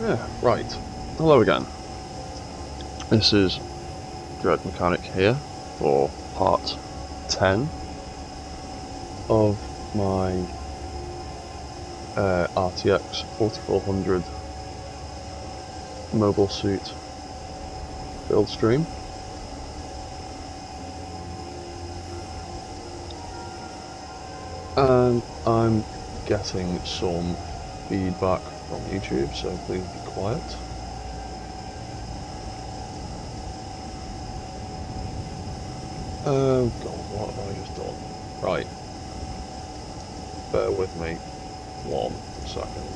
Yeah, right. Hello again. This is Dread Mechanic here for part 10 of my RTX-440 mobile suit build stream. And I'm getting some feedback from YouTube, so please be quiet. Oh god, what have I just done? Right. Bear with me 1 second.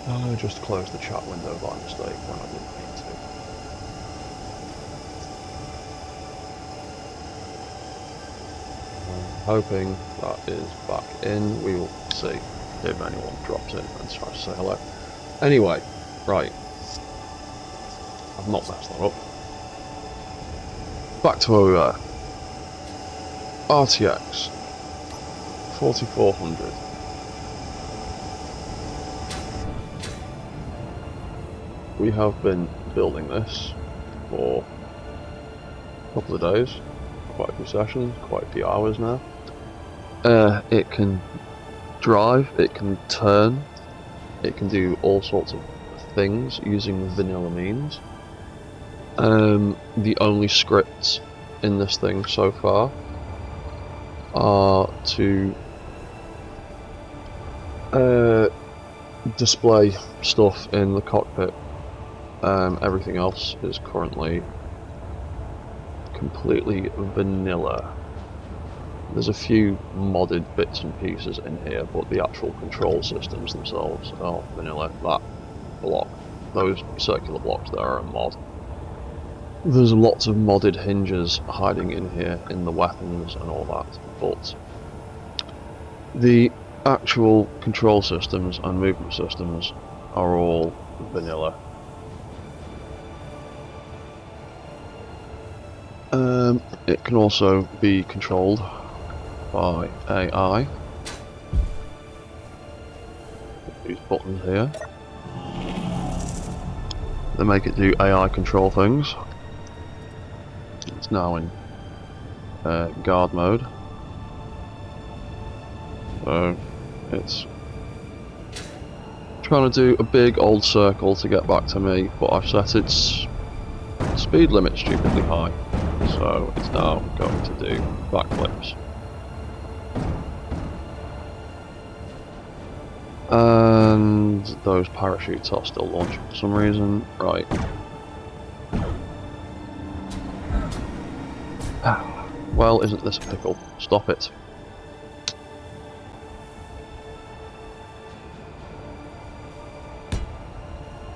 I just closed the chat window by mistake when I didn't mean to. Hoping that is back in. We will see if anyone drops in and tries to say hello. Anyway, right. I've not messed that up. Back to where we were. RTX 4400. We have been building this for a couple of days, quite a few sessions, quite a few hours now. It can drive, it can turn, it can do all sorts of things using vanilla means. The only scripts in this thing so far are to display stuff in the cockpit. Everything else is currently completely vanilla. There's a few modded bits and pieces in here, but the actual control systems themselves are vanilla. That block, those circular blocks there are a mod. There's lots of modded hinges hiding in here in the weapons and all that, but the actual control systems and movement systems are all vanilla. It can also be controlled by AI. These buttons here, they make it do AI control things. It's now in guard mode, so it's trying to do a big old circle to get back to me, but I've set its speed limit stupidly high, so it's now going to do backflips. And those parachutes are still launching for some reason. Right. Well, isn't this a pickle? Stop it.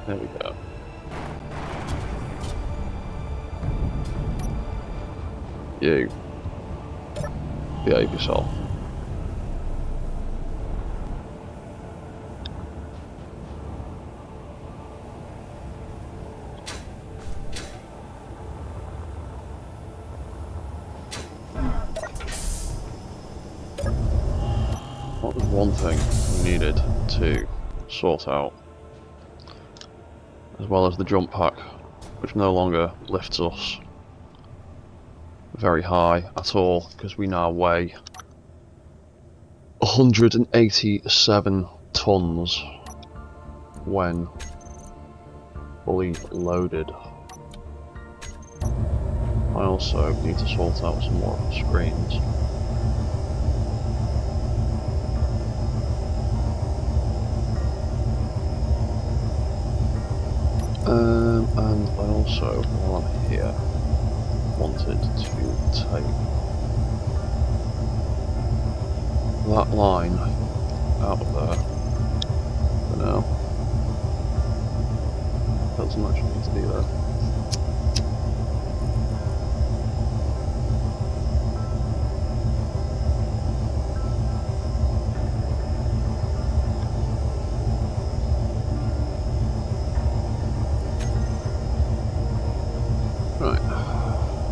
There we go. You. Behave yourself. What was one thing we needed to sort out, as well as the jump pack, which no longer lifts us very high at all, because we now weigh 187 tons when fully loaded. I also need to sort out some more of the screens. And I also, while I'm here, wanted to take that line out of there for now. Doesn't actually need to be there.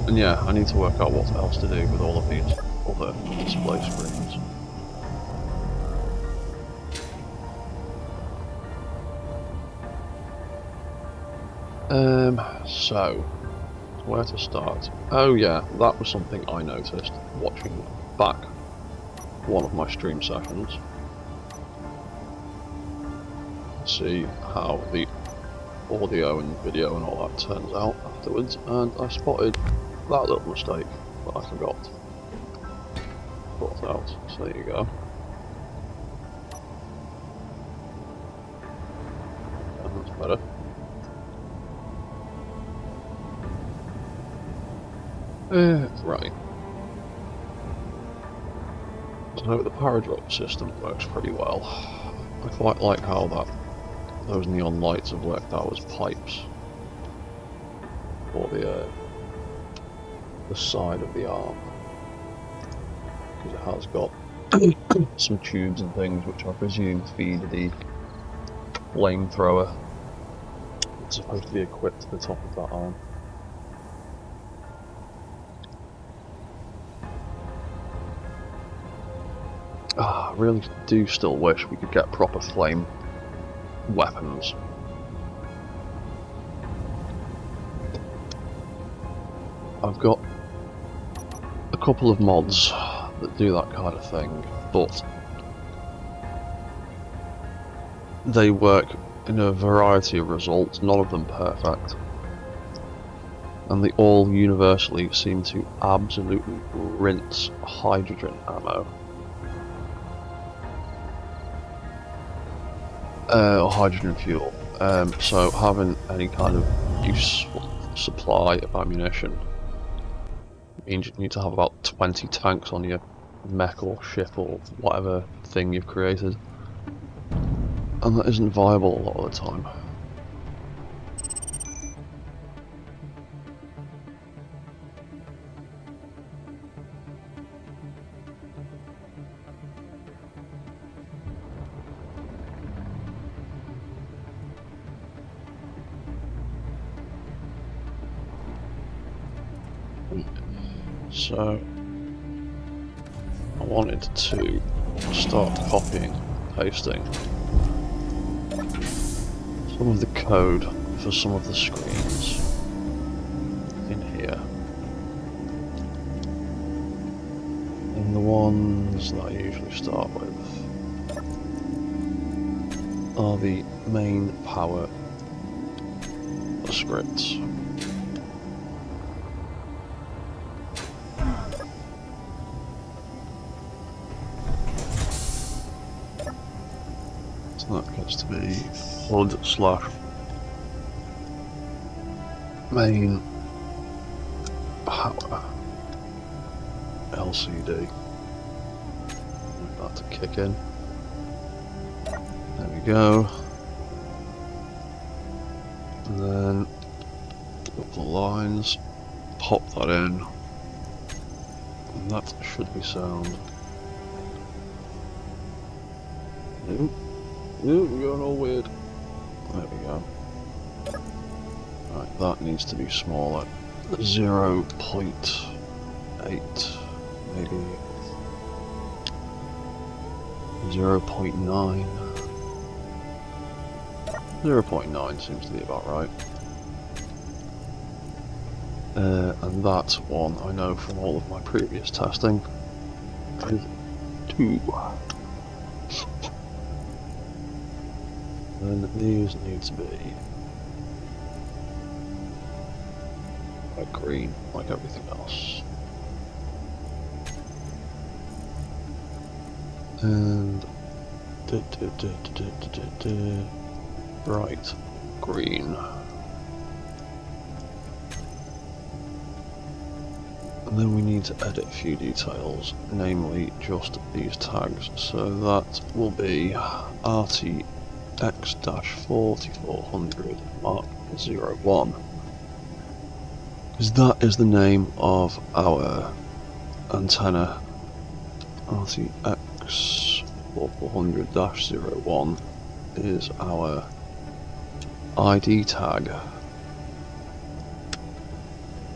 And yeah, I need to work out what else to do with all of these other display screens. So, where to start? Oh yeah, that was something I noticed watching back one of my stream sessions. See how the audio and video and all that turns out afterwards, and I spotted that little mistake that I forgot to put out. So there you go. And that's better. Right. So the paradrop system works pretty well. I quite like how those neon lights have worked out as pipes for the side of the arm, because it has got some tubes and things which I presume feed the flamethrower. It's supposed to be equipped to the top of that arm. I really do still wish we could get proper flame weapons. I've got a couple of mods that do that kind of thing, but they work in a variety of results, none of them perfect, and they all universally seem to absolutely rinse hydrogen ammo. Or hydrogen fuel. So having any kind of useful supply of ammunition means you need to have about 20 tanks on your mech or ship or whatever thing you've created, and that isn't viable a lot of the time. So I wanted to start copying, pasting some of the code for some of the screens in here. And the ones that I usually start with are the main power scripts. That gets to be HUD/main power LCD. Wait that to kick in. There we go. And then a couple of lines. Pop that in. And that should be sound. Nope. Ooh, we're going all weird. There we go. Right, that needs to be smaller. 0.8, maybe 0.9. 0.9 seems to be about right. And that one, I know from all of my previous testing, is 2. And these need to be like green, like everything else. And bright green. And then we need to edit a few details, namely just these tags. So that will be RTX-440 Mk 01, because that is the name of our antenna. RTX-440-01 is our ID tag,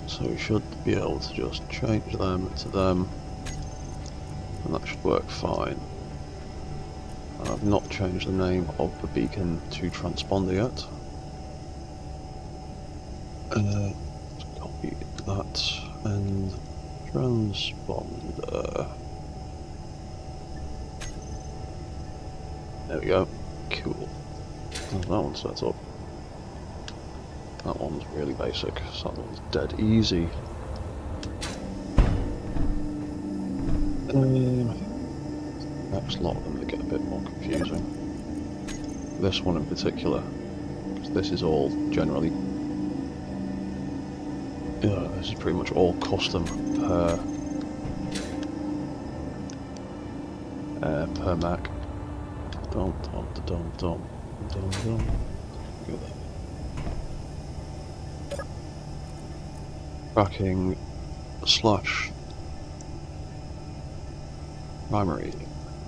so we should be able to just change them to them, and that should work fine. I've not changed the name of the beacon to transponder yet. Copy that and transponder. There we go. Cool. That one's set up. That one's really basic, so that one's dead easy. Next lot of them that get a bit more confusing. This one in particular, because this is all generally, this is pretty much all custom per Mac. Tracking / primary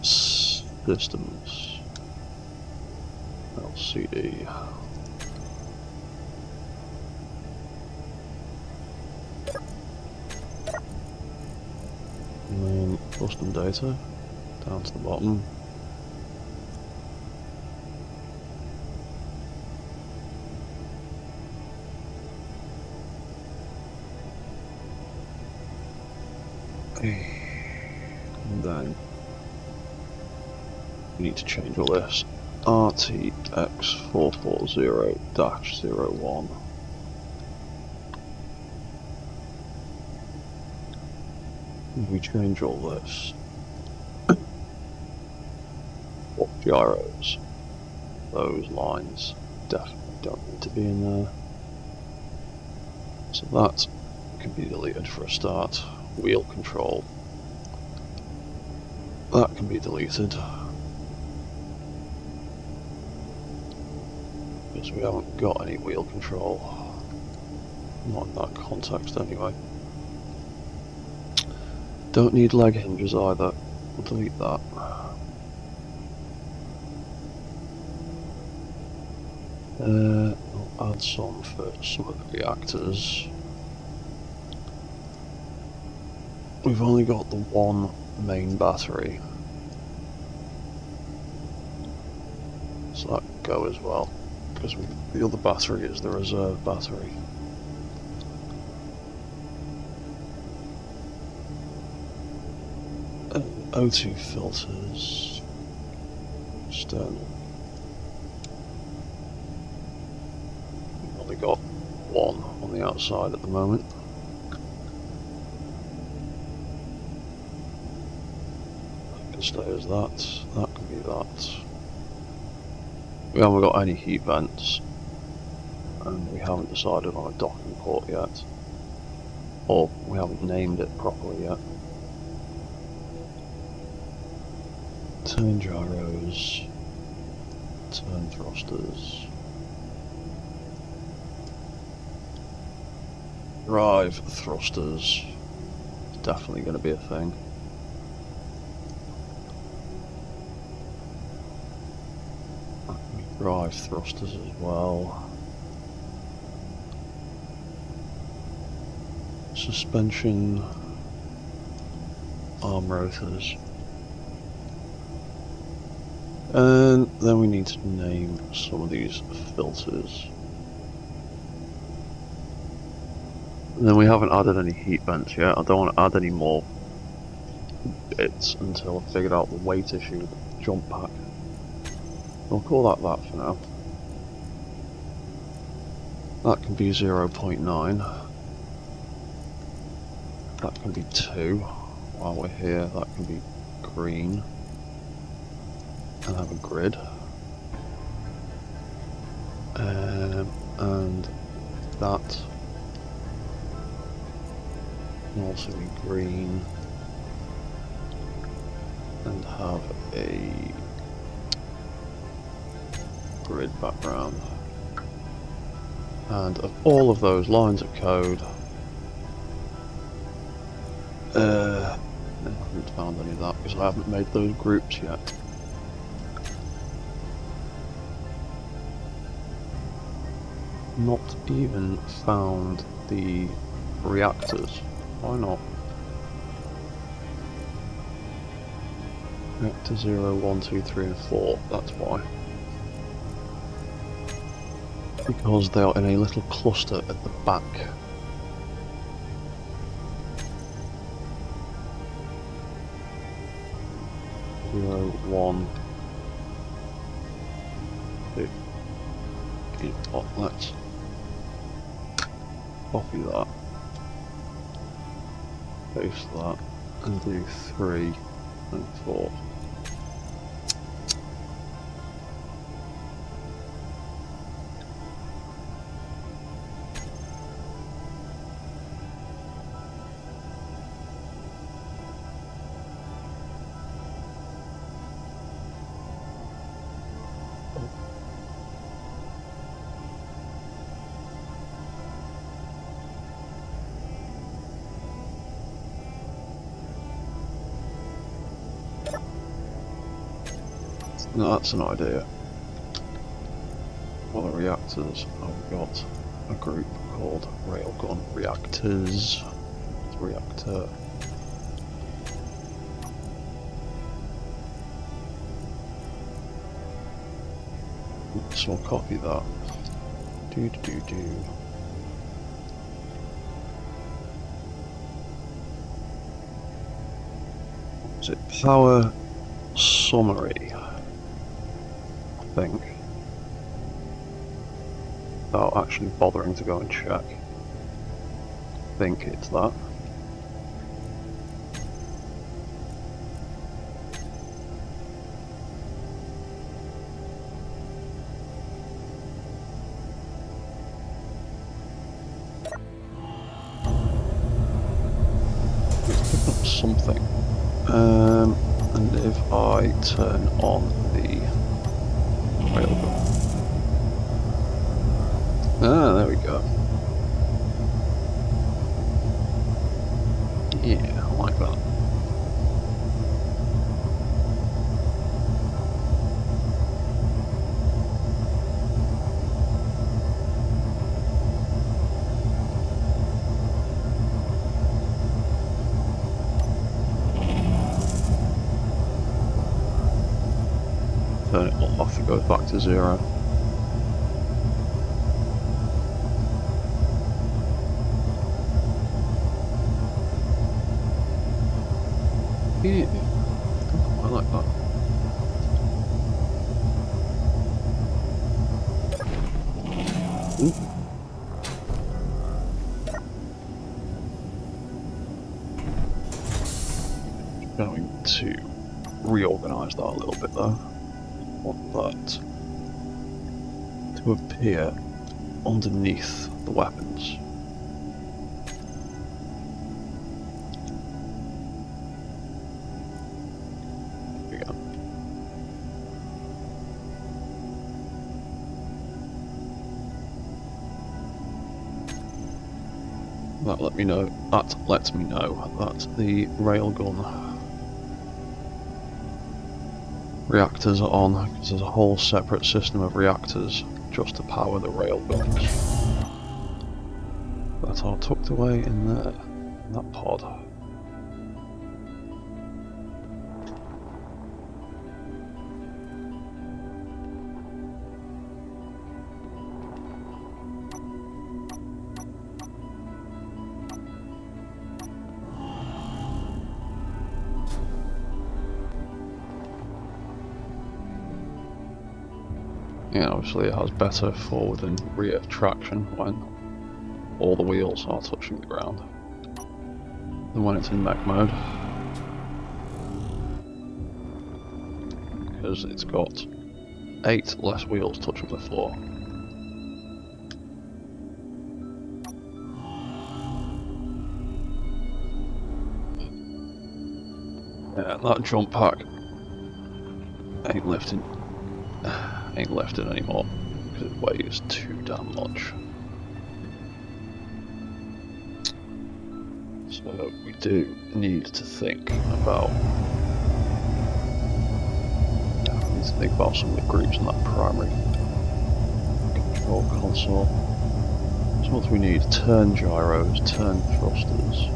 systems LCD. And then custom data down to the bottom. And then we need to change all this. RTX-440-01. If we change all this, what gyros? Those lines definitely don't need to be in there. So that can be deleted for a start. Wheel control. That can be deleted. Because we haven't got any wheel control. Not in that context anyway. Don't need leg hinges either. We'll delete that. I'll add some for some of the reactors. We've only got the one main battery, so that can go as well, because the other battery is the reserve battery. O2 filters, external. We've only got one on the outside at the moment. Stay as that can be that. We haven't got any heat vents, and we haven't decided on a docking port yet, or we haven't named it properly yet. Turn gyros, turn thrusters, drive thrusters, it's definitely going to be a thing. Drive thrusters as well. Suspension, arm rotors. And then we need to name some of these filters. And then we haven't added any heat vents yet. I don't want to add any more bits until I've figured out the weight issue with the jump pack. We'll call that for now. That can be 0.9. That can be 2. While we're here, that can be green. And have a grid. And that can also be green. And have a grid background. And of all of those lines of code, I haven't found any of that because I haven't made those groups yet. Not even found the reactors. Why not? Reactor 0, 1, 2, 3 and 4, that's why. because they are in a little cluster at the back. Zero, 1, 2. Let's copy that, paste that, and do 3 and 4. No, that's an idea. For the reactors, I've got a group called Railgun Reactors. Reactor. So I'll copy that. Do. Is it power summary? I think. Without actually bothering to go and check. I think it's that. Something. And if I turn on the railgun. Ah, there we go. Yeah, I like that. Turn it off, it goes back to 0. Yeah, I like that. Ooh. Going to reorganize that a little bit though. Want that to appear underneath the weapons. There we go. That lets me know that the railgun reactors are on, because there's a whole separate system of reactors just to power the railguns that are tucked away in there, in that pod. Yeah, obviously it has better forward and rear traction when all the wheels are touching the ground than when it's in mech mode, because it's got 8 less wheels touching the floor. Yeah, that jump pack ain't lifting anymore because it weighs too damn much. So we do need to think about some of the groups in that primary control console. So what do we need? Turn gyros, turn thrusters.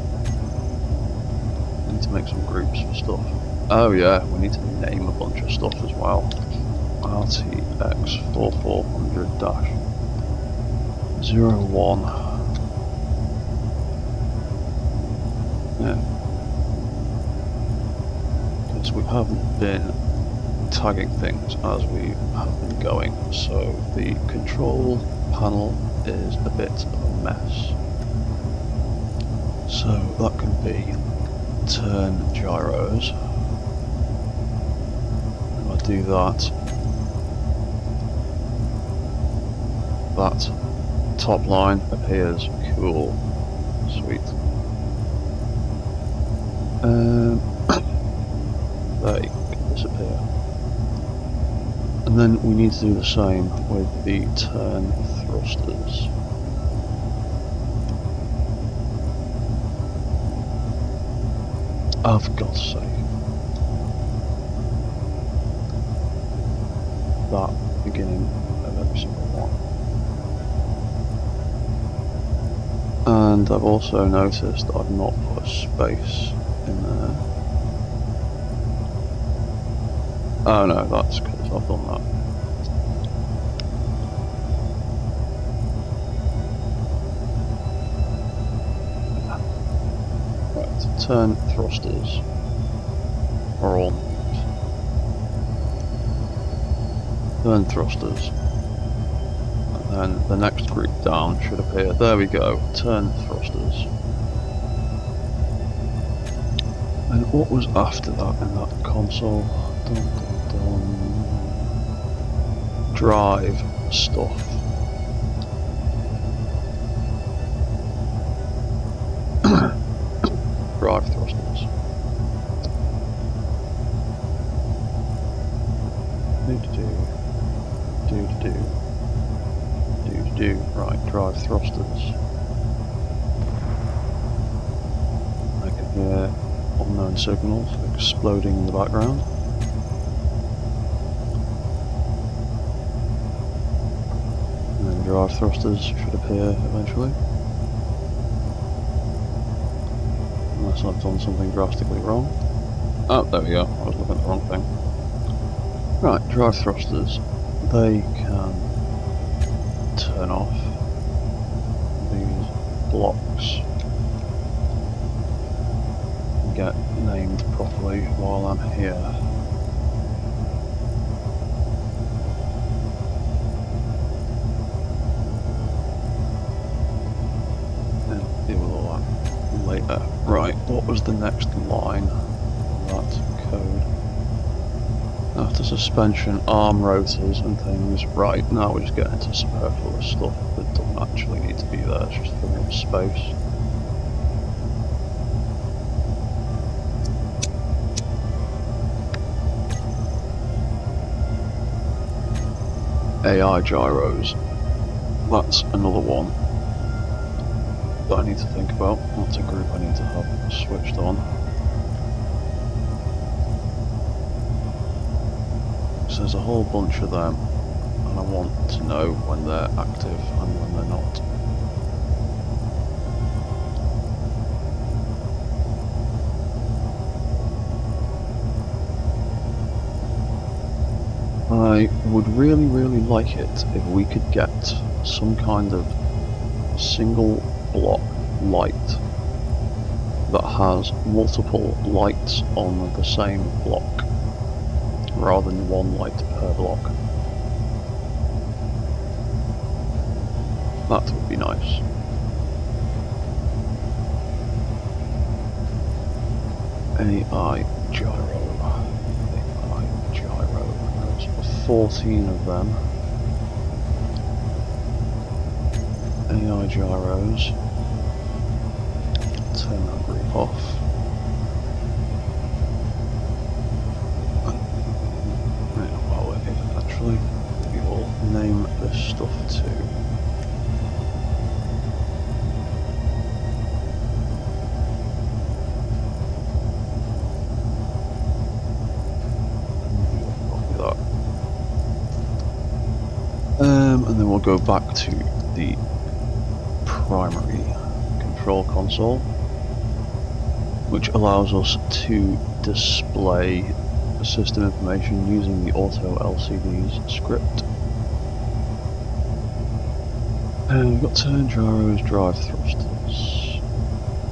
We need to make some groups for stuff. Oh yeah, we need to name a bunch of stuff as well. RTX-440 01. Yeah. Because we haven't been tagging things as we have been going, so the control panel is a bit of a mess. So that can be turn gyros. If I do that, that top line appears. Cool. Sweet. They can disappear. And then we need to do the same with the turn thrusters. Oh, for God's sake. That beginning of every single one. And I've also noticed that I've not put a space in there. Oh no, that's because I've done that. Right, turn thrusters are all turn thrusters. And then the next group down should appear. There we go, turn thrusters. And what was after that in that console? Dun, dun, dun. Drive stuff. Drive thrusters. Right, drive thrusters. I can hear unknown signals exploding in the background. And then drive thrusters should appear eventually. Unless I've done something drastically wrong. Oh, there we go. I was looking at the wrong thing. Right, drive thrusters. They can turn off these blocks and get named properly while I'm here. And deal with all that later. Right, what was the next line on that code? After suspension, arm rotors and things. Right, now we're just getting into superfluous stuff that doesn't actually need to be there, it's just filling up space. AI gyros. That's another one that I need to think about. That's a group I need to have switched on. So there's a whole bunch of them, and I want to know when they're active and when they're not. I would really, really like it if we could get some kind of single block light that has multiple lights on the same block, rather than one light per block. That would be nice. AI gyro. AI gyro. There's 14 of them. AI gyros. Turn that group off. Actually, we will name this stuff too. Copy that. And then we'll go back to the primary control console, which allows us to display system information using the auto LCDs script. We've got turn gyros, drive thrusters.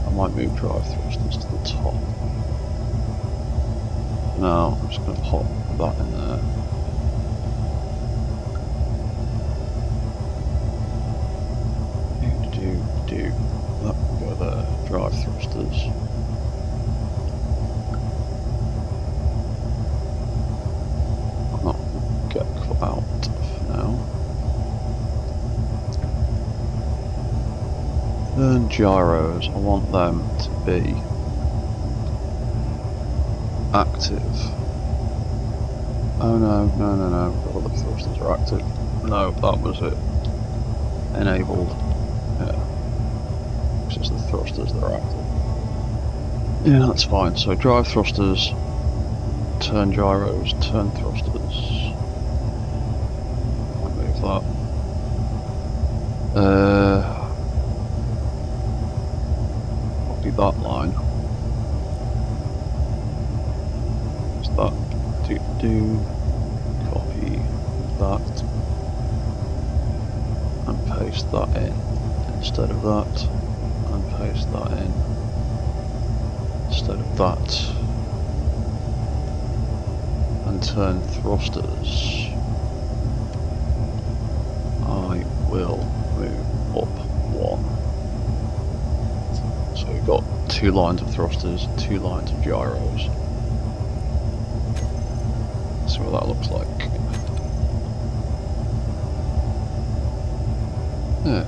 I might move drive thrusters to the top. No, I'm just going to pop that in there. That can go there. Drive thrusters. I'm not going to get out for now. Then gyros, I want them to be active. Oh no, all the thrusters are active. No, that was it. Enabled. Yeah. It's just the thrusters that are active. Yeah, that's fine. So drive thrusters, turn gyros, turn thrusters. I'll move that. Copy that line. Is that copy that and paste that in instead of that, and paste that in instead of that, and turn thrusters. I will move up one. So we've got 2 lines of thrusters, 2 lines of gyros. See what that looks like. Yeah.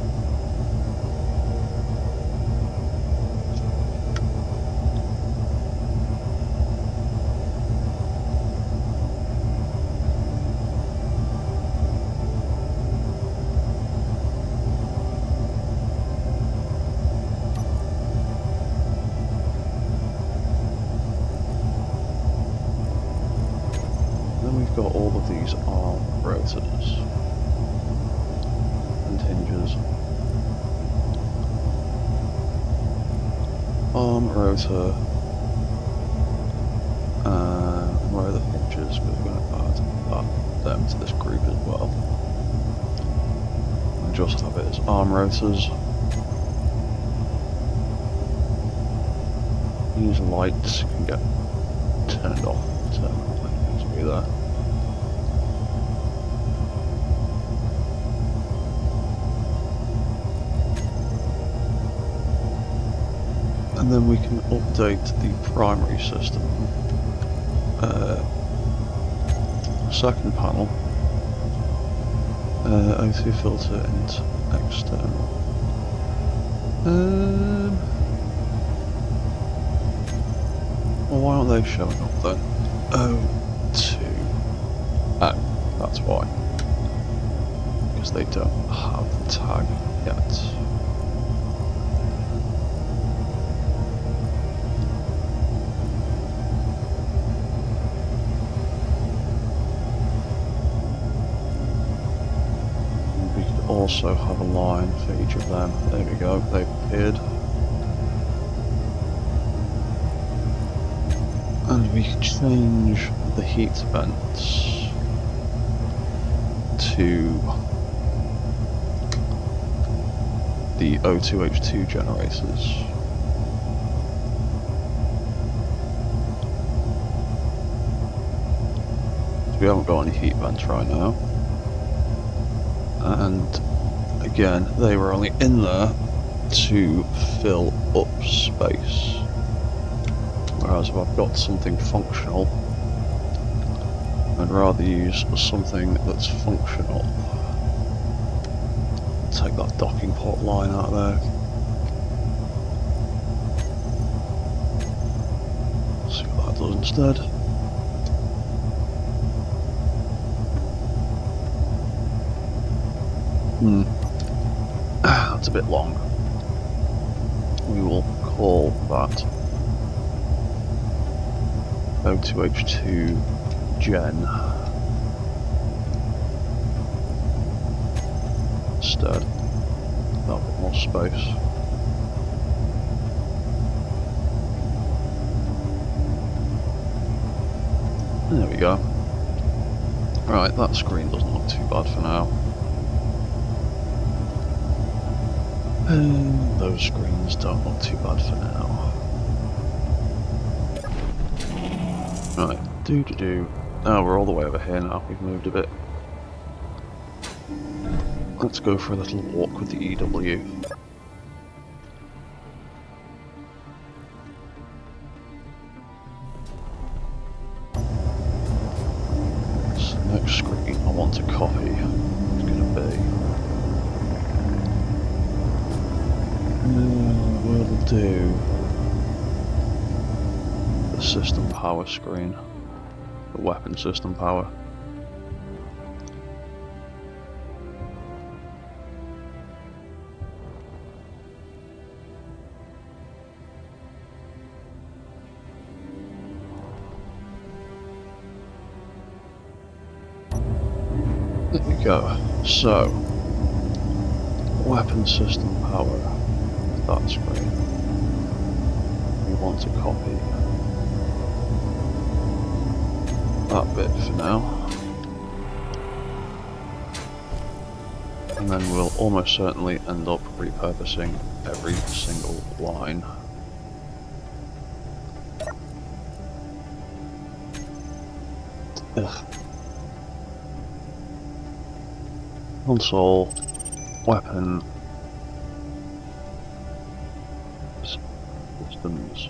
Got all of these arm rotors and hinges. Arm rotor and where are the hinges? Because we're going to add them to this group as well. And just have it as arm rotors. These lights can get turned off, turned on, like these will be there. And then we can update the primary system. Second panel. O2 filter int external. Well, why aren't they showing up then? O2. Oh, that's why. Because they don't have the tag yet. Also have a line for each of them. There we go, they've appeared. And we can change the heat vents to the O2H2 generators. So we haven't got any heat vents right now. And again, they were only in there to fill up space. Whereas if I've got something functional, I'd rather use something that's functional. Take that docking port line out of there. See what that does instead. That's a bit long. We will call that O2H2 Gen instead. A bit more space. There we go. Right, that screen doesn't look too bad for now. And those screens don't look too bad for now. Right, Oh, we're all the way over here now, we've moved a bit. Let's go for a little walk with the EW. So next screen I want to copy is going to be... we'll do the system power screen, the weapon system power. There we go. So, weapon system power, that screen. We want to copy that bit for now. And then we'll almost certainly end up repurposing every single line. Ugh. Console, weapon, systems,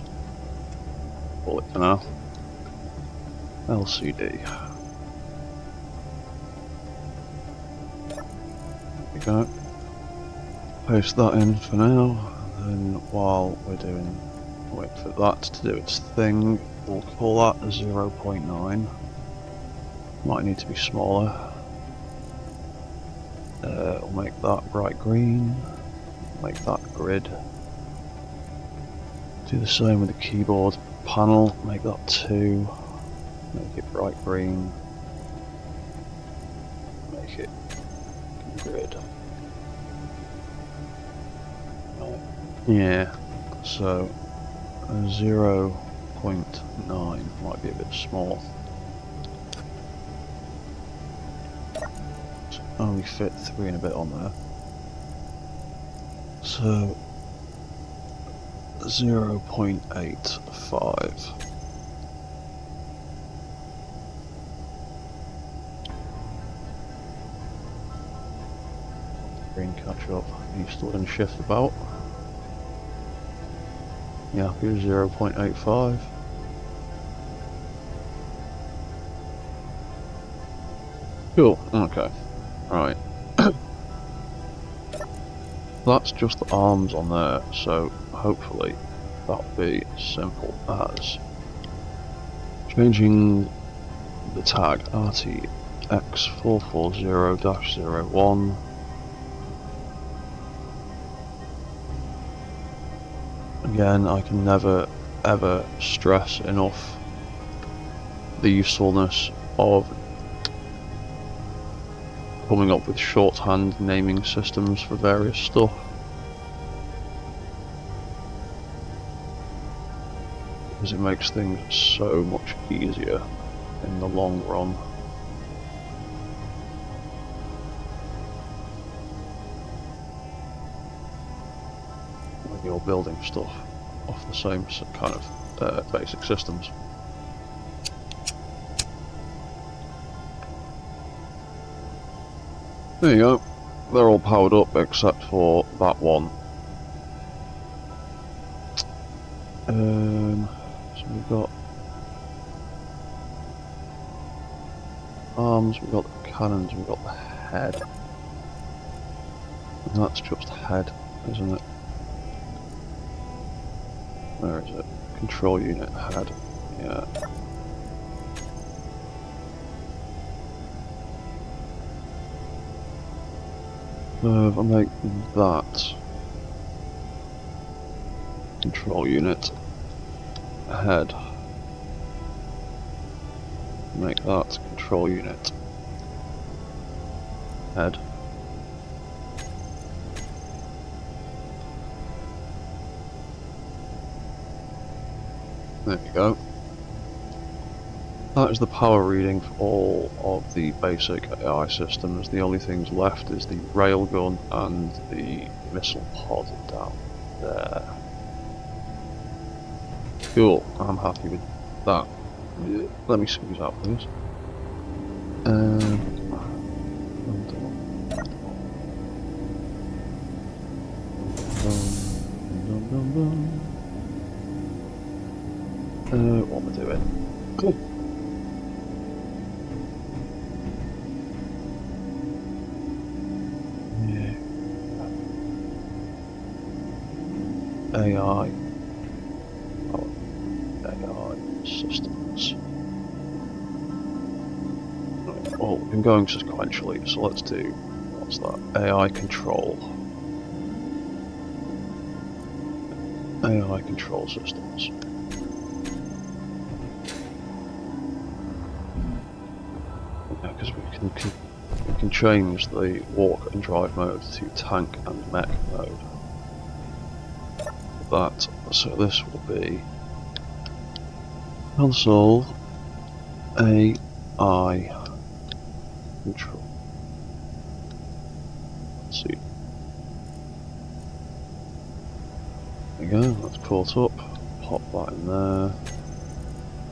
call it for now, LCD. There we go. Paste that in for now, and then while we're wait for that to do its thing, we'll call that a 0.9. Might need to be smaller. We'll make that bright green, make that grid. Do the same with the keyboard panel, make that 2, make it bright green, make it grid. Right. Yeah, so a 0.9 might be a bit small. Only fit 3 and a bit on there. So 0.85. Green catch up. You still in shift about. Yeah, here's 0.85. Cool. Okay. Right. That's just the arms on there, so hopefully that'll be as simple as changing the tag RTX-440-01. Again, I can never ever stress enough the usefulness of coming up with shorthand naming systems for various stuff. Because it makes things so much easier in the long run. When you're building stuff off the same kind of basic systems. There you go, they're all powered up except for that one. So we've got arms, we've got the cannons, we've got the head. And that's just head, isn't it? Where is it? Control unit head, yeah. If I make that control unit head, make that control unit head, there we go. That is the power reading for all of the basic AI systems. The only things left is the railgun and the missile pod down there. Cool, I'm happy with that. Let me squeeze out, please. What am I doing? Cool. Yeah. AI. Oh, AI systems. Well, we've been going sequentially, so let's do, what's that? AI control. AI control systems. Yeah, because we can change the walk and drive mode to tank and mech mode. That, so this will be console AI control. Let's see. There we go, that's caught up. Pop that in there.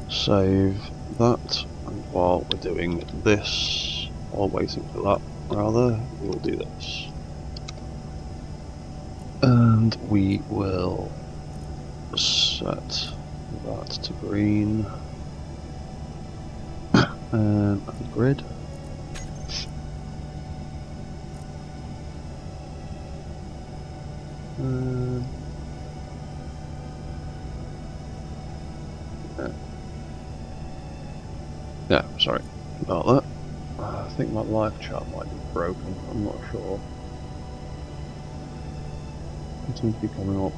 Save that. And while we're doing this, while waiting for that, rather, we'll do this. And we will set that to green. And the grid. Yeah, sorry about that. I think my live chat might be broken, I'm not sure. It seems to be coming up.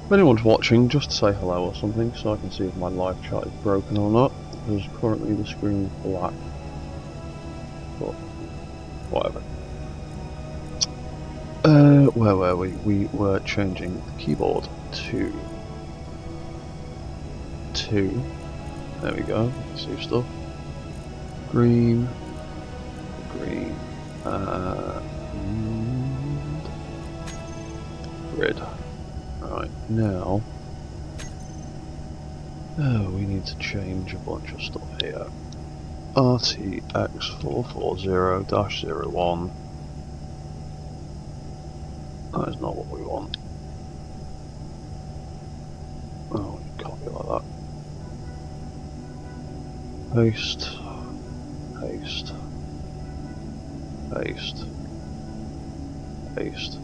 If anyone's watching, just say hello or something so I can see if my live chat is broken or not, because currently the screen is black. But, whatever. Where were we? We were changing the keyboard to 2. There we go, see stuff. Green, green, and grid. Right, now, we need to change a bunch of stuff here. RTX-440-01. That is not what we want. Oh, copy it like that. Paste, paste, paste, paste,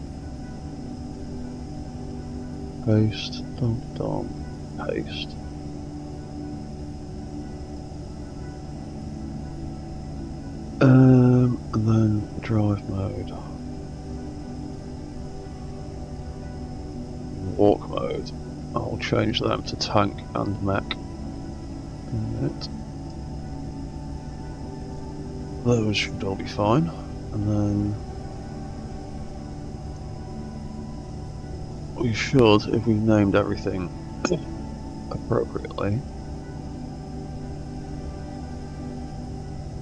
paste, dum, paste. And then drive mode. Walk mode. I'll change them to tank and mech. Those should all be fine. And then we should, if we've named everything appropriately,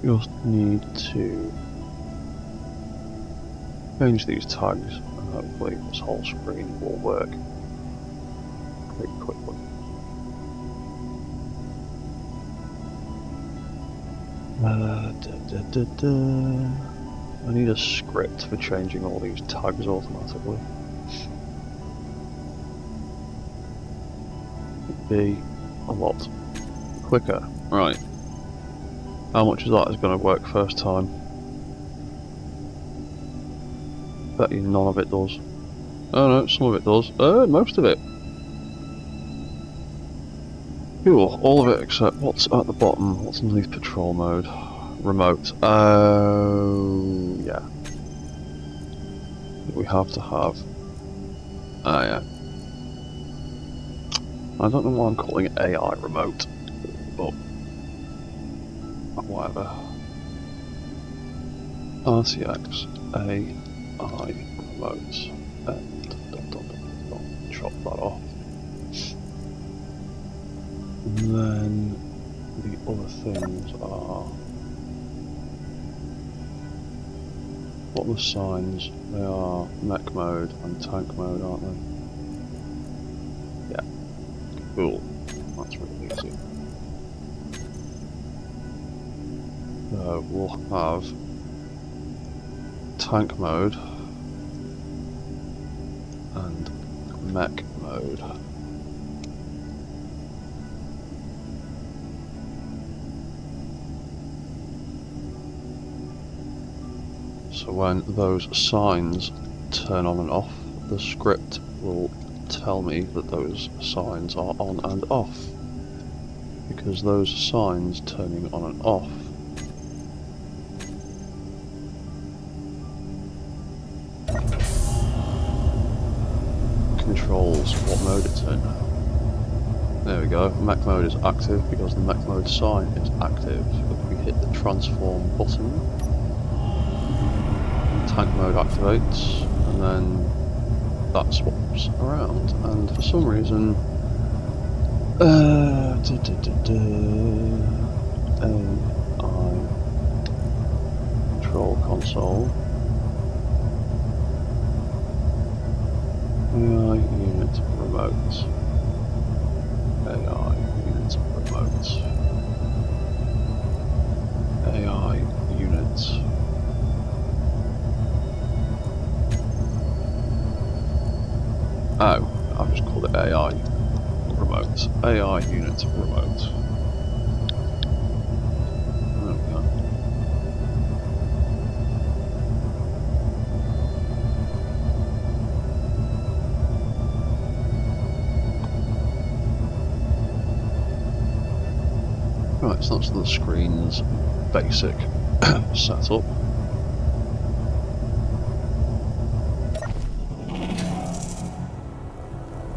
just need to change these tags and hopefully this whole screen will work pretty quickly. I need a script for changing all these tags automatically. It'd be a lot quicker. Right. How much of that is going to work first time? Bet you none of it does. Oh no, some of it does. Most of it. Cool, all of it except what's at the bottom, what's underneath patrol mode. Remote. Oh, yeah. We have to have. Ah, yeah. I don't know why I'm calling it AI remote, but whatever. RTX AI remote. And chop that off. And then other things are... What are the signs? They are mech mode and tank mode, aren't they? Yeah. Cool. That's really easy. So we'll have tank mode and mech mode. So when those signs turn on and off, the script will tell me that those signs are on and off, because those signs turning on and off controls what mode it's in. There we go, mech mode is active because the mech mode sign is active. If we hit the transform button, tank mode activates, and then that swaps around, and for some reason AI control console, AI unit remote, AI unit remote, AI unit. Oh, I've just called it AI remote. AI unit remote. There we go. Right, so that's the screen's basic setup.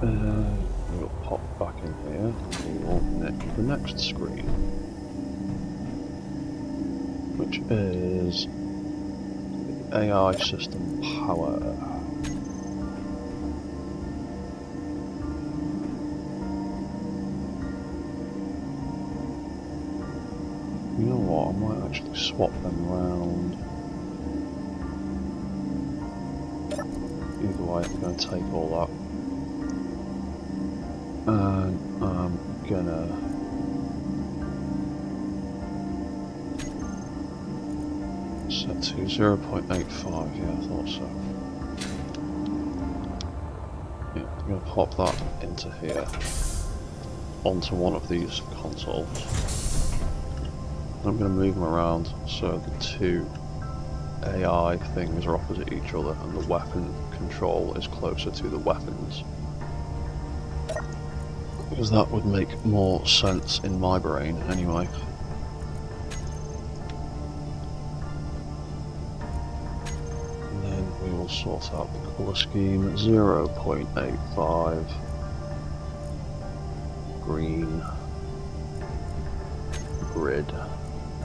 We'll pop back in here and we will nick the next screen, which is the AI system power. You know what, I might actually swap them around. Either way, I'm going to take all that. And I'm gonna set to 0.85, yeah, I thought so. Yeah, I'm gonna pop that into here, onto one of these consoles. I'm gonna move them around so the two AI things are opposite each other and the weapon control is closer to the weapons. Because that would make more sense in my brain, anyway. And then we will sort out the colour scheme. 0.85 green grid.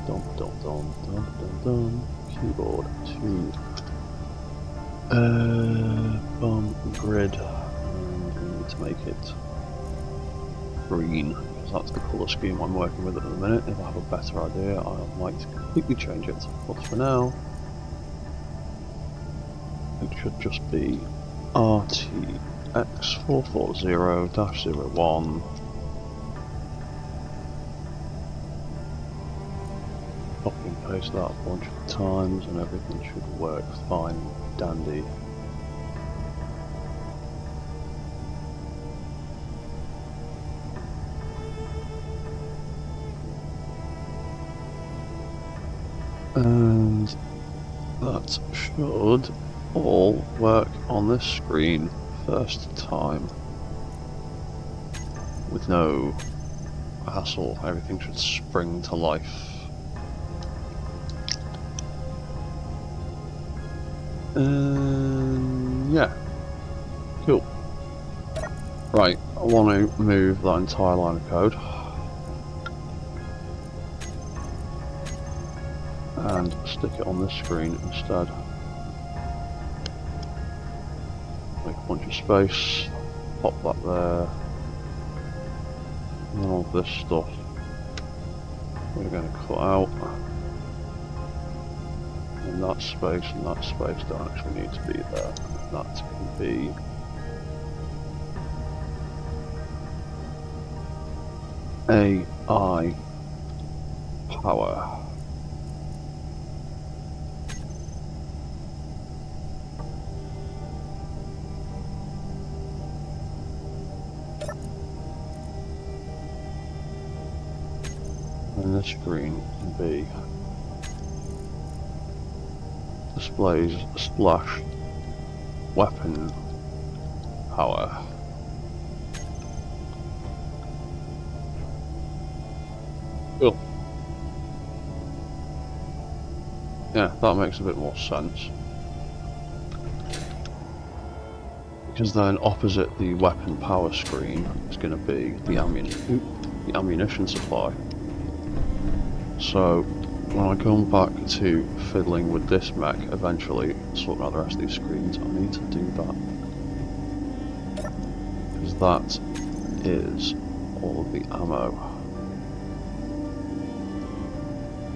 Dum dum dum dum dum dum. Keyboard 2. Grid. And we need to make it green, because that's the colour scheme I'm working with at the minute. If I have a better idea, I might completely change it, but for now it should just be RTX-440-01. Copy and paste that a bunch of times and everything should work fine, dandy. And that should all work on this screen first time with no hassle. Everything should spring to life. Yeah, cool. Right, I want to move that entire line of code and stick it on this screen instead. Make a bunch of space, pop that there, and all this stuff we're going to cut out. And that space don't actually need to be there. That can be AI power. And this screen can be displays slash weapon power. Cool. Yeah, that makes a bit more sense. Because then opposite the weapon power screen is going to be the ammunition supply. So when I come back to fiddling with this mech, eventually sorting out the rest of these screens, I need to do that. Because that is all of the ammo.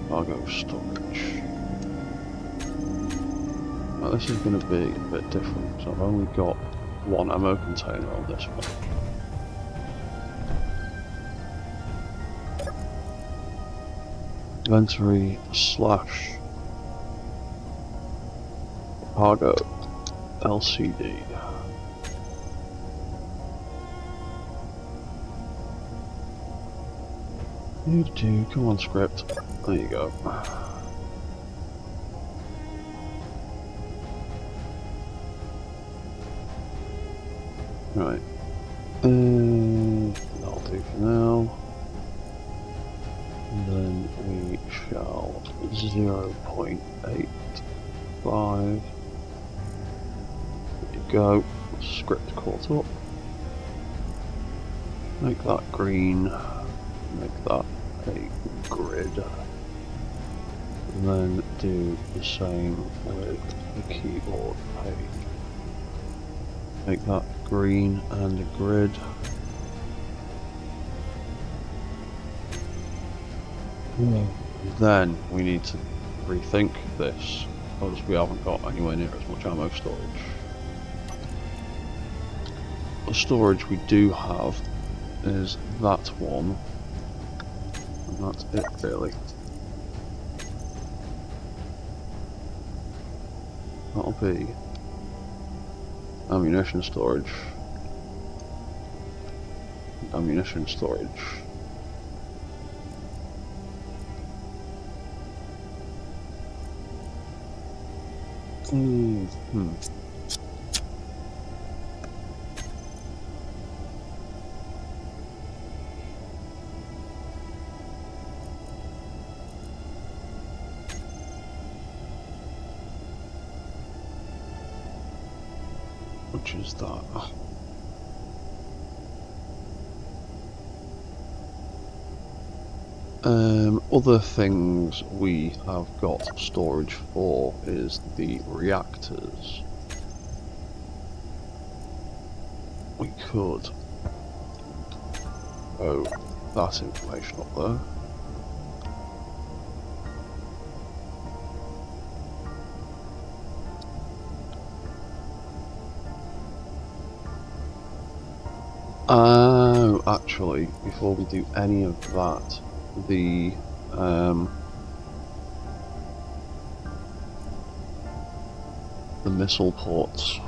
Cargo storage. Now this is going to be a bit different, so I've only got one ammo container on this one. Inventory slash cargo LCD. Come on, script. There you go. Right. That'll do for now. And then we shall 0.85. There you go. Script caught up. Make that green. Make that a grid. And then do the same with the keyboard page. Make that green and a grid. Then we need to rethink this, because we haven't got anywhere near as much ammo storage. The storage we do have is that one, and that's it really. That'll be ammunition storage. Ammunition storage. Which is that? Other things we have got storage for is the reactors. We could that information up there. Oh, actually, before we do any of that, the missile ports.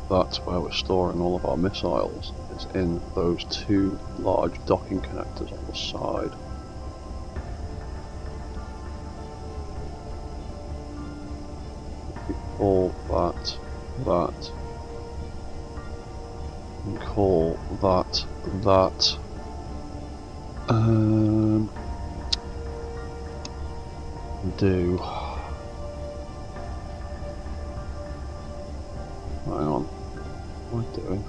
That's where we're storing all of our missiles, is in those two large docking connectors on the side. Call that, and call that, do, hang on, what am I doing?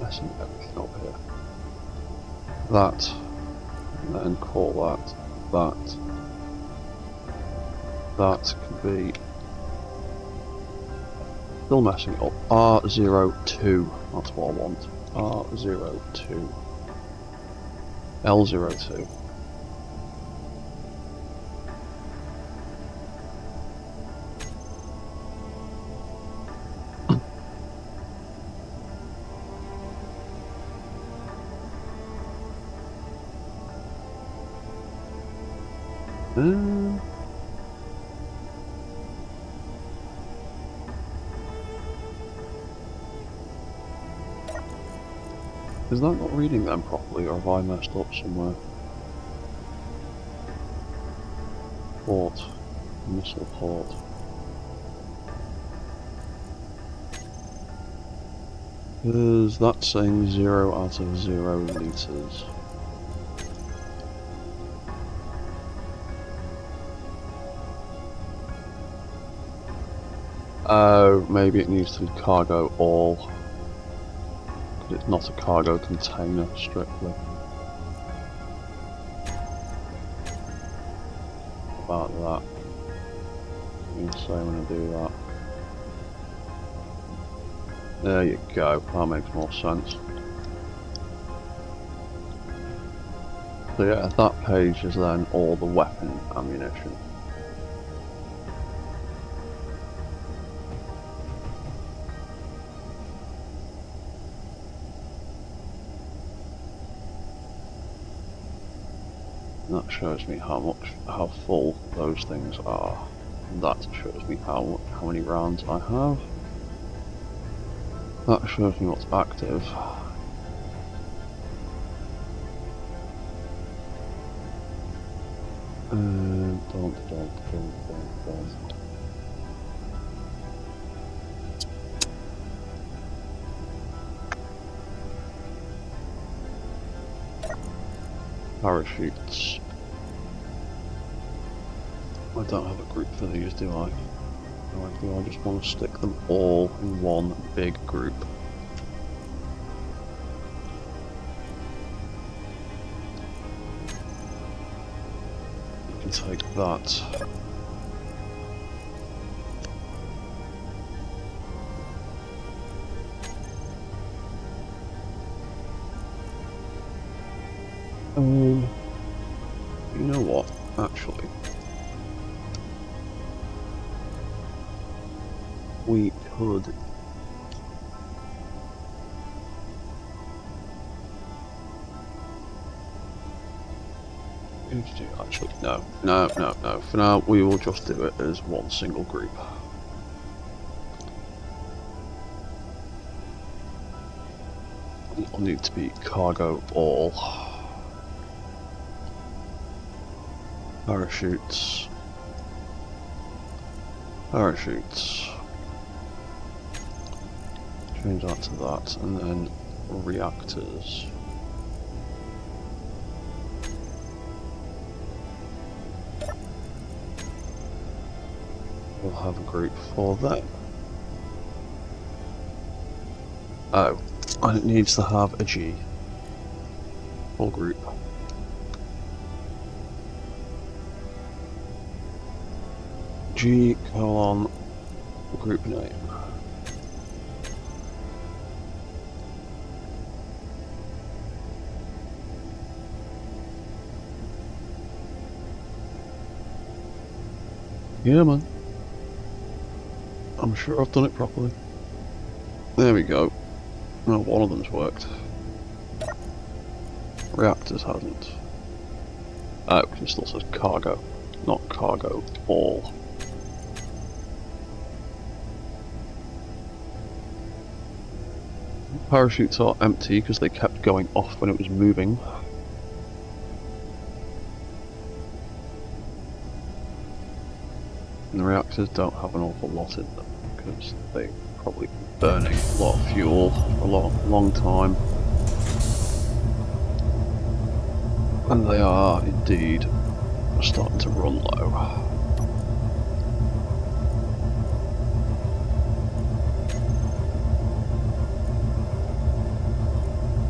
Messing everything up here. That, and then call that can be Still messing it up. R02. That's what I want. R02. L02. Is that not reading them properly, or have I messed up somewhere? Port. Missile port. Is that saying 0 out of 0 liters? Oh, maybe it needs to be cargo all. Because it's not a cargo container, strictly. About that. I'm going to say when I do that. There you go, that makes more sense. So yeah, that page is then all the weapon ammunition. That shows me how full those things are. And that shows me how many rounds I have. That shows me what's active. Parachutes. I don't have a group for these, do I? Or do I just want to stick them all in one big group? You can take that. You know what? Actually, we could. Actually, no. For now, we will just do it as one single group. It'll need to be cargo all. Parachutes. Change that to that, and then reactors. We'll have a group for that. Oh, and it needs to have a G. Full group. G : group name. Yeah, man. I'm sure I've done it properly. There we go. No, one of them's worked. Reactors hasn't. Oh, it still says cargo, not cargo all. Parachutes are empty because they kept going off when it was moving. And the reactors don't have an awful lot in them because they've probably been burning a lot of fuel for a long time. And they are indeed starting to run low.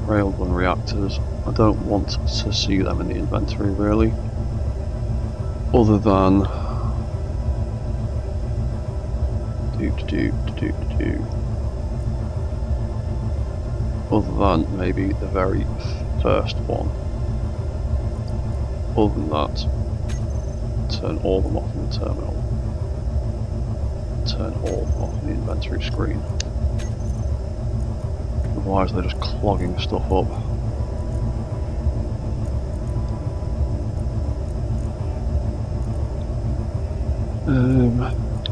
Railgun reactors, I don't want to see them in the inventory really, other than do Other than maybe the very first one. Other than that, turn all of them off in the terminal. Turn all of them off in the inventory screen. Otherwise they're just clogging stuff up.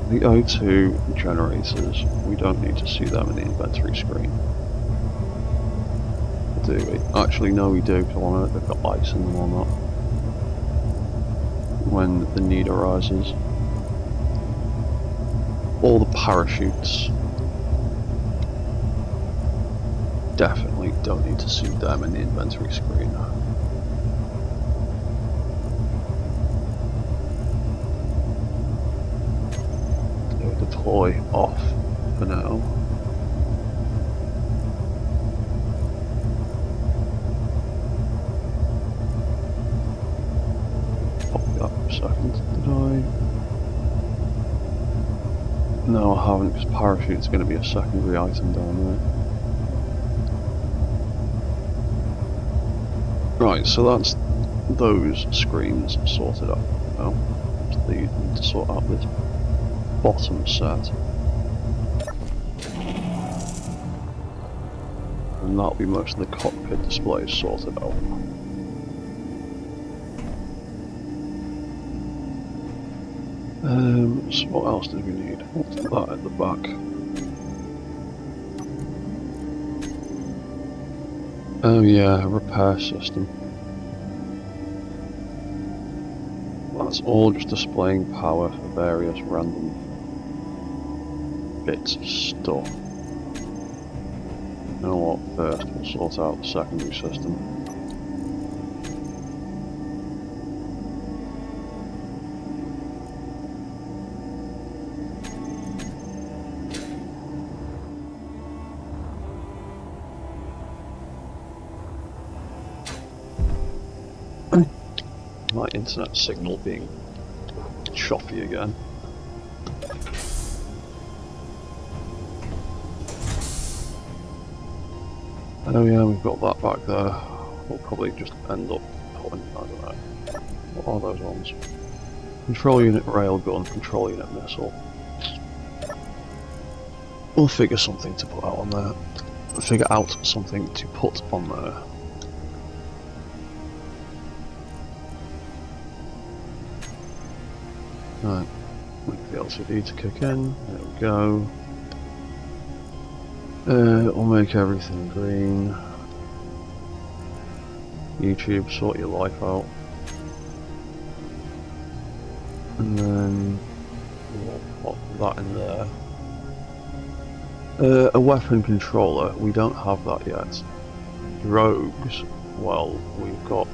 The O2 generators, we don't need to see them in the inventory screen. Do we? Actually, no, we do, because I want to know if they've got ice in them or not. When the need arises. All the parachutes. Definitely don't need to see them in the inventory screen. Deploy off for now. Pop that for a second. Did I? No, I haven't, because parachute's going to be a secondary item down there. Right, so that's those screens sorted out now. So you need to sort out this bottom set. And that'll be most of the cockpit displays sorted out. So what else did we need? What's that at the back? Oh yeah, repair system. That's all just displaying power for various random bits of stuff. You know what, first we'll sort out the secondary system. My internet signal being choppy again. Oh yeah, we've got that back there. We'll probably just end up putting, I don't know, what are those ones? Control unit railgun, control unit missile. We'll figure something to put out on there. Figure out something to put on there. Right, wait for the LCD to kick in, there we go. We'll make everything green. YouTube, sort your life out. And then we'll pop that in there. A weapon controller, we don't have that yet. Rogues, well, we've got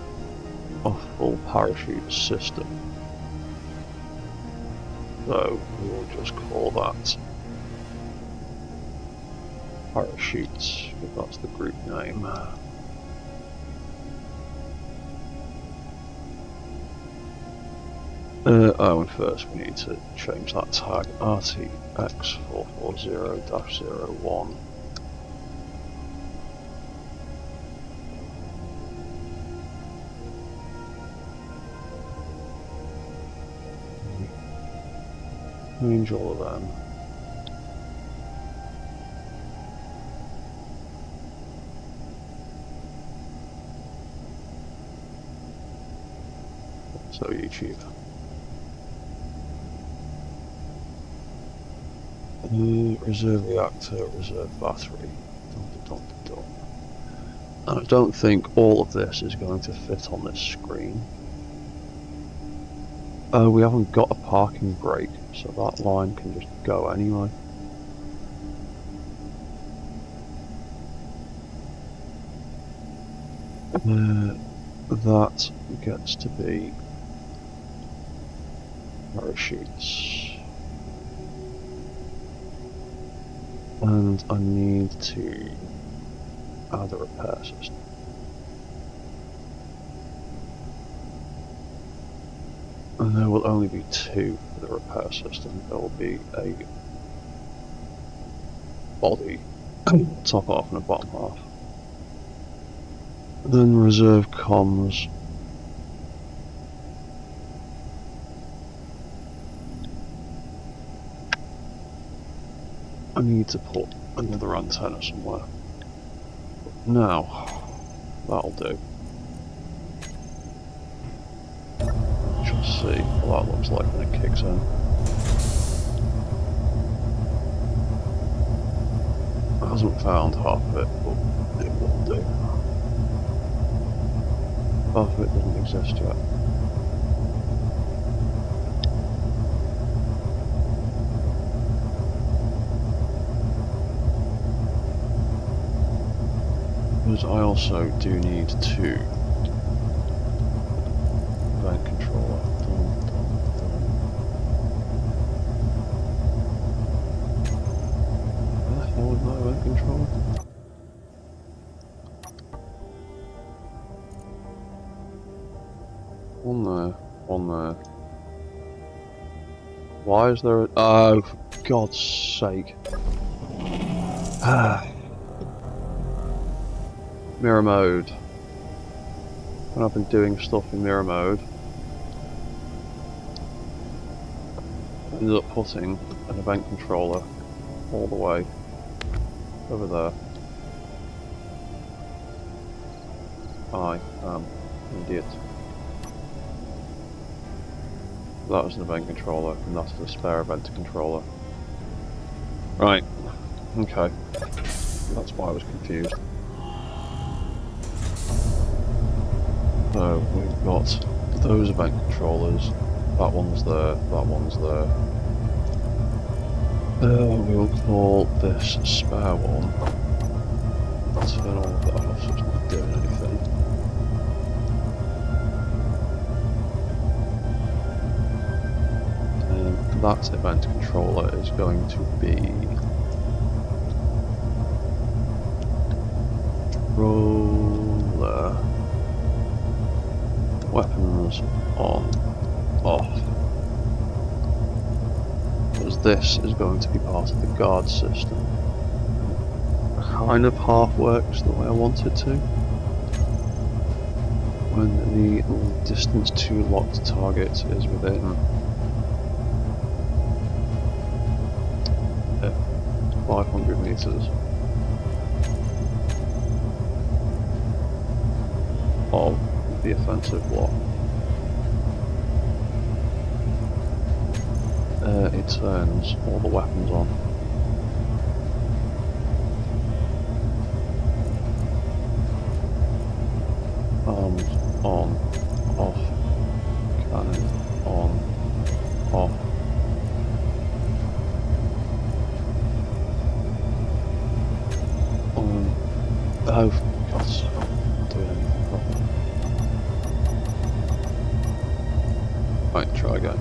a full parachute system. So we will just call that parachutes, if that's the group name. Oh, and first we need to change that tag RTX-440-01. Change all of them. So YouTube. Reserve reactor, reserve battery. And I don't think all of this is going to fit on this screen. We haven't got a parking brake, so that line can just go anyway. That gets to be parachutes. And I need to add a repair system. And there will only be two for the repair system. There will be a body, top half and a bottom half. Then reserve comms. I need to put another antenna somewhere. Now, that'll do. Shall see what that looks like when it kicks in. I hasn't found half of it, but it will do. Half of it doesn't exist yet. Because I also do need two event controller. Where the hell is my event controller? One there, one there. Why is there a... Oh, for God's sake. Mirror mode. When I've been doing stuff in mirror mode, I ended up putting an event controller all the way over there. I am an idiot. That was an event controller, and that's the spare event controller. Right, okay. That's why I was confused. So we've got those event controllers. That one's there, that one's there. We'll call this spare one. Turn all of that off so it's not doing anything. That event controller is going to be roller weapons on off, because this is going to be part of the guard system. It kind of half works the way I want it to. When the distance to locked targets is within 500 meters of the offensive block. It turns all the weapons on. Arms on, off, cannon on, off. Oh, for God's sake, I'm not doing anything properly. Right, try again.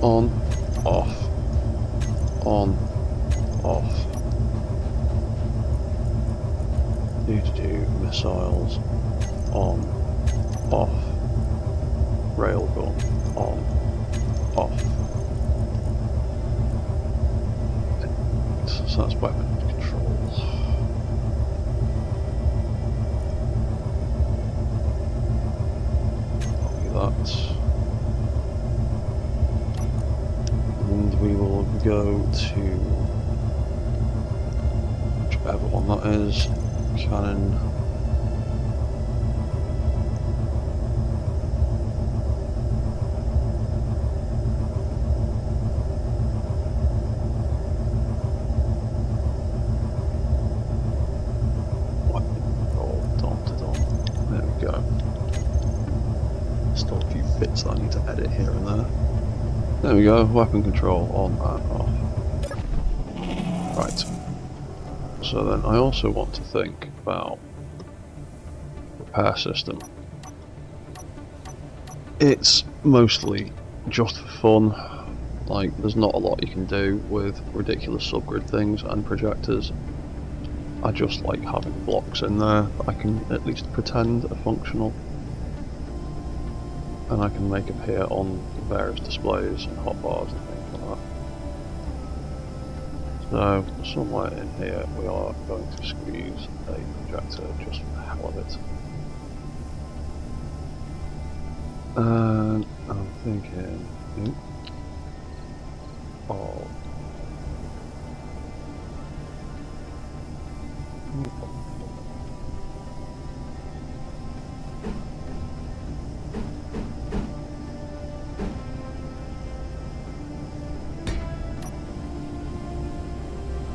On, off, on, off. Do missiles, on, off. Railgun, on, off. So that's weapon control. That, and we will go to whichever one that is. Cannon. There we go. Still a few bits that I need to edit here and there. There we go, weapon control on and off. Right. So then I also want to think about repair system. It's mostly just for fun. Like, there's not a lot you can do with ridiculous subgrid things and projectors. I just like having blocks in there that I can at least pretend are functional. And I can make appear on various displays and hotbars and things like that. So, somewhere in here we are going to squeeze a projector just for the hell of it. And I'm thinking of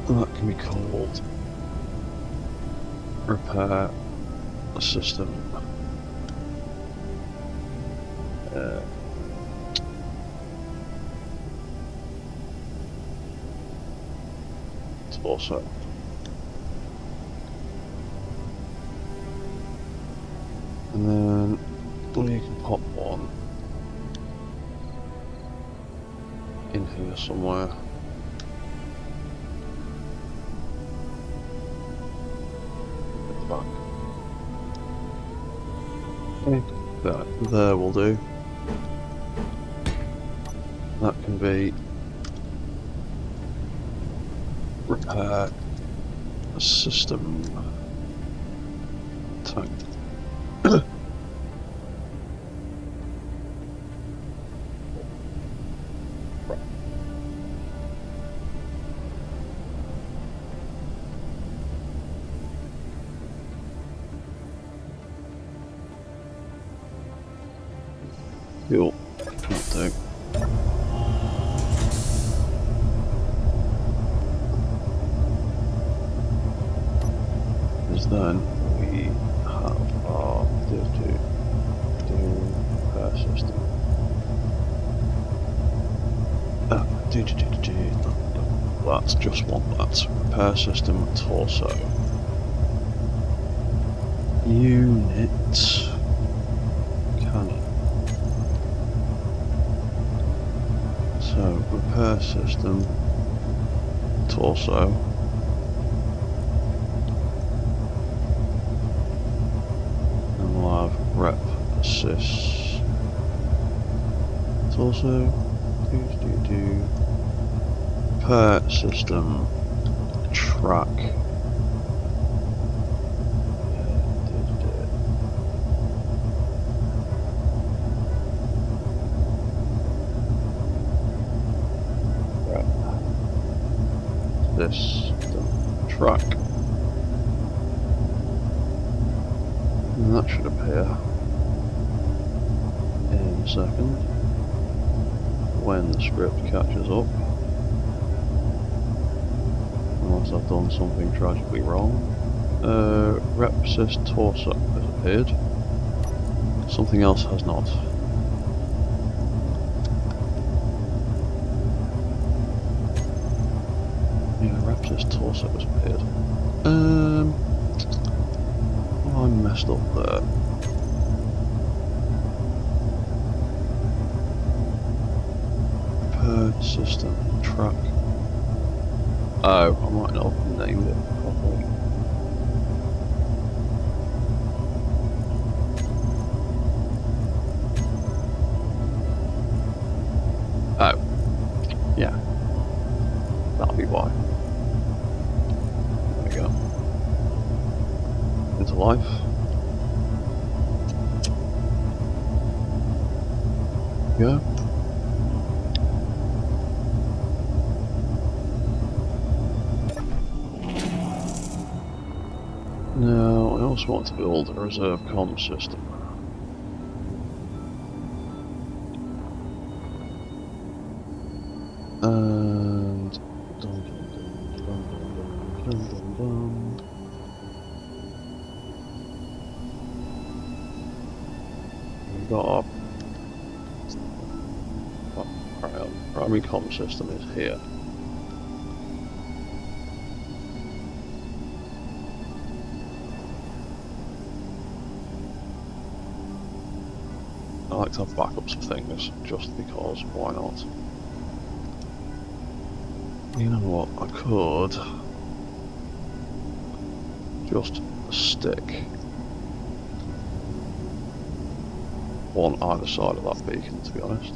that can be called repair a system. Also, and then you can pop one in here somewhere. At the back. Okay. There will do. That can be repair a system tank. Cool. That'll do. Then we have our repair system. That's just one. That's repair system torso unit cannon. So repair system torso. Rep assist. It's also repair system track. Rep system track. And that should appear in a second when the script catches up, unless I've done something tragically wrong. Rep assist torso has appeared, something else has not. Yeah, rep assist torso has appeared. I messed up there. Repair system track. Oh, I might not have named it properly. Oh, yeah. That'll be why. There we go. Into life. Yeah. Now, I also want to build a reserve comm system. And we've got our primary comm system is here. I like to have backups of things, just because, why not? You know what, I could just stick on either side of that beacon, to be honest.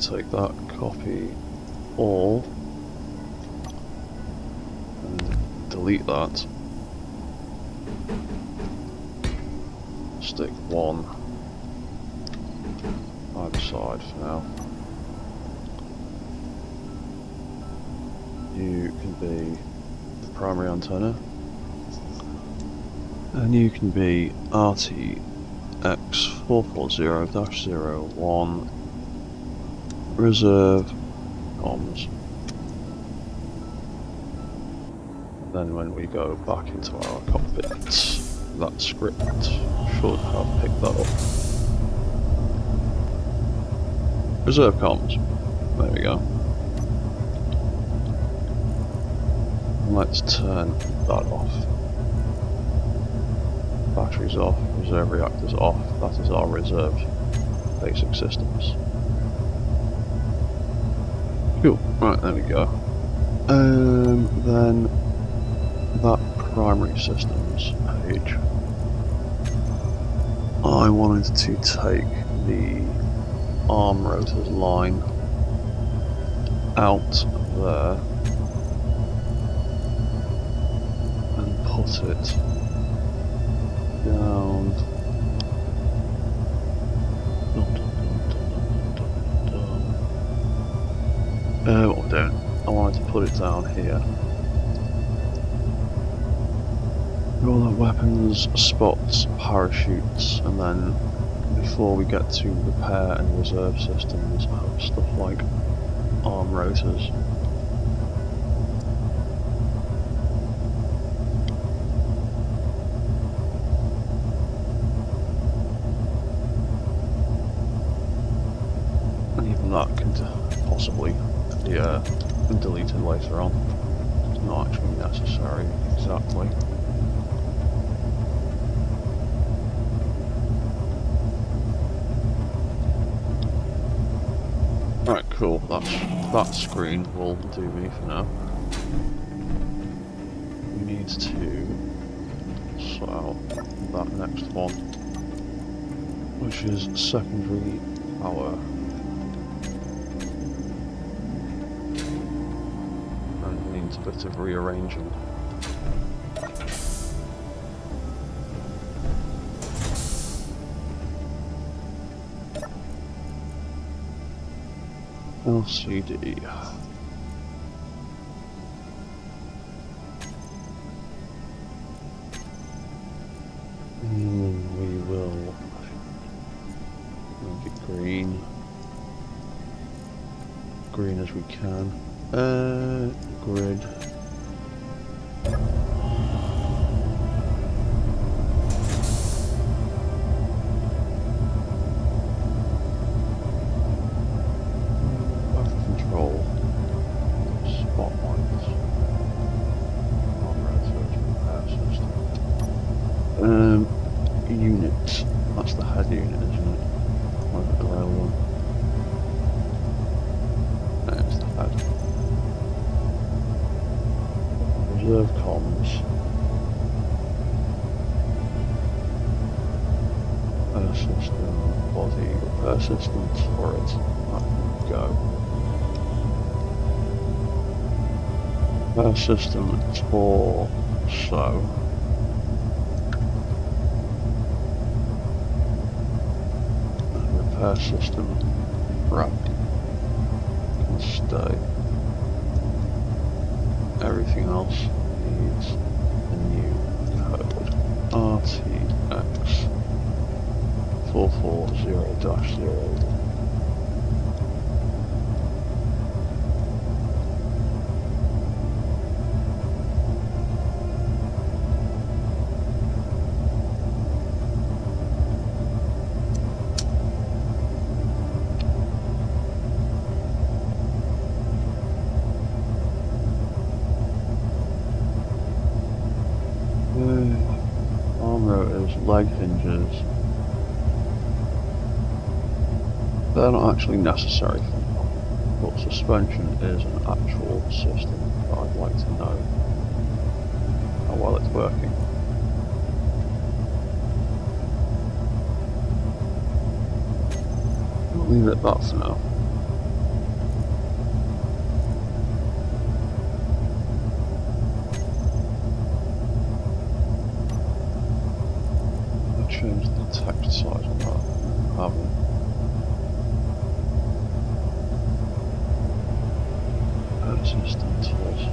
take that, copy all, and delete that. Stick one either side for now. You can be the primary antenna, and you can be RTX-440-01 reserve comms. Then when we go back into our cockpit, that script should have picked that up. Reserve comms. There we go. Let's turn that off. Batteries off, reserve reactors off. That is our reserve basic systems. Cool, right, there we go. Then that primary systems page, I wanted to take the arm rotors line out there and put it down. What we're doing, I wanted to put it down here. All the weapons, spots, parachutes, and then before we get to repair and reserve systems, have stuff like arm rotors. And even that can possibly be deleted later on. It's not actually necessary exactly. Right, cool, that screen will do me for now. We need to sort out that next one, which is secondary power. And needs a bit of rearranging. LCD. We will make it green. Green as we can. Grid. Unit. That's the head unit, isn't it? Like the rail one. There's the head. Reserve comms. Repair system, body, repair system, turret. That can go. Repair system, torso. Repair system wrap can stay. Everything else needs a new code. RTX-440-0. Arm rotors, leg hinges. They're not actually necessary for me, but suspension is an actual system that I'd like to know how well it's working. I'll leave it at that for now. System torso.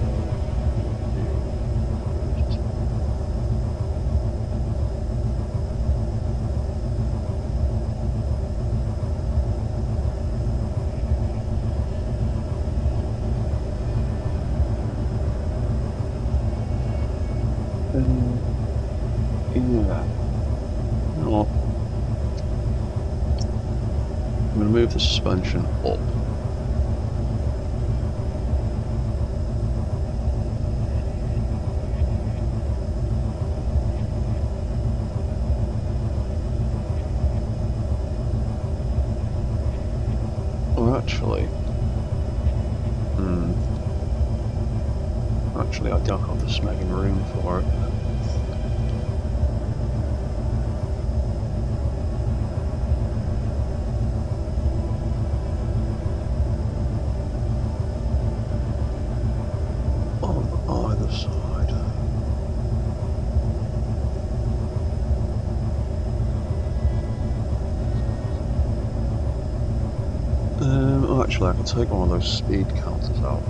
Yeah. No. I'm going to move the suspension up. Or actually, I don't have the smeging room for it. On either side. Actually, I can take one of those speed counters out.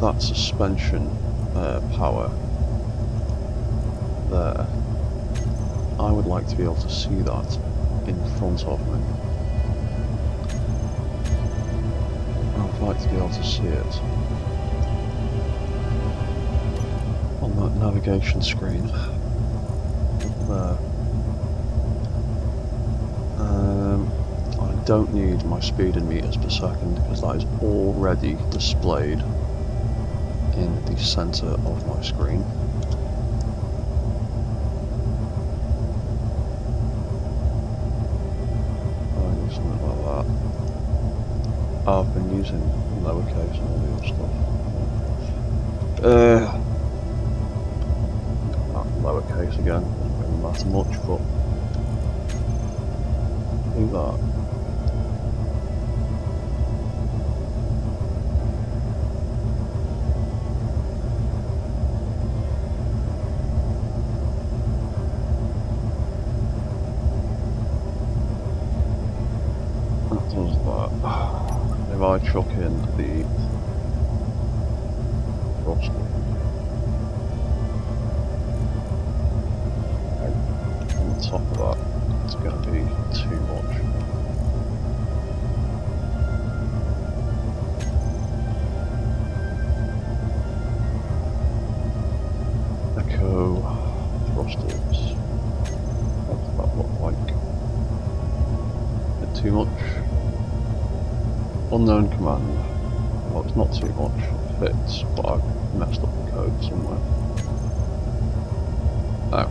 That suspension power there, I would like to be able to see that in front of me. I'd like to be able to see it on that navigation screen there. I don't need my speed in meters per second because that is already displayed in the center of my screen. I'll do something like that. I've been using lowercase and all the other stuff. Lowercase again, doesn't really matter much, but do that. If I chuck in the thrust on the top of that, it's going to be too much. Echo thrusters. What does that look like? A bit too much. Unknown command. Well, it's not too much. It fits, but I've messed up the code somewhere. Oh,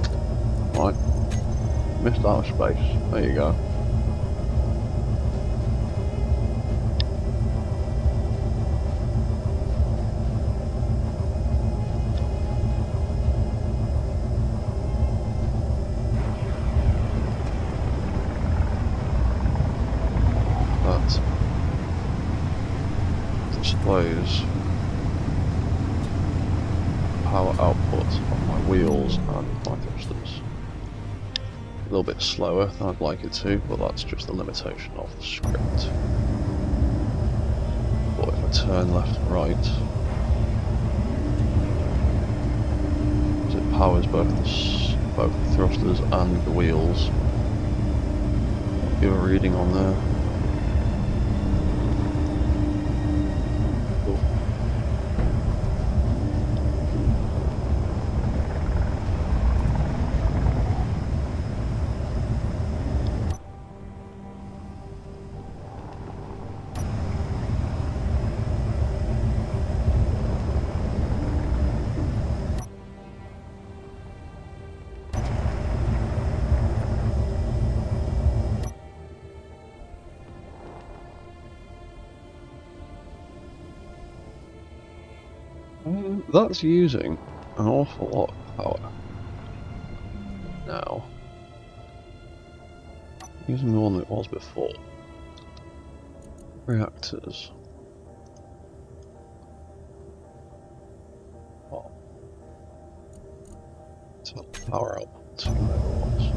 right. Missed out of space. There you go. Displays power output of my wheels and my thrusters. A little bit slower than I'd like it to, but that's just the limitation of the script. But if I turn left and right, it powers both the thrusters and the wheels. Give a reading on there. That's using an awful lot of power. Now, Using more than it was before. Reactors. Well, power output 2 megawatts.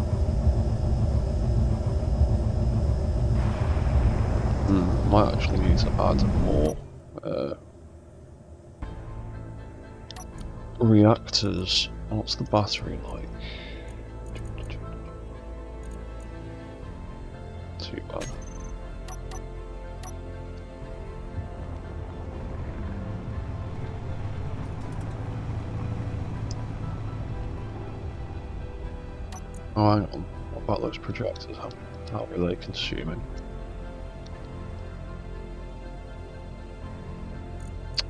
Might actually need to add more reactors. What's the battery like? Too bad. Oh, hang on. What about those projectors? How are they consuming?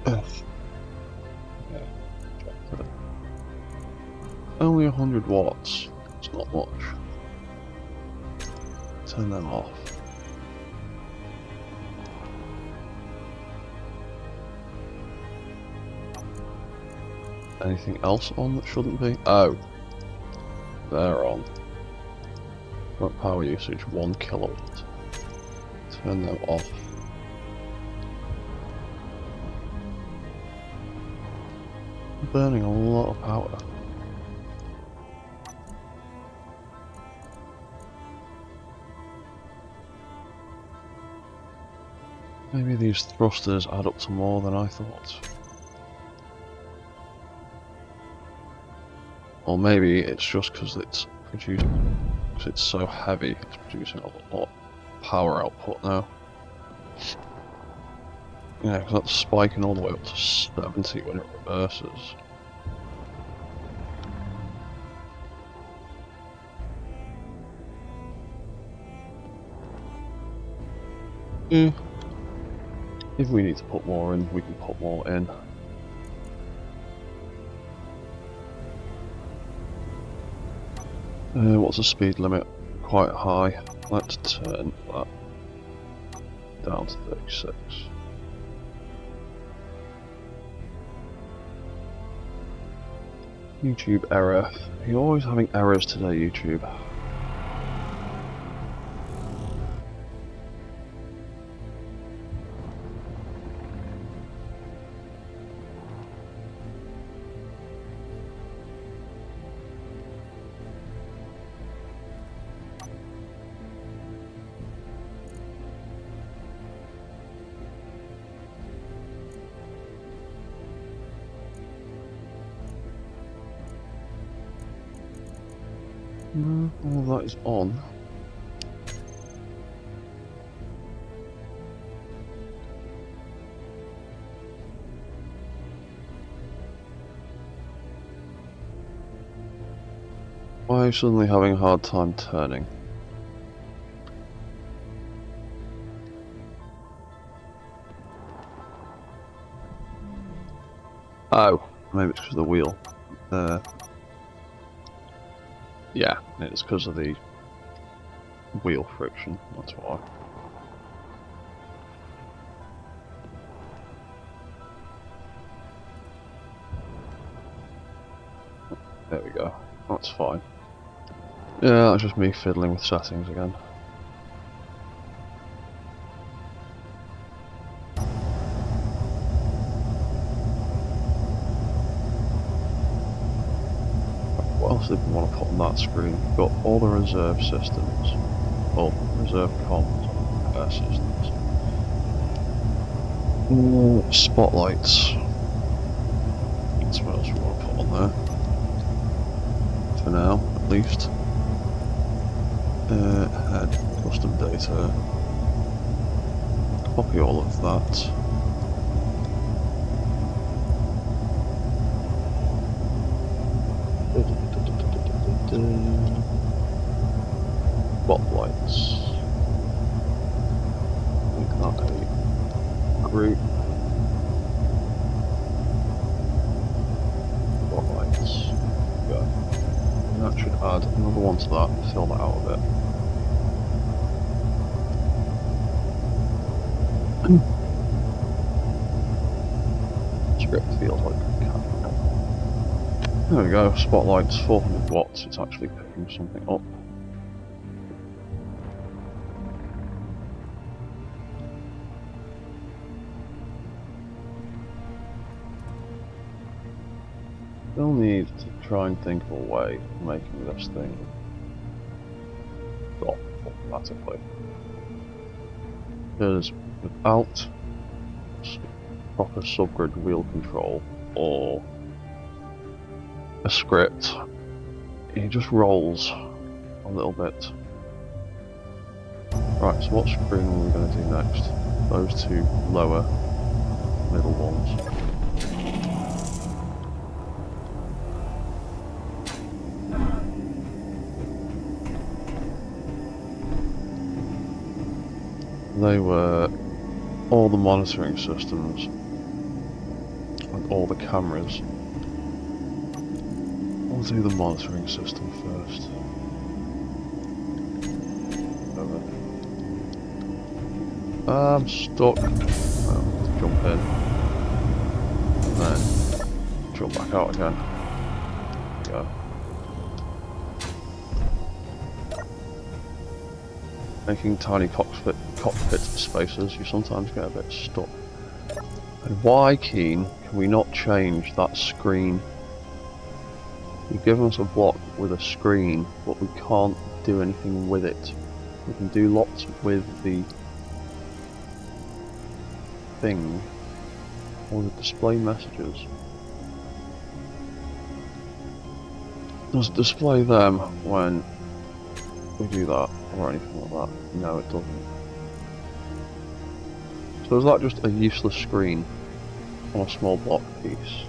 Yeah. Only 100 watts. It's not much. Turn them off. Anything else on that shouldn't be? Oh, they're on. Current power usage 1 kilowatt. Turn them off. Burning a lot of power. Maybe these thrusters add up to more than I thought. Or maybe it's just because it's producing, because it's so heavy, it's producing a lot of power output now. Yeah, because that's spiking all the way up to 70 when it reverses. Yeah. If we need to put more in, we can put more in. What's the speed limit? Quite high. Let's turn that down to 36. YouTube error. You're always having errors today, YouTube. All that is on. Why are you suddenly having a hard time turning? Oh, maybe it's because of the wheel. Yeah, it's because of the wheel friction, that's why. There we go, that's fine. Yeah, that's just me fiddling with settings again. What else did we want to put on that screen? We've got all the reserve systems, or reserve comms, air systems. Spotlights. That's what else we want to put on there. For now, at least. Head, custom data. Copy all of that. Spotlights. Make that a group. Spotlights. Go. And that should add another one to that, fill that out a bit. Script feels like there we go, spotlights, 400 watts, it's actually picking something up. still need to try and think of a way of making this thing stop automatically. Because without proper subgrid wheel control or a script, it just rolls a little bit. Right, so what screen are we going to do next? Those two lower middle ones. They were all the monitoring systems and all the cameras. I'll do the monitoring system first. I'm stuck. Jump in. And then jump back out again. There we go. Making tiny cockpit spaces, you sometimes get a bit stuck. And why, Keen, can we not change that screen? You've given us a block with a screen, but we can't do anything with it. We can do lots with the thing or the display messages. Does it display them when we do that or anything like that? No, it doesn't. So is that just a useless screen on a small block piece?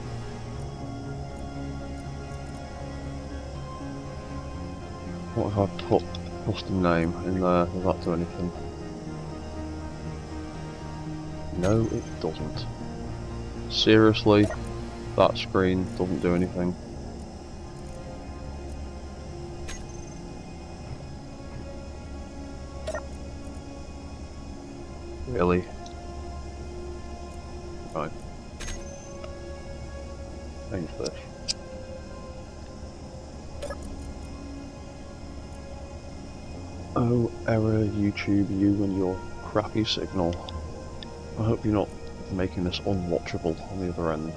What if I put custom name in there? Does that do anything? No, it doesn't. Seriously, that screen doesn't do anything. Really? Right. Change this. Oh, error, YouTube, you and your crappy signal. I hope you're not making this unwatchable on the other end.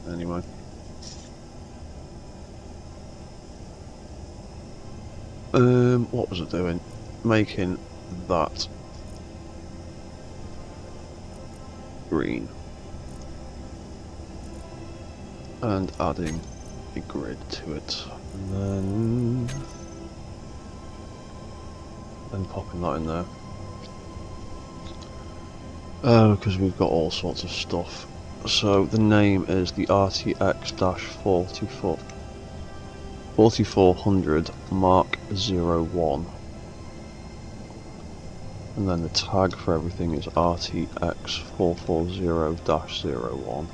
Anyway. What was it doing? Making that green and adding a grid to it, and then popping that in there. Oh, because we've got all sorts of stuff. So the name is the RTX-440 Mk 01, and then the tag for everything is RTX-440-01.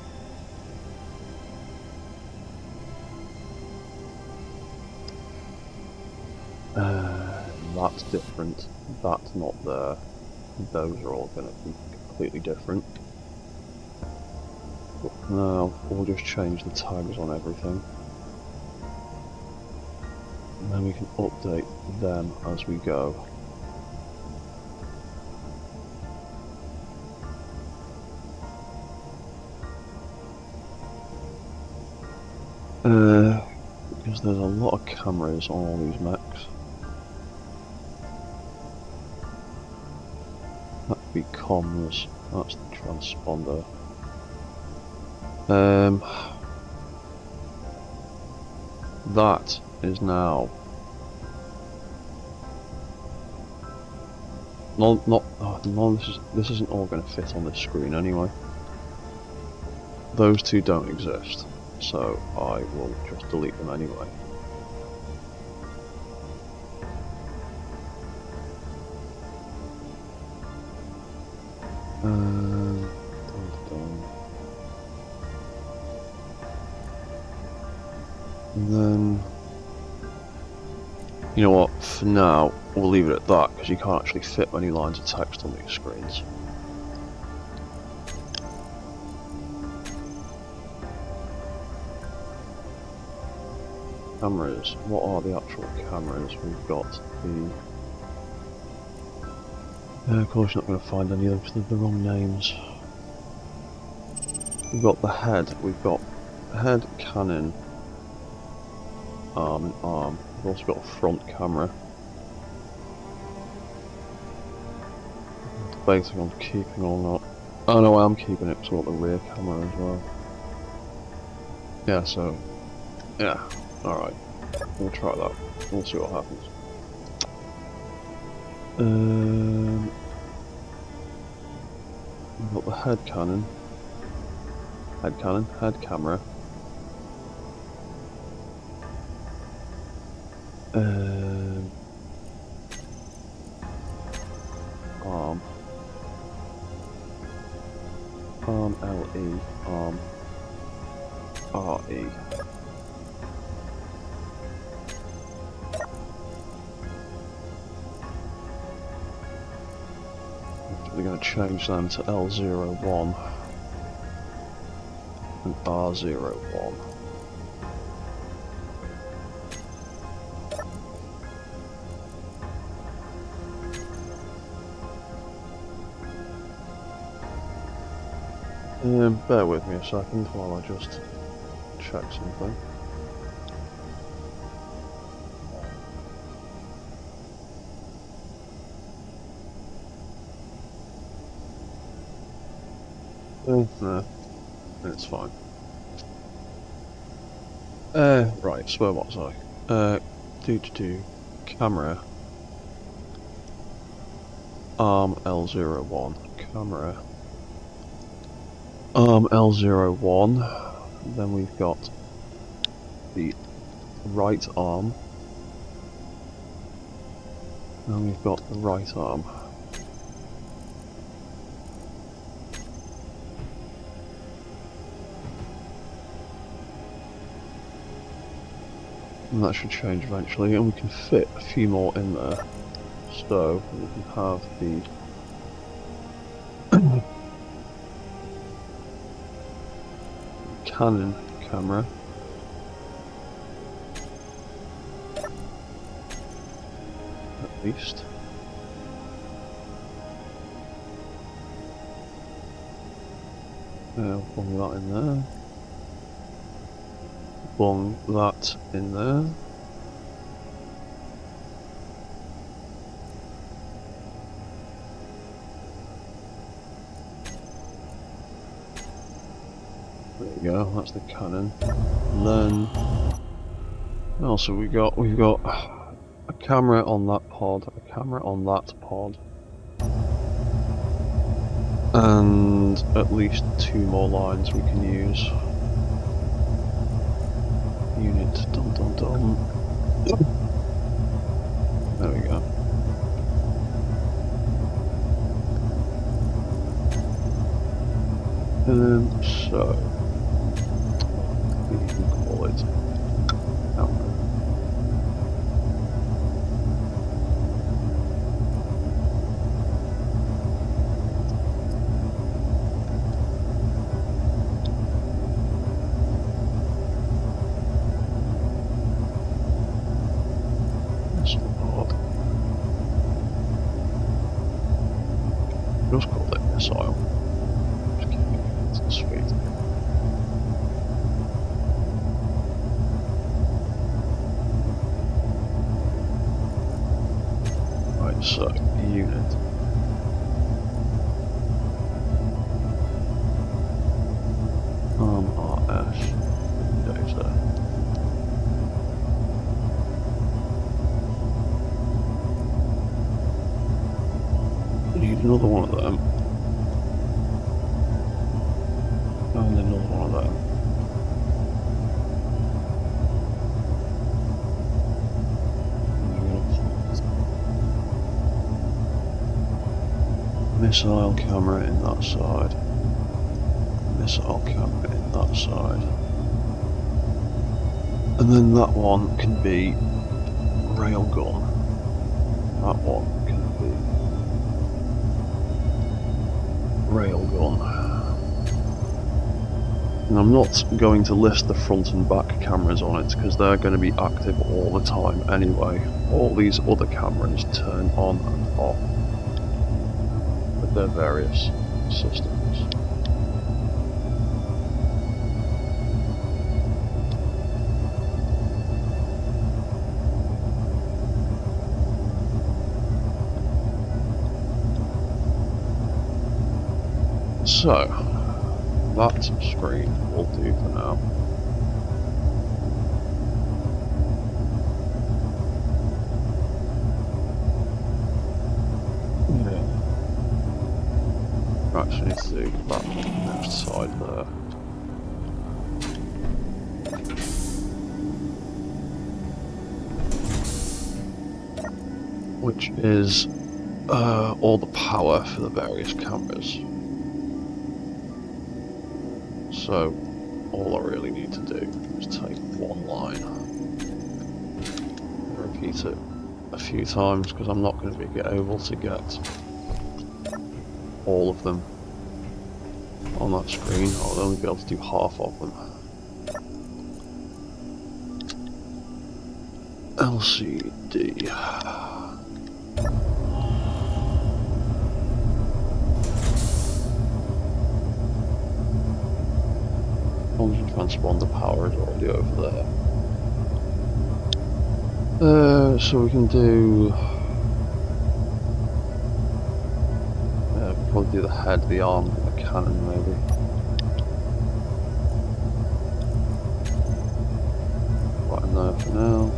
That's different. That's not there. Those are all going to be completely different. But now we'll just change the tags on everything, and then we can update them as we go. Because there's a lot of cameras on all these mechs. That would be comms, that's the transponder. That is now this isn't all going to fit on this screen anyway. Those two don't exist, so I will just delete them anyway. And then You know what, for now, we'll leave it at that, because you can't actually fit many lines of text on these screens. Cameras. What are the actual cameras? We've got the... of course you're not going to find any of them because they're the wrong names. We've got the head. We've got head, cannon, arm and arm. We've also got a front camera. Debating on keeping or not. Oh no, I am keeping it because we've got the rear camera as well. Yeah, so... yeah. Alright, we'll try that. We'll see what happens. We've got the head cannon. Head cannon, head camera. Arm. Arm LE, arm RE. We're going to change them to L01 and R01. Bear with me a second while I just check something. No, it's fine. Right, so what was I? Camera. Arm L01. Camera. Arm L01. Then we've got the right arm. And we've got the right arm. And that should change eventually, and we can fit a few more in there. So we can have the Canon camera. At least. Bung that in there. Bung that in there. There you go, that's the cannon. And then also we've got a camera on that pod, a camera on that pod, and at least 2 more lines we can use. Unit dum dum dum. There we go. So we can call it camera. Just call it missile. Just keep it sweet. Right, so unit. RS data. Need another one of them. And another one of them. Missile camera in that side. Missile camera in that side. And then that one can be railgun. That one can be railgun. And I'm not going to list the front and back cameras on it because they're going to be active all the time anyway. All these other cameras turn on and off with their various systems. So, that screen will do for now. Actually need to do that next side there. Which is all the power for the various cameras. So, all I really need to do is take one line and repeat it a few times because I'm not going to be able to get all of them on that screen. I'll only be able to do half of them. LCD. Function transponder power is already over there. So we can do. Probably do the head, the arm, and the cannon maybe. Right in there for now.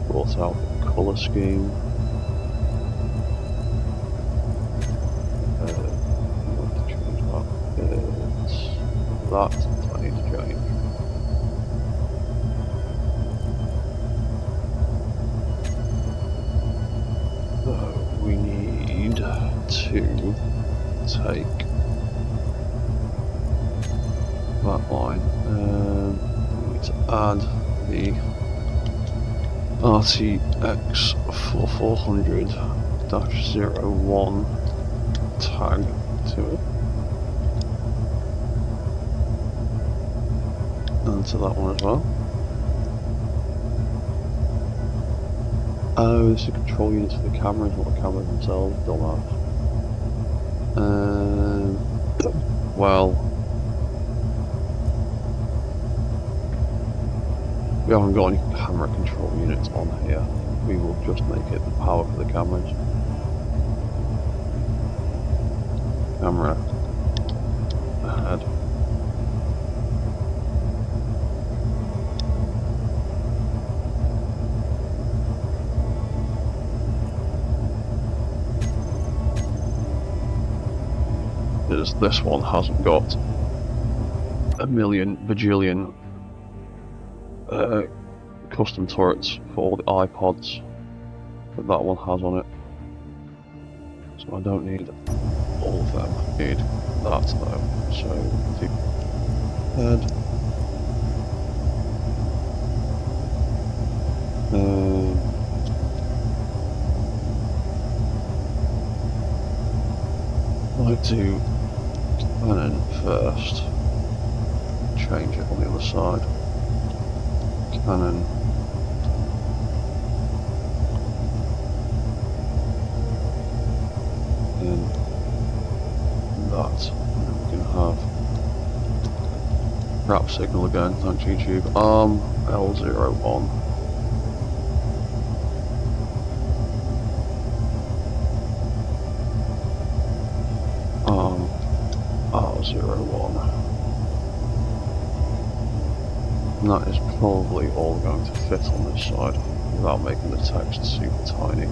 Brought out the colour scheme. Not to change that. That I need to change. So we need to take that line and we need to add the RTX-440 tag to it, and to that one as well. Oh, this is the control units for the cameras, not the cameras themselves, dumbass. Well, we haven't got any camera control units on here. We will just make it the power for the cameras. Camera ahead. Because this one hasn't got a million bajillion custom turrets for all the iPods that that one has on it. So I don't need all of them. I need that though. So do head. I'd do cannon first. Change it on the other side. Cannon. And that. And then we can have wrap signal again, thanks YouTube. Arm L01. Arm R01. And that is probably all going to fit on this side without making the text super tiny.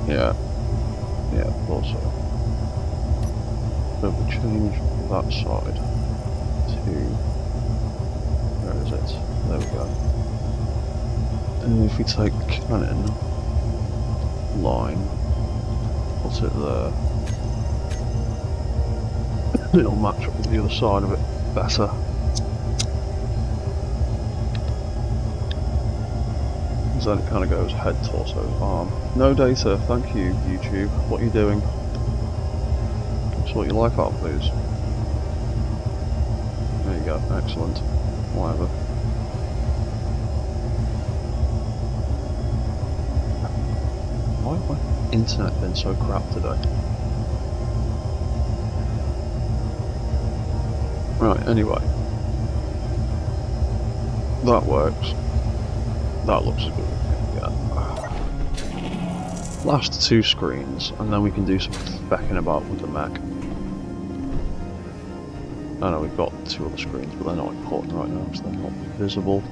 Yeah, also. So we change that side to, where is it? There we go. And if we take the cannon, line, put it there. It'll match up with the other side of it better. Then it kind of goes head, torso, arm. No data, thank you, YouTube. What are you doing? Sort your life out, please. There you go, excellent. Whatever. Why have my internet been so crap today? Right, anyway. That works. That looks good. Yeah. Last two screens, and then we can do some fecking about with the Mac. I know we've got two other screens, but they're not important right now, so they're not visible.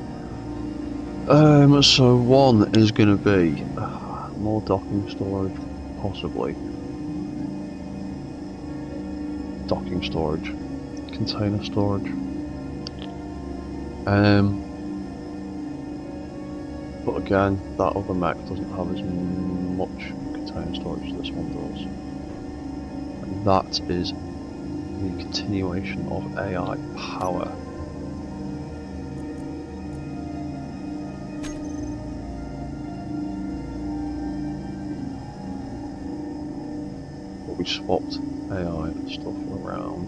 So one is going to be more docking storage, possibly. Docking storage, container storage. But again, that other Mac doesn't have as much container storage as this one does. And that is the continuation of AI power. But we swapped AI and stuff around.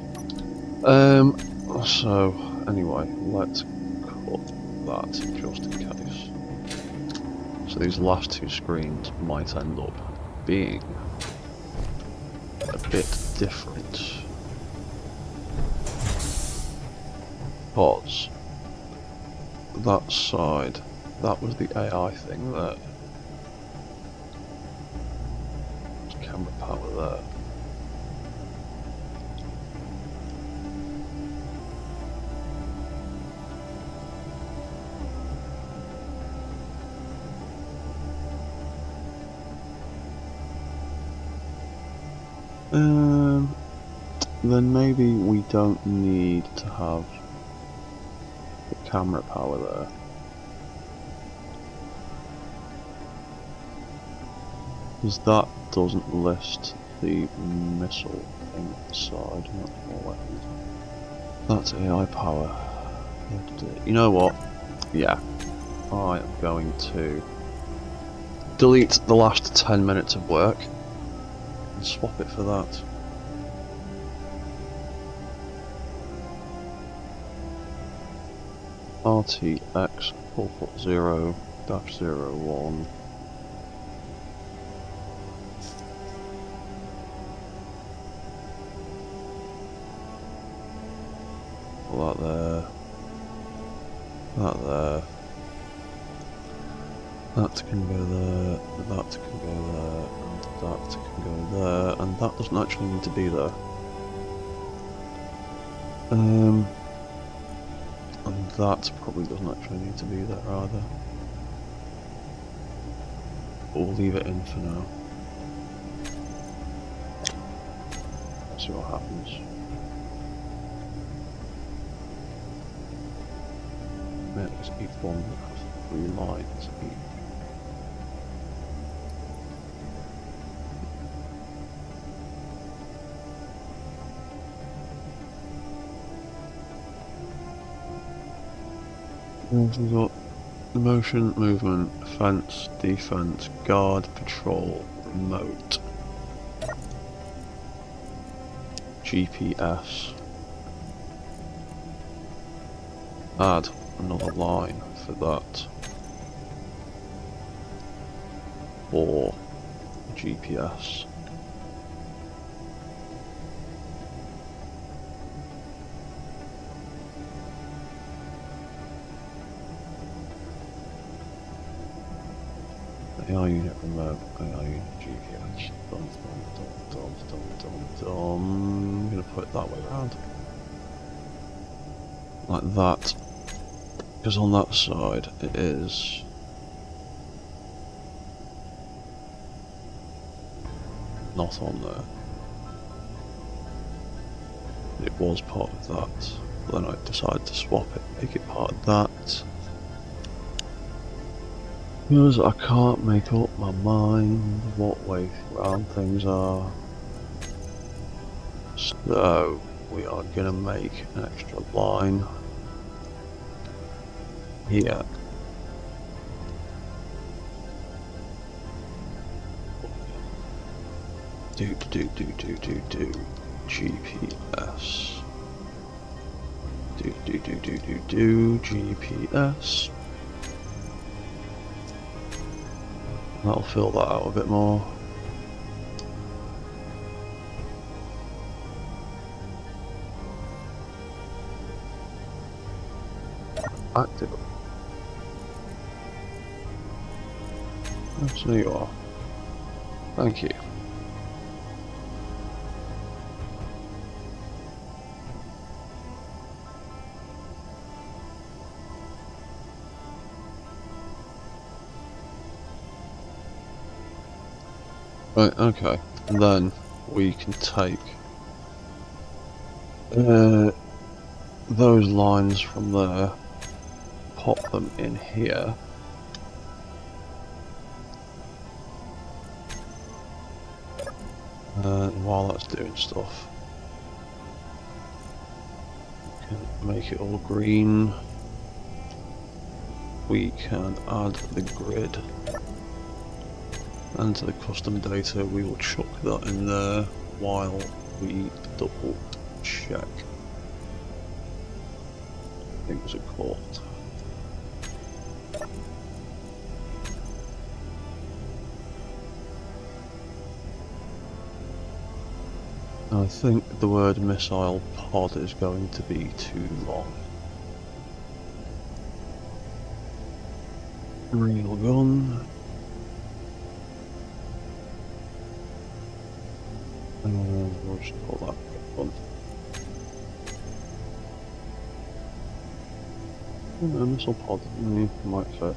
So anyway, let's cut that just in case. So these last two screens might end up being a bit different. Because that side, that was the AI thing there. There's camera power there. Then maybe we don't need to have the camera power there. Because that doesn't list the missile thing inside. That's AI power. You know what? Yeah. I am going to delete the last 10 minutes of work and swap it for that. RTX-440-01. That there. That there. That can go there. That can go there. And that can go there. And that doesn't actually need to be there. And that probably doesn't actually need to be there either. But we'll leave it in for now. Let's see what happens. Because each one has 3 lines each. We've got motion, movement, offense, defense, guard, patrol, remote, GPS. Add another line for that. For GPS. AI unit remote, AI unit GPS. I'm gonna put it that way around. Like that. Because on that side it is not on there. It was part of that. But then I decided to swap it, make it part of that. Because I can't make up my mind what way round things are. So we are going to make an extra line here. Do GPS. Do GPS. That'll fill that out a bit more. Active. Yes, there you are. Thank you. Right, okay. And then we can take those lines from there, pop them in here. And while that's doing stuff, we can make it all green. We can add the grid. And to the custom data, we will chuck that in there while we double check things are caught. I think the word missile pod is going to be too long. Real gun. And we'll just call that one. Missile pod, might fit.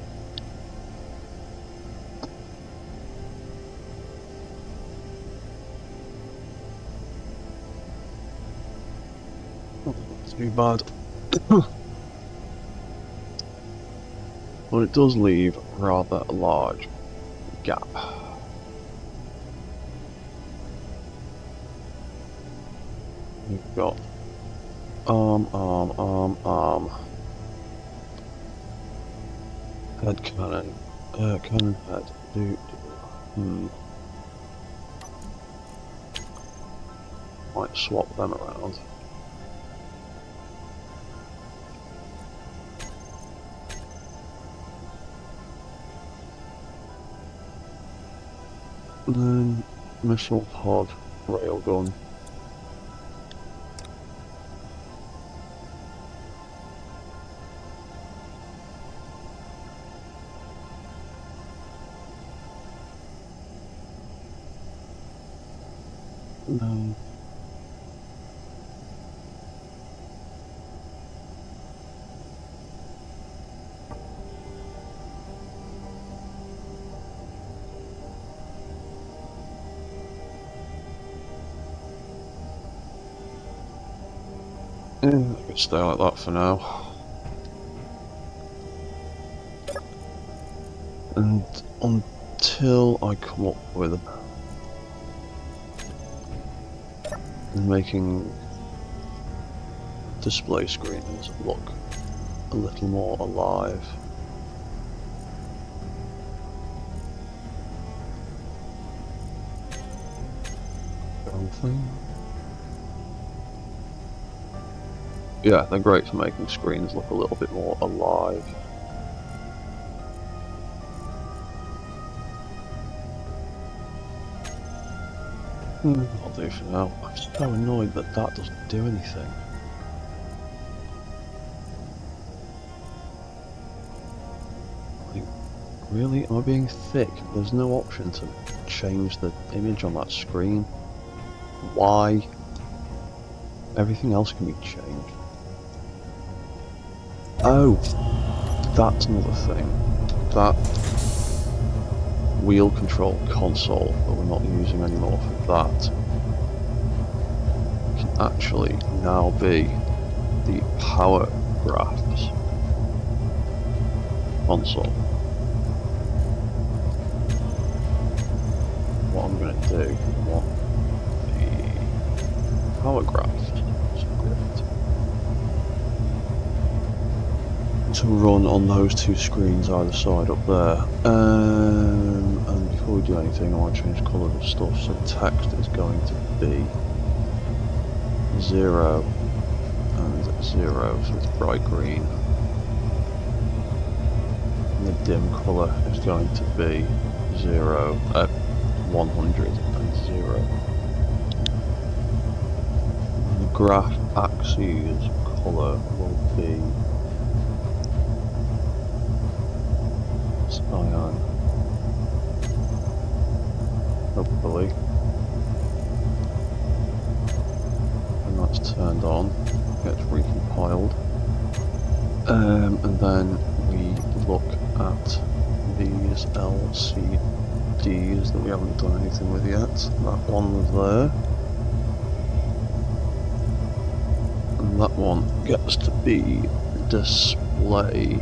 Not too bad. But it does leave rather a large gap. We've got arm. Head cannon. Cannon head. Might swap them around. And then missile pod, railgun. No. Yeah, I could stay like that for now. And until I come up with making display screens look a little more alive. Thing. Yeah, they're great for making screens look a little bit more alive. I'll do for now. I'm so annoyed that that doesn't do anything. Like, really? Am I being thick? There's no option to change the image on that screen. Why? Everything else can be changed. Oh, that's another thing. That wheel control console that we're not using anymore for that can actually now be the power graphs console. I'm going to do, I want the power graph to run on those two screens either side up there. And before we do anything, I want to change colour of stuff. So text is going to be 0 and 0, so it's bright green. And the dim colour is going to be 100 and 0. And the graph axis colour will be cyan, hopefully, and that's turned on, gets recompiled, and then we look at these LCDs that we haven't done anything with yet. That one there, and that one gets to be display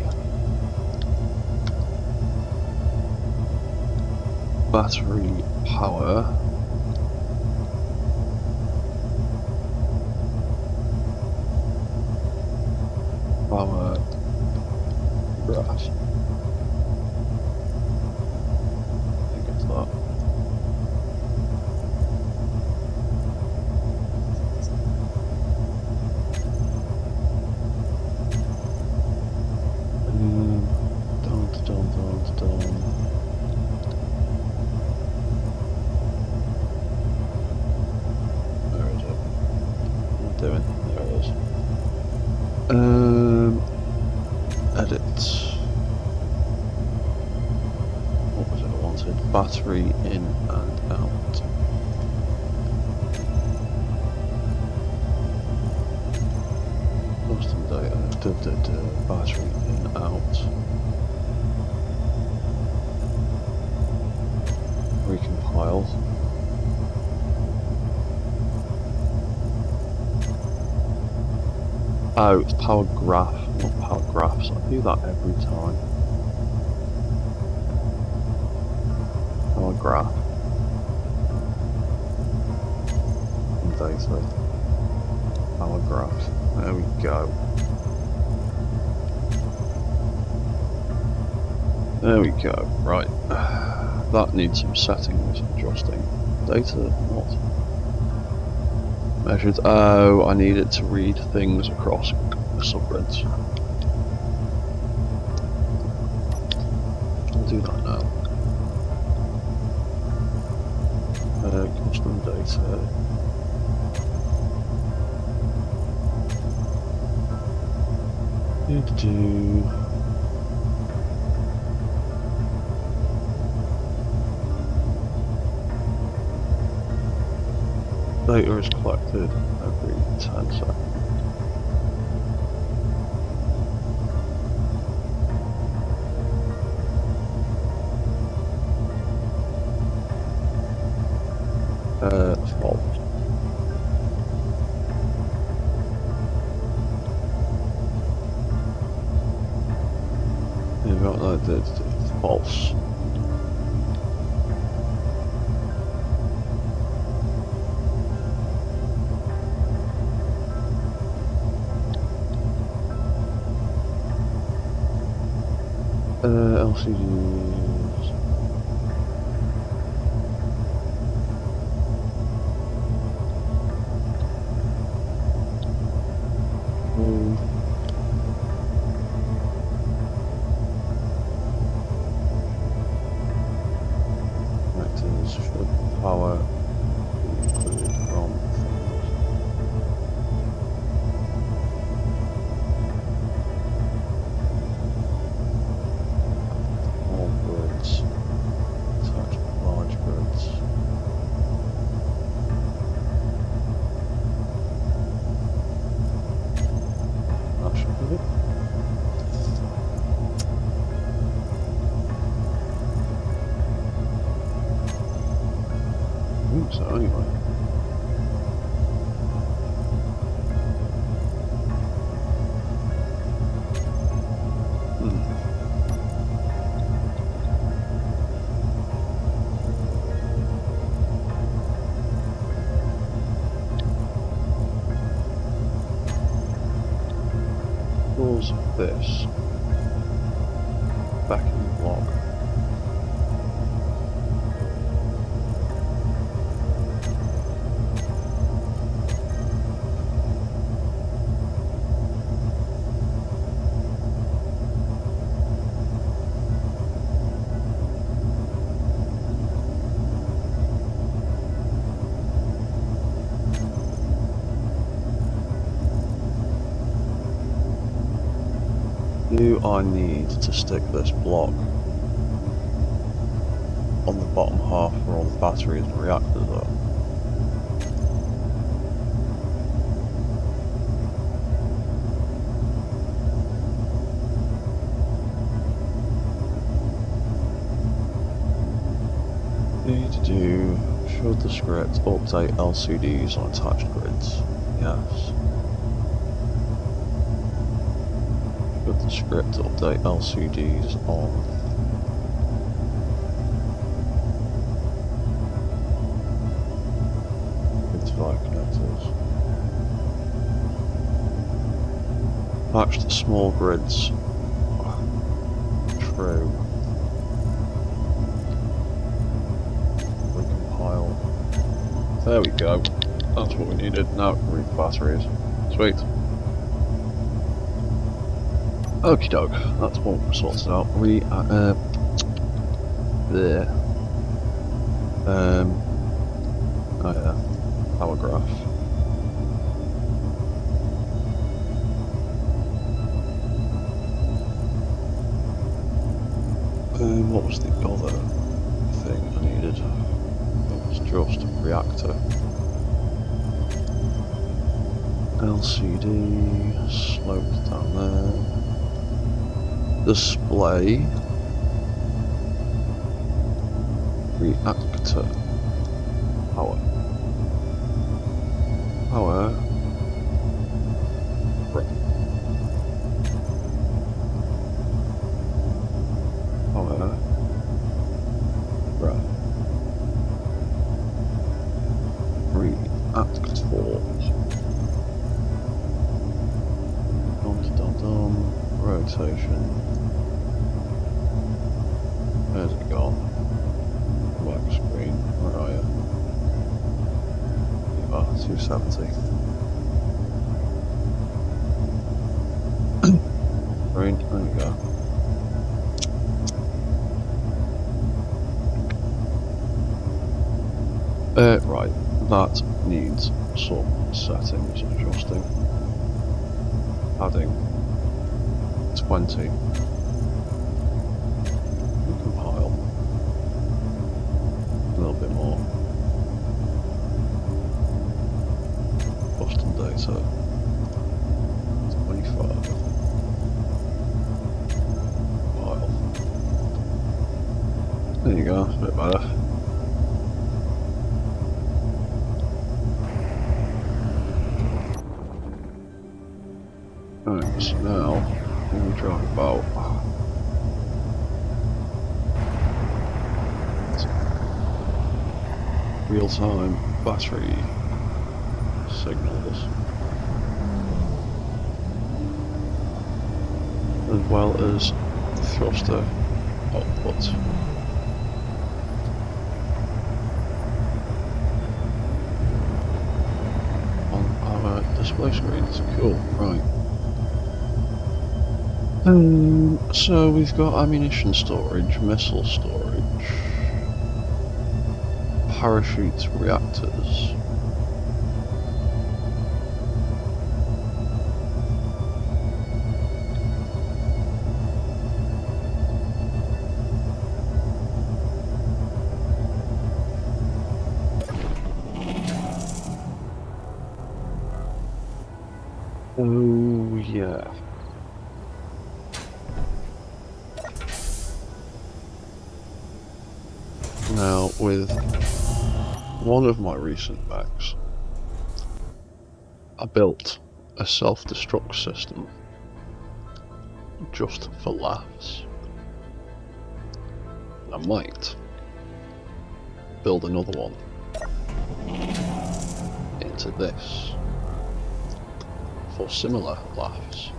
battery power, graph. I think it's that. Done. Where is it? What am I doing? There it is. Edit. What was it I wanted? Battery in and out. Custom data. Battery in, out. Recompile. Oh, it's power graph, not power graphs. I do that every time. Power graph. And data. Power graphs. There we go. There we go. Right. That needs some settings adjusting. Data not measured. Oh, I need it to read things across subgrids. I'll do that now. Custom data. Data is collected every 10 seconds. False. You got that, false. LCDs. Connectors should power be included from things. Small grids, attach large grids. That should be it. I think so, anyway. does this back in the block. Do I need to stick this block on the bottom half where all the batteries and reactors are? Should the script update LCDs on attached grids? Yes. Should the script update LCDs on grid-to-fire connectors? Patch the small grids. True. There we go. That's what we needed. Now we can read the batteries. Sweet. Okie doke. That's one sorted out. There. Oh yeah. Power graph. What was the other thing I needed? Just reactor. LCD, sloped down there. Display. Reactor. Power. Power. Right. Power. Right. Reactor. Dum. Rotation. Where's it gone? Black screen. Where are you? You are 270. Green. There we go. Right. That needs some settings adjusting. Adding 20. Compile. A little bit more. Custom data. 25. Compile. There you go, a bit better. Right, so now we talk about real-time battery signals, as well as thruster output. On our display screens. Cool, right. So we've got ammunition storage, missile storage, parachute reactors. Oh yeah. Now, with one of my recent mechs, I built a Self Destruct System just for laughs. I might build another one into this for similar laughs.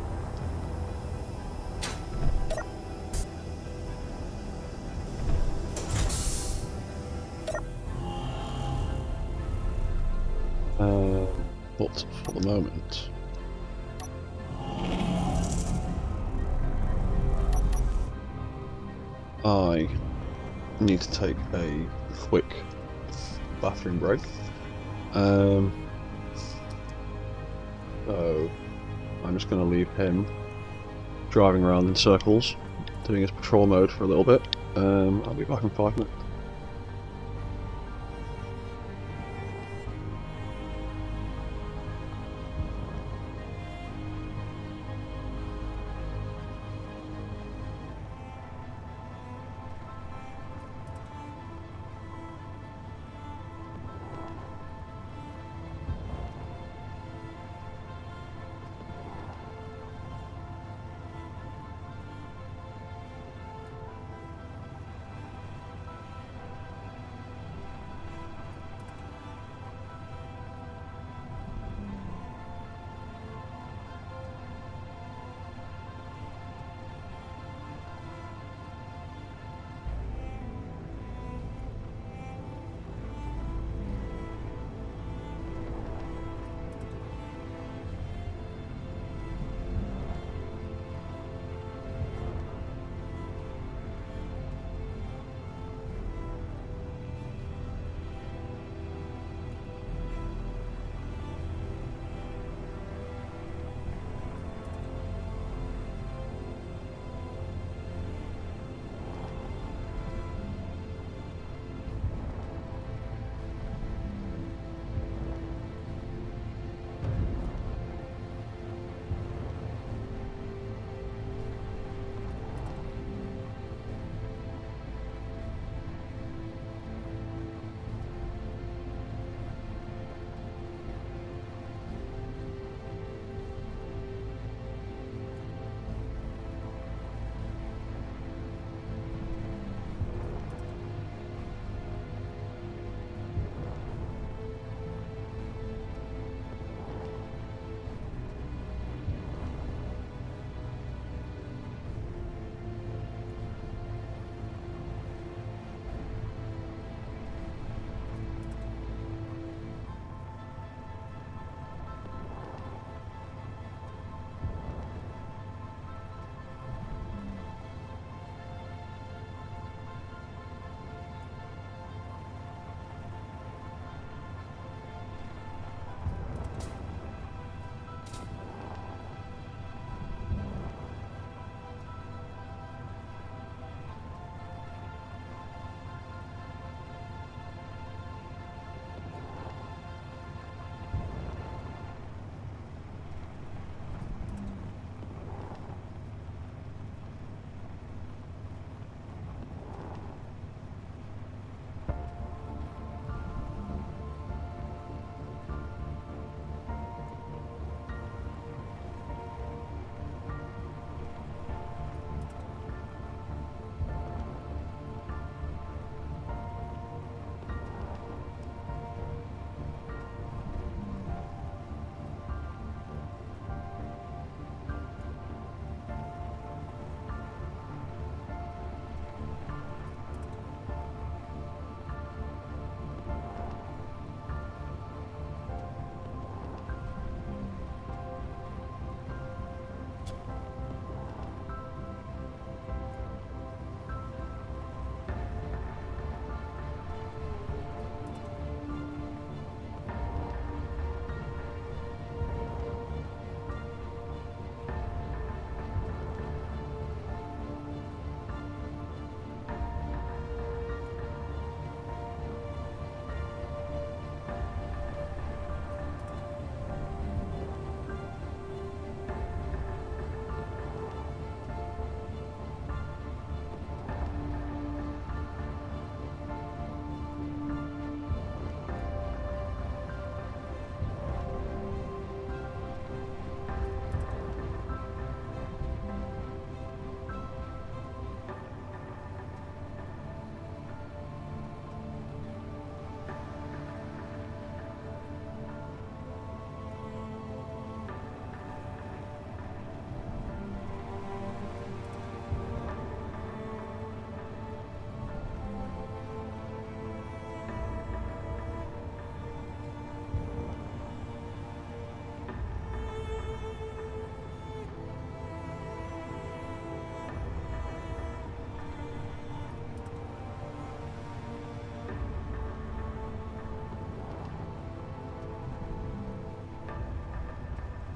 But for the moment, I need to take a quick bathroom break. So I'm just going to leave him driving around in circles, doing his patrol mode for a little bit. I'll be back in 5 minutes.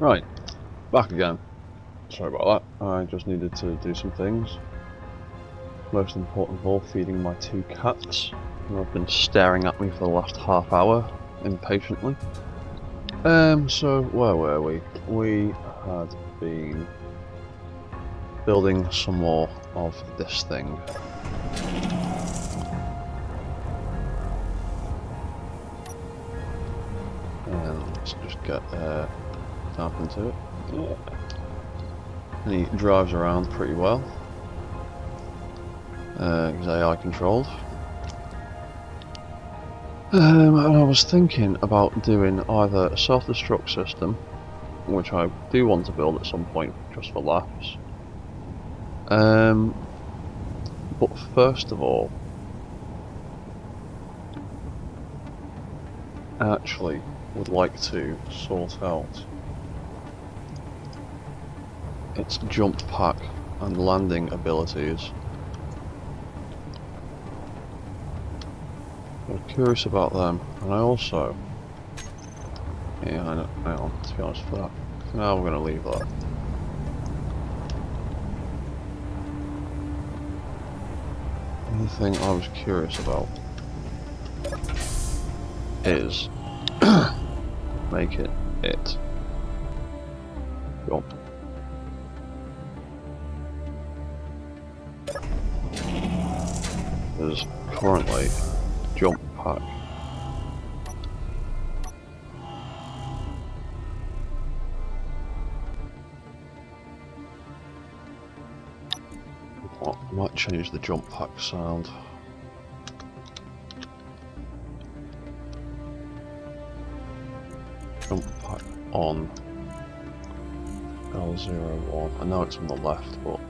Right, back again. Sorry about that. I just needed to do some things. Most important of all, feeding my 2 cats, who have been staring at me for the last half hour, impatiently. So where were we? We had been building some more of this thing. And let's just get tap into it. Yeah. And he drives around pretty well. He's AI controlled. And I was thinking about doing either a Self Destruct System, which I do want to build at some point just for laughs. But first of all, I actually would like to sort out its jump pack and landing abilities. I'm curious about them, and I also... Yeah, I know, hang on, to be honest, for that. For now we're going to leave that. The thing I was curious about is making it jump. There's currently jump pack. I might change the jump pack sound. Jump pack on L01. I know it's on the left, but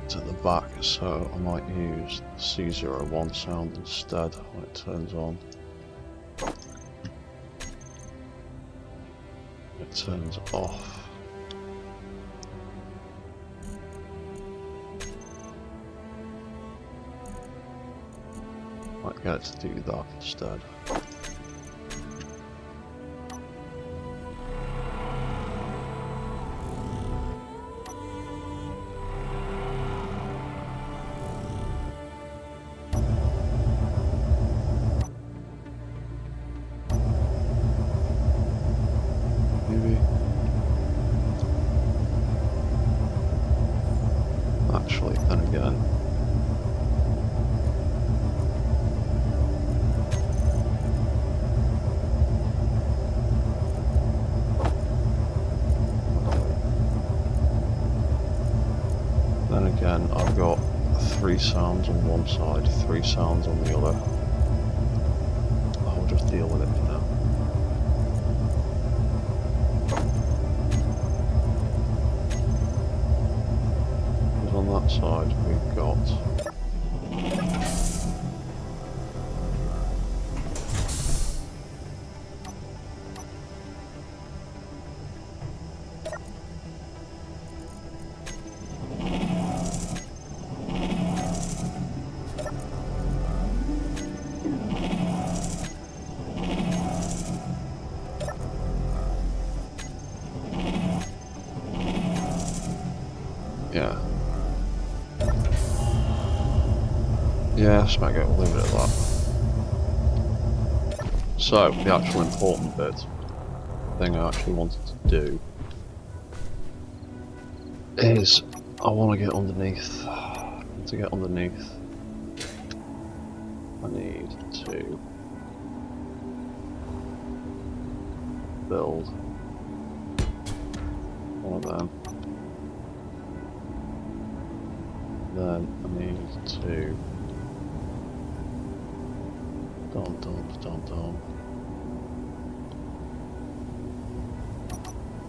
it's at the back, so I might use the C01 sound instead when it turns on. It turns off. Might get it to do that instead. Maybe. Actually, then again. Then again, I've got 3 sounds on one side, 3 sounds on the other. I'll just deal with it for now. Because on that side we've got yeah, smack it, we'll leave it at that. So, the actual important bit, the thing I actually wanted to do, is I want to get underneath. To get underneath, I need to build one of them. Then I need to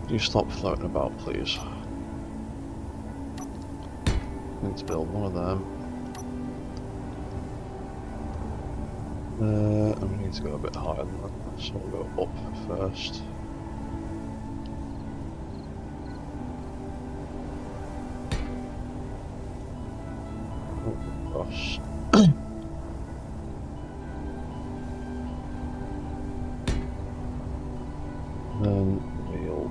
Can you stop floating about, please? I need to build one of them. And we need to go a bit higher than that, so we'll go up first. Across. Then we'll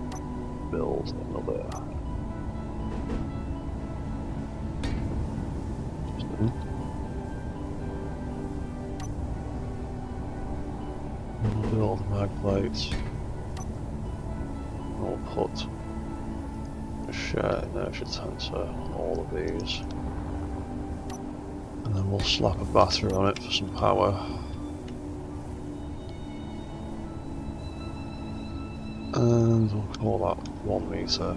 build another system. We'll build mag plates. We'll put a shared inertia tensor on all of these. And then we'll slap a battery on it for some power. And we'll call that 1 meter.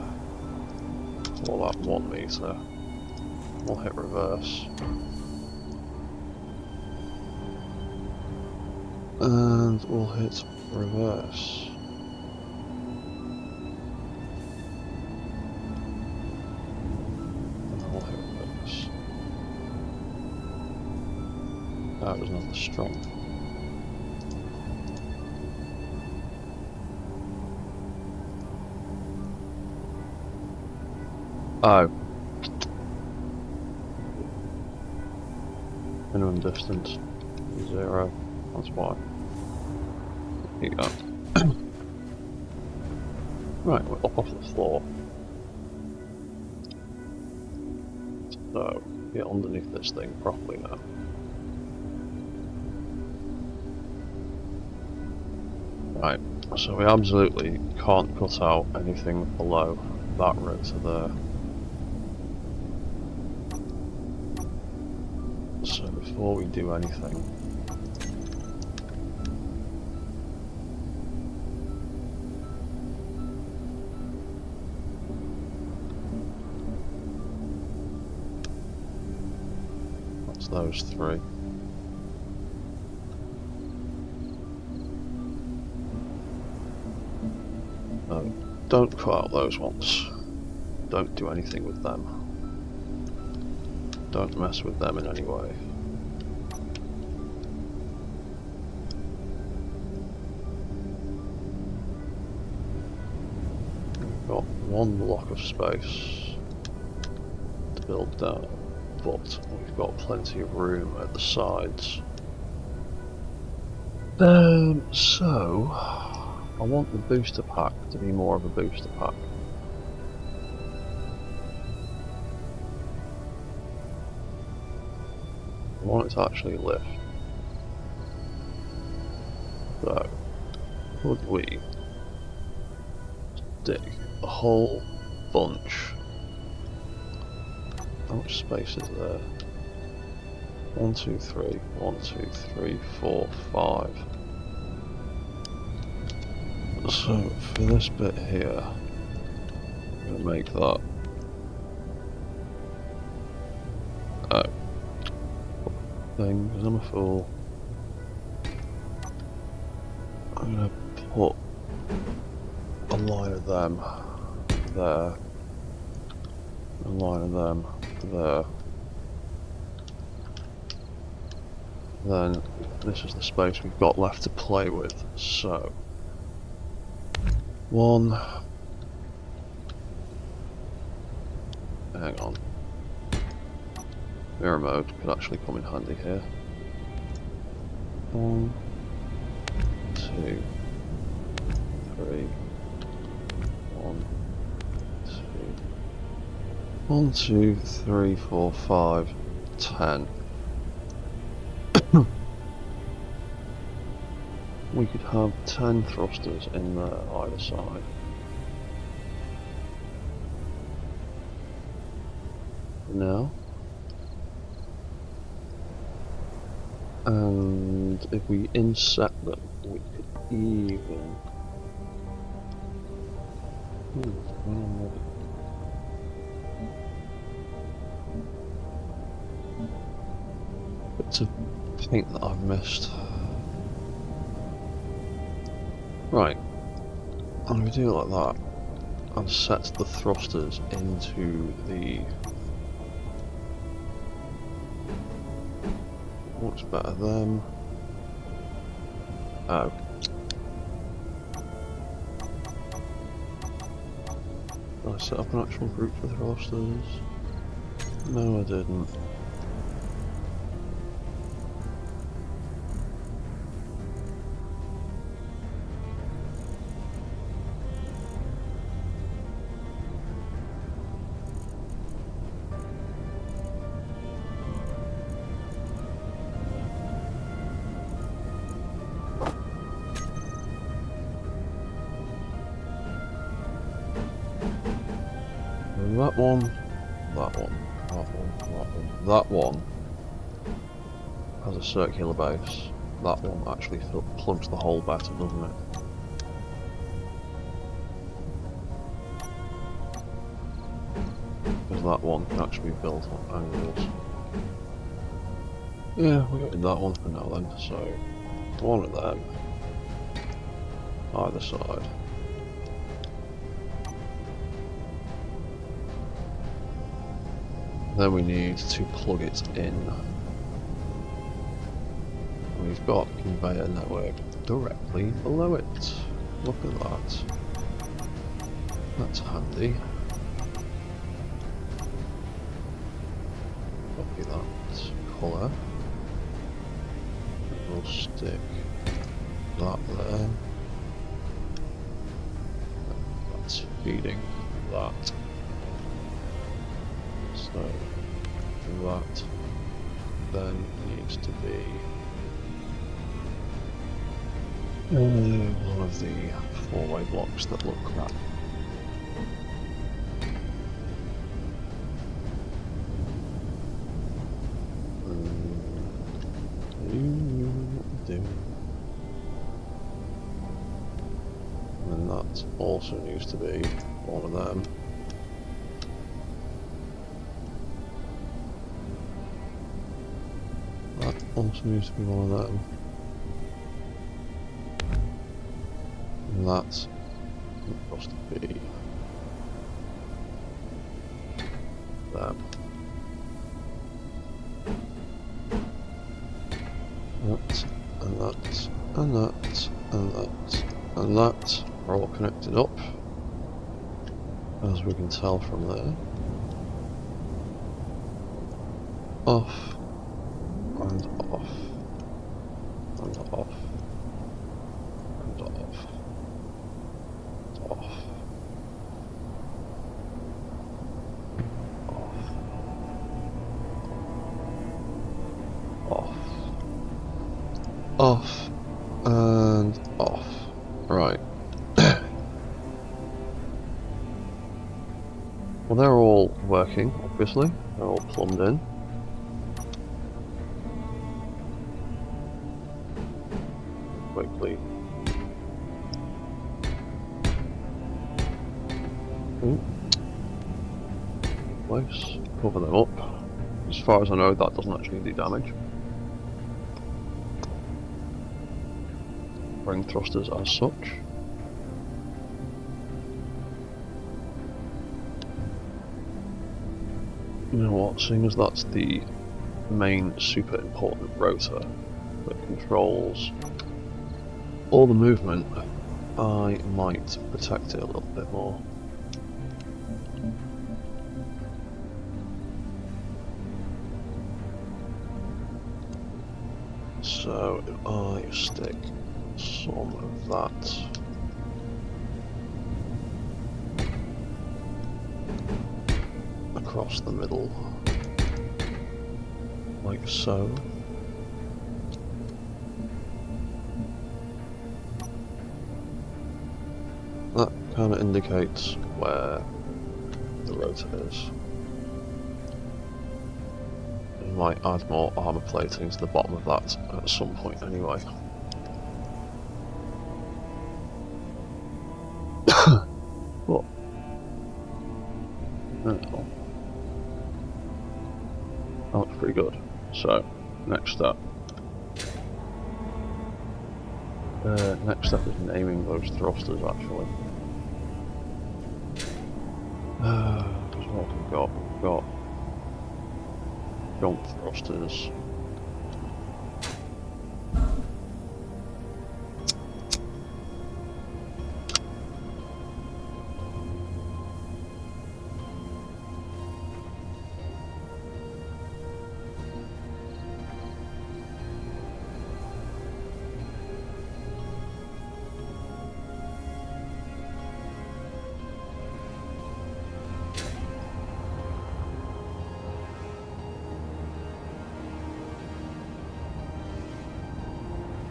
Call that 1 meter. We'll hit reverse. And we'll hit reverse. And we'll hit reverse. That was not strong. Oh. Minimum distance 0. That's why. Here you go. Right, we're up off the floor. So, get underneath this thing properly now. Right, so we absolutely can't cut out anything below that rotor there. So before we do anything, that's those three. No, don't cut out those ones. Don't do anything with them. Don't mess with them in any way. We've got one block of space to build down, but we've got plenty of room at the sides. So I want the booster pack to be more of a booster pack. I want it to actually lift. So, could we stick a whole bunch? How much space is there? 1, 2, 3, 1, 2, 3, 4, 5. So, for this bit here, I'm going to make that. Thing, because I'm a fool. I'm going to put a line of them there, a line of them there. Then this is the space we've got left to play with. So, 1. Hang on. Mirror mode could actually come in handy here. 1, 2, 3, 1, 2, 1, 2, 3, 4, 5, 10. We could have 10 thrusters in there either side. Now. And if we inset them, we could even... It's a thing that I've missed. Right, and we do it like that, and set the thrusters into the... What's better then? Oh. Did I set up an actual group for thrusters? No, I didn't. that one, that one, that one, that one. That one has a circular base. That one actually plugs the hole better, doesn't it? Because that one can actually be built on angles. Yeah, we got that one for now then, so one of them either side. Then we need to plug it in. We've got a conveyor network directly below it. Look at that. That's handy. Copy that colour. We'll stick that there. That's feeding that. So that then needs to be one of the four-way blocks that look crap. And that also needs to be one of them. That also needs to be one of them. And that's supposed to be them. That, and that, and that, and that, and that are all connected up, as we can tell from there. Off, and off, and off, and off, and off, off, off, off, and off. Right. Well, they're all working, obviously. They're all plumbed in. Quickly. Place. Cover them up. As far as I know, that doesn't actually do damage. Ring thrusters as such. You know what, seeing as that's the main super important rotor that controls all the movement, I might protect it a little bit more. So if I stick some of that across the middle, like so. That kind of indicates where the rotor is. I might add more armour plating to the bottom of that at some point anyway. What? Oh. That looks pretty good. So, next step. Next step is naming those thrusters actually. Because what have we got? We've got jump thrusters.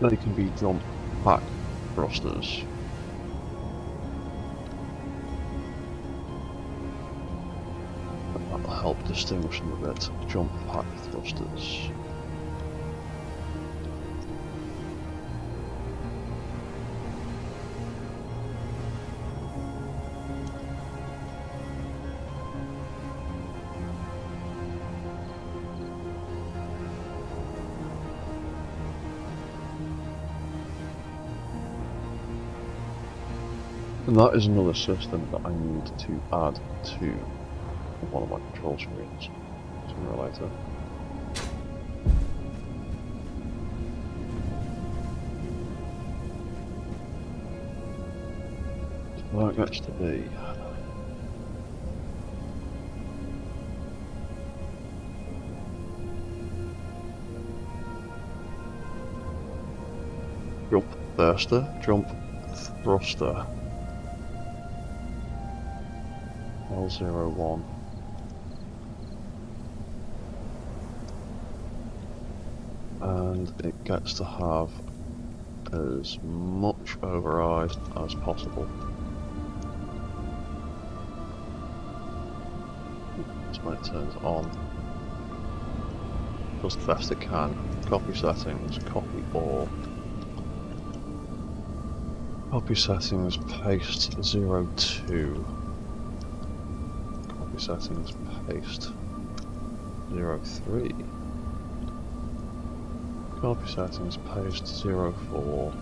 They can be jump back thrusters. help distinguish them a bit. Jump pack thrusters. And that is another system that I need to add to one of my control screens sooner or later. So that gets to be jump thruster, jump thruster. L01. And it gets to have as much override as possible. So when it turns on, does the best it can. Copy settings, copy all. Copy settings, paste 02. Settings, paste 03. Copy settings, paste 04.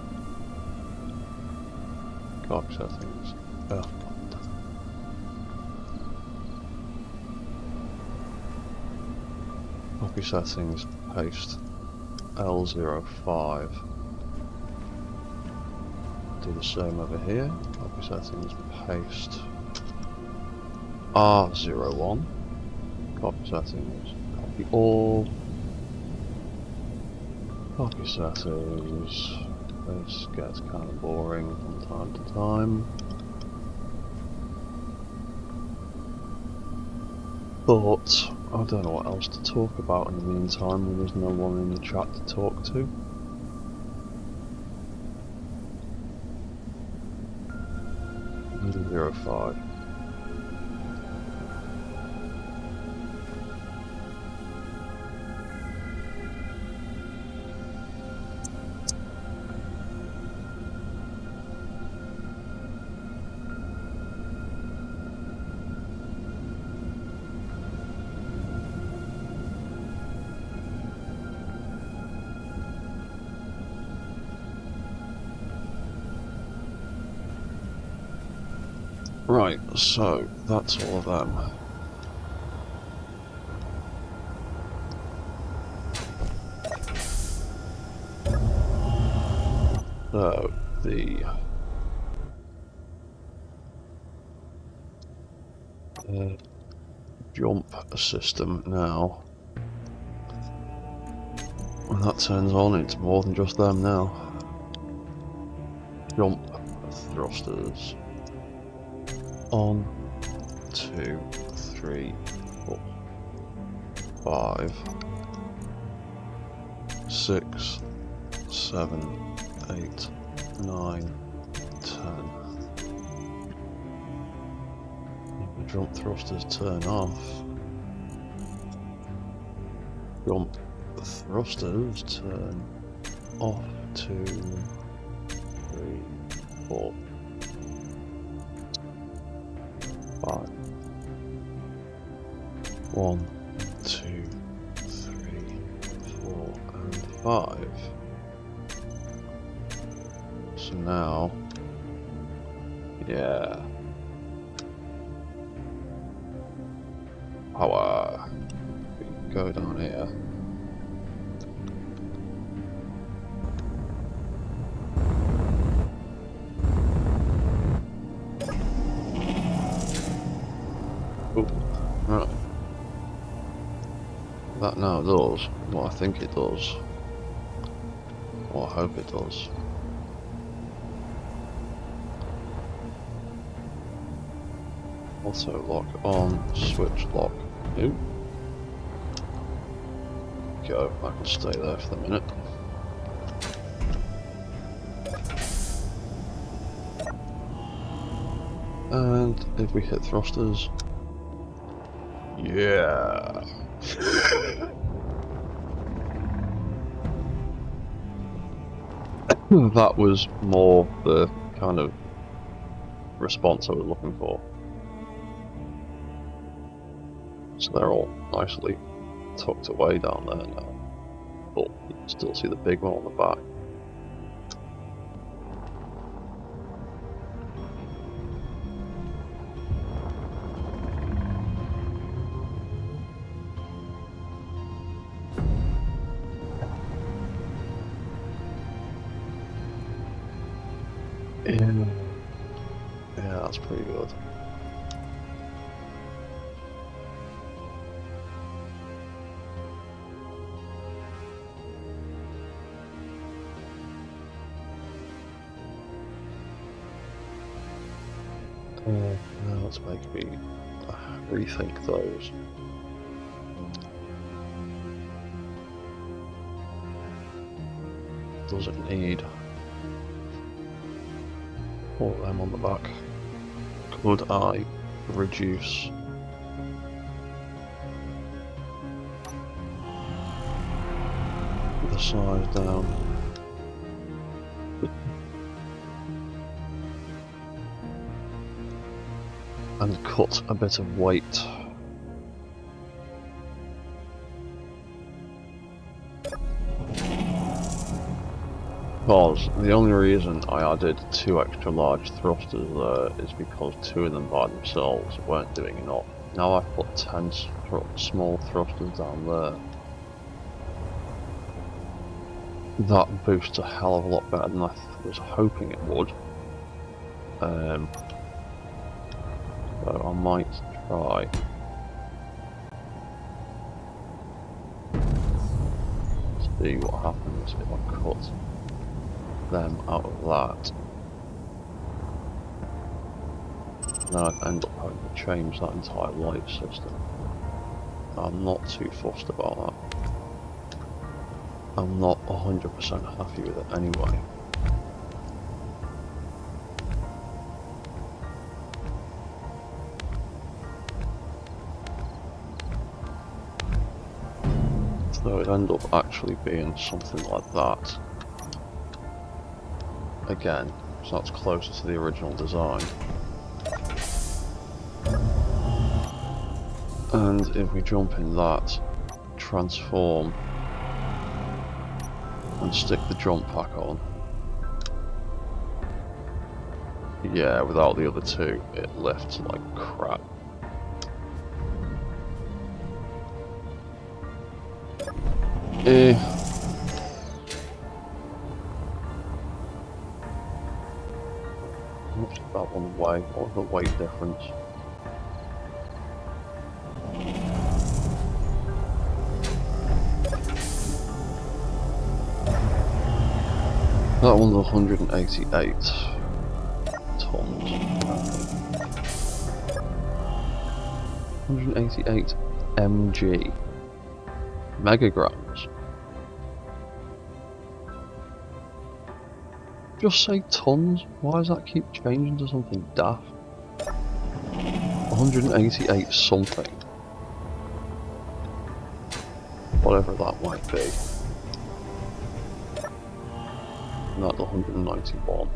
Copy settings. Copy settings, paste L05. Do the same over here. Copy settings, paste R01, copy settings, copy all, copy settings. This gets kind of boring from time to time, but I don't know what else to talk about in the meantime when there's no one in the chat to talk to. L05. Right, so that's all of them. So the jump system now, when that turns on, it's more than just them now. Jump thrusters. 1, 2, 3, 4, 5, 6, 7, 8, 9, 10. If the jump thrusters turn off, jump thrusters turn off. 2, 3, 4, 5. 1, 2, 3, 4, and 5. So now, yeah, power. We can go down here. Right. That now does what I think it does. Or I hope it does. Also lock on, switch lock. Nope. Go, I can stay there for the minute. And if we hit thrusters, Yeah. That was more the kind of response I was looking for. So they're all nicely tucked away down there now. But you can still see the big one on the back. Yeah, that's pretty good. Now let's make me rethink those. Does it need all of them on the back? Could I reduce the size down? And cut a bit of weight. Because the only reason I added 2 extra large thrusters there is because 2 of them by themselves weren't doing enough. Now I've put 10 small thrusters down there. That boosts a hell of a lot better than I was hoping it would. So I might try to see what happens if I cut them out of that. Then I'd end up having to change that entire light system. I'm not too fussed about that. I'm not 100% happy with it anyway. So it'd end up actually being something like that. Again, so that's closer to the original design. And if we jump in that, transform, and stick the jump pack on. Yeah, without the other 2, it lifts like crap. What's that one weigh? What's the weight difference? That one's 188 tons. 188 mg. Megagrams. Just say tons. Why does that keep changing to something daft? 188 something. Whatever that might be. Not the 191.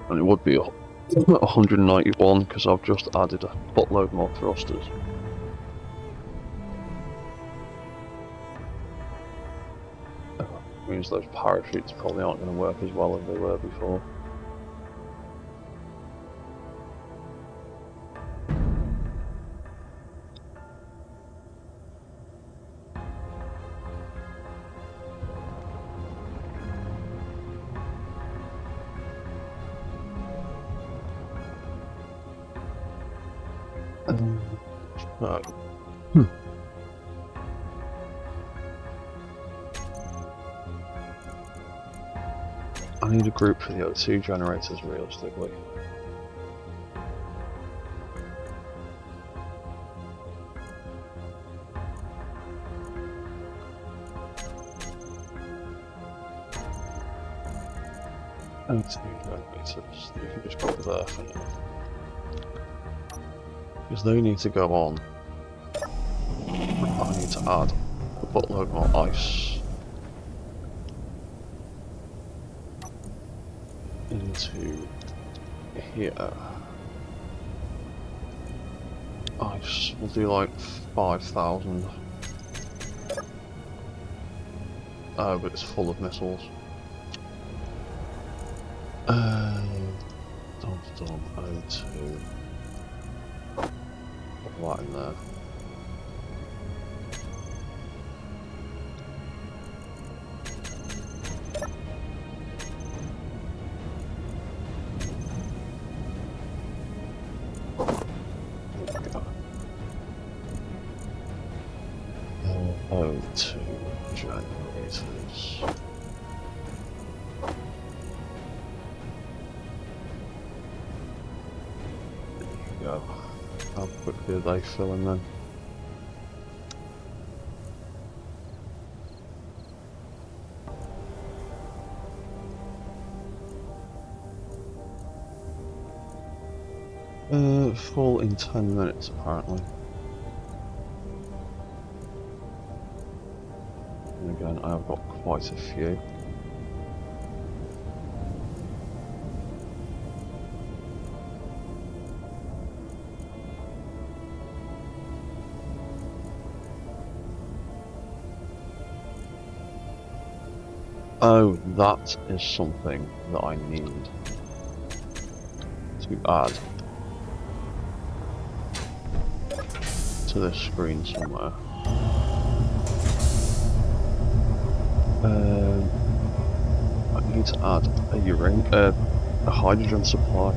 And it would be 191 because I've just added a buttload more thrusters. Means those parachutes probably aren't going to work as well as they were before. I need a group for the O2 generators realistically. O2 generators, you can just go there for now. Because they need to go on. I need to add a buttload more ice into here. Ice, we'll do like 5,000. Oh, but it's full of missiles. O2. Put that in there. O2 generators. There you go. How quickly are they filling then? Full in 10 minutes apparently. And again, I have got quite a few. Oh, that is something that I need to add to this screen somewhere. I need to add a hydrogen supply.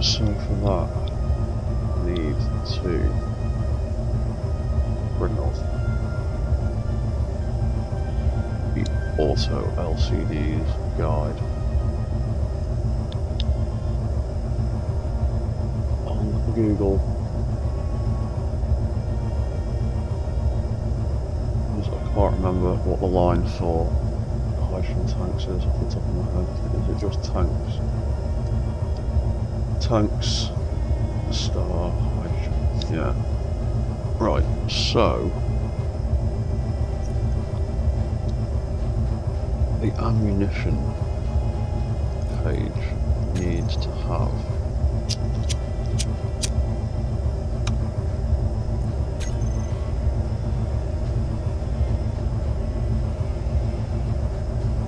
So for that, I need to bring off the auto LCDs guide on Google. I can't remember what the line for hydrogen tanks is off the top of my head. Is it just tanks? Tanks, star, hydrogen, yeah. Right, so the ammunition page needs to have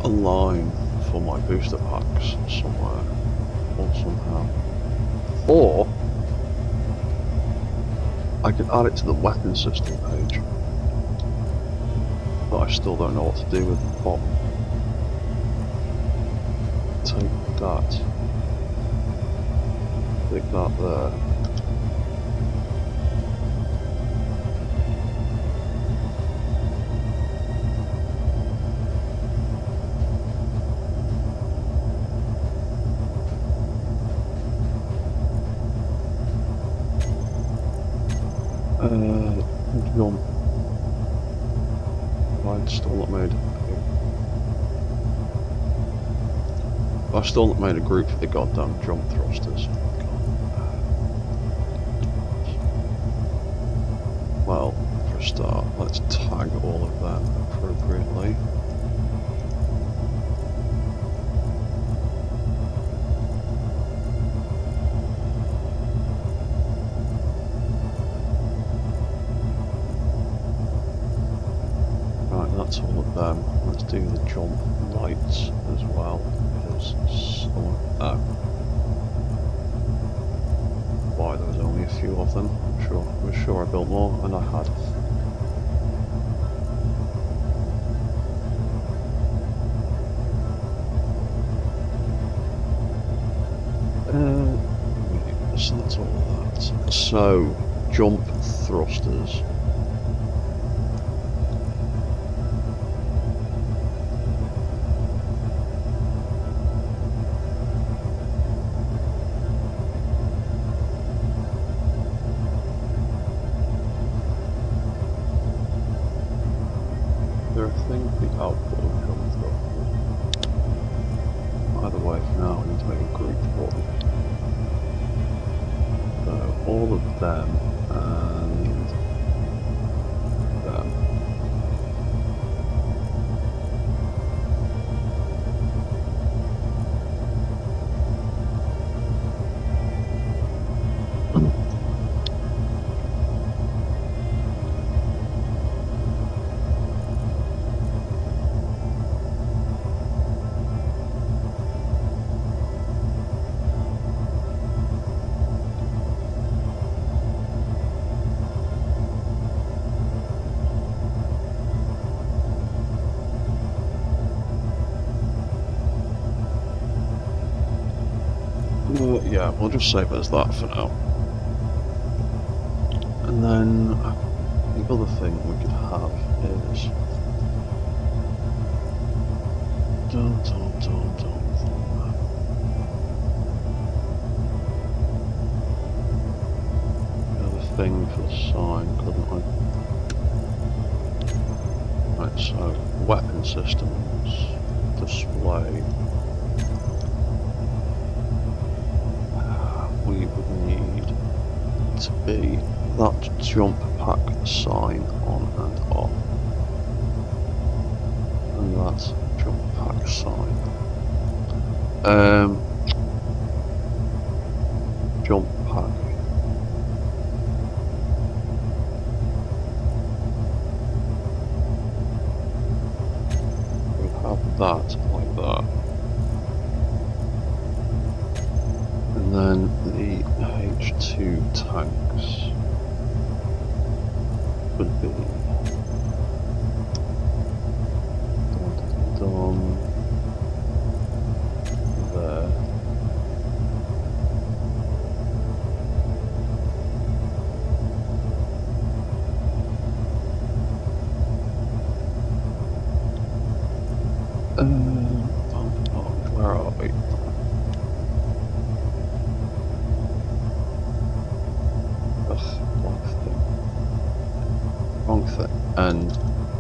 a line for my booster packs somewhere or somehow. Or I could add it to the weapon system page, but I still don't know what to do with the bottom. Take that, stick that there. Jump. I've still not made. I've still not made a group for the goddamn jump thrusters. Well, for a start, let's tag all of them appropriately. That's all of them. Let's do the jump lights as well, because some why there was only a few of them. I was sure I built more, and I had. So that's all of that. So jump thrusters. I think the output of jump thrusters. Now we need to make a group for them. So all of them and them. Yeah, we'll just save it as that for now. And then the other thing we could have is another thing for the sign, couldn't I? Right, so weapon systems, display. We would need to be that jump pack sign on and off, and that jump pack sign. Jump pack. We have that like that, and then the H2 tanks would be there. Where are we? Wrong thing. And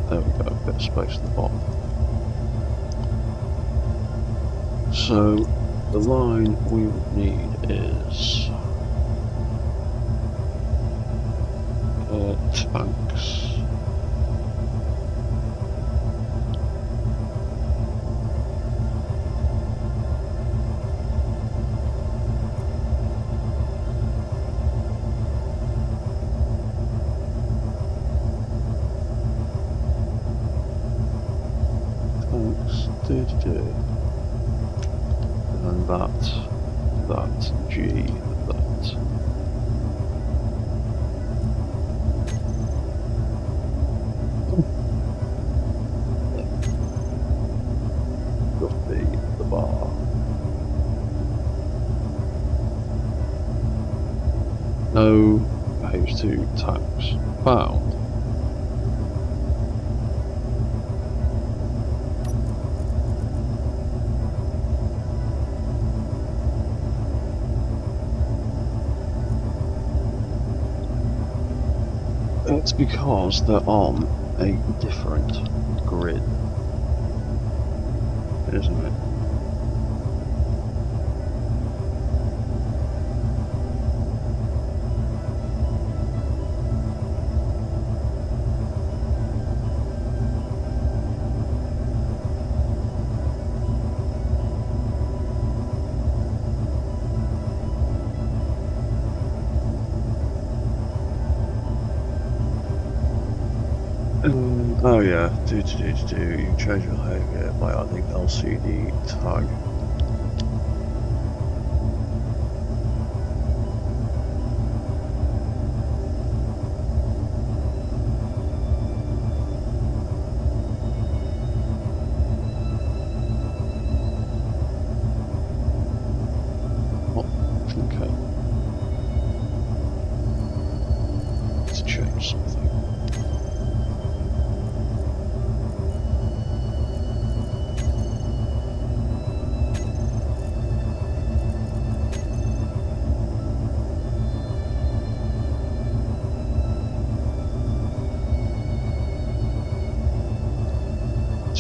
there we go, a bit of space at the bottom. So the line we would need is tanks. And that G, that. Just be the bar. No H2 tanks found. It's because they're on a different grid, isn't it? Oh yeah, you can change your behavior by adding LCD tag. Oh, okay. Let's change something.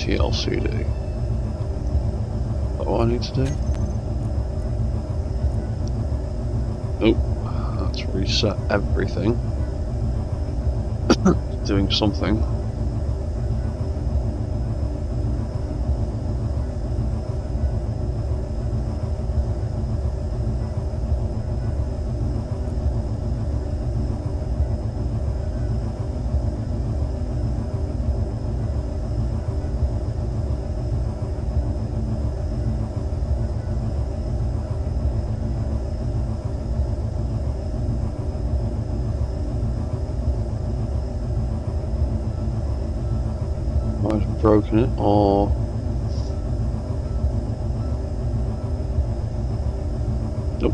LCD. Is that what I need to do? Let's reset everything. Doing something. I've broken it, or nope.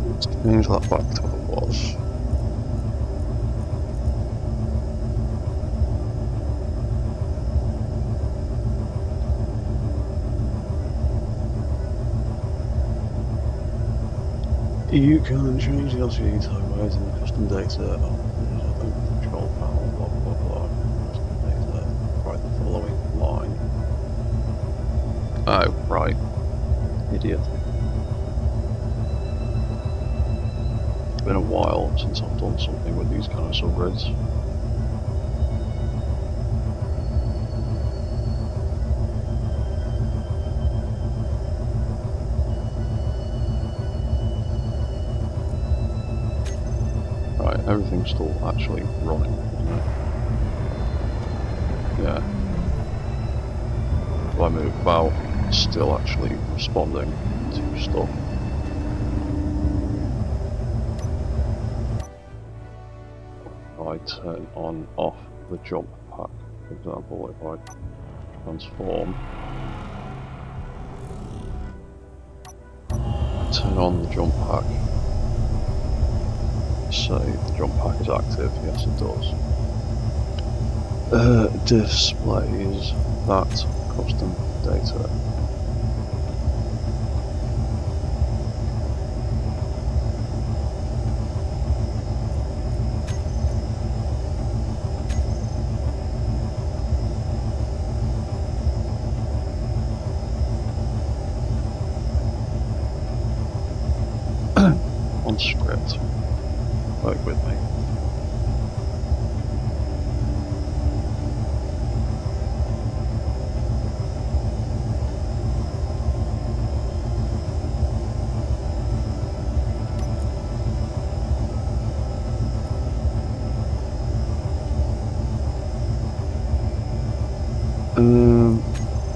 Let's change that back to what it was. You can change the LCD typewriters in the custom data of the control panel, blah blah blah. Custom data. Write the following line. Oh, right. Idiot. It's been a while since I've done something with these kind of subgrids. Everything's still actually running, isn't it? Yeah. If I move about, it's still actually responding to stuff. If I turn on off the jump pack, for example, if I transform, I turn on the jump pack. Say the jump pack is active, yes it does. Displays that custom data. On script. Work with me.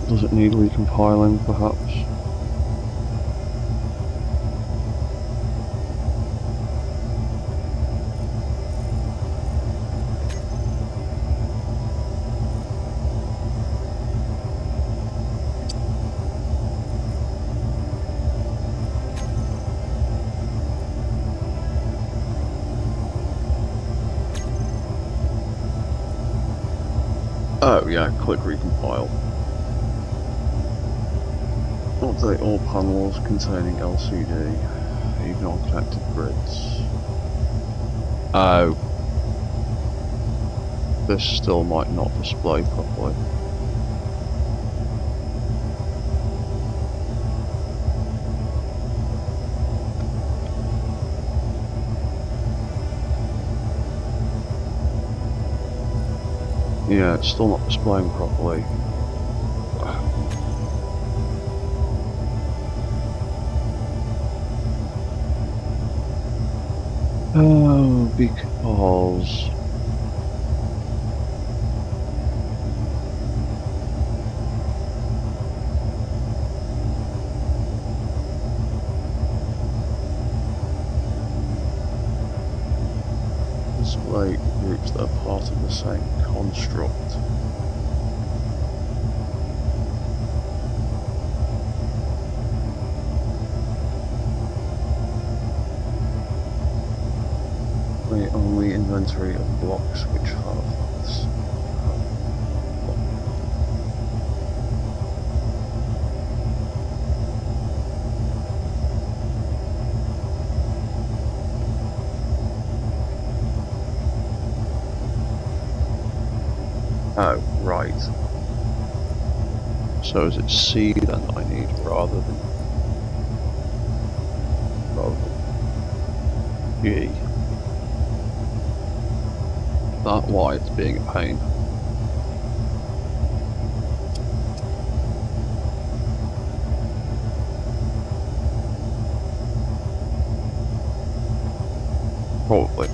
Does it need recompiling, perhaps? Oh yeah, click recompile. Update all panels containing LCD, ignore connected grids. Oh. This still might not display properly. Yeah, it's still not displaying properly. Oh, because... display groups that are part of the same construct. The only inventory of blocks which have this. Oh, right. So is it C then I need rather than G? That why it's being a pain. Probably.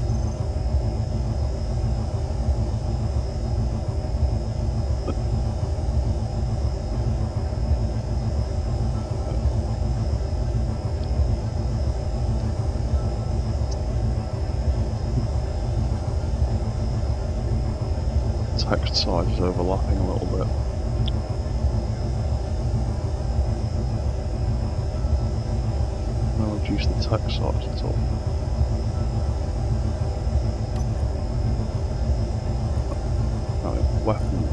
Text size is overlapping a little bit. I'll reduce the text size at all. Right, weapon,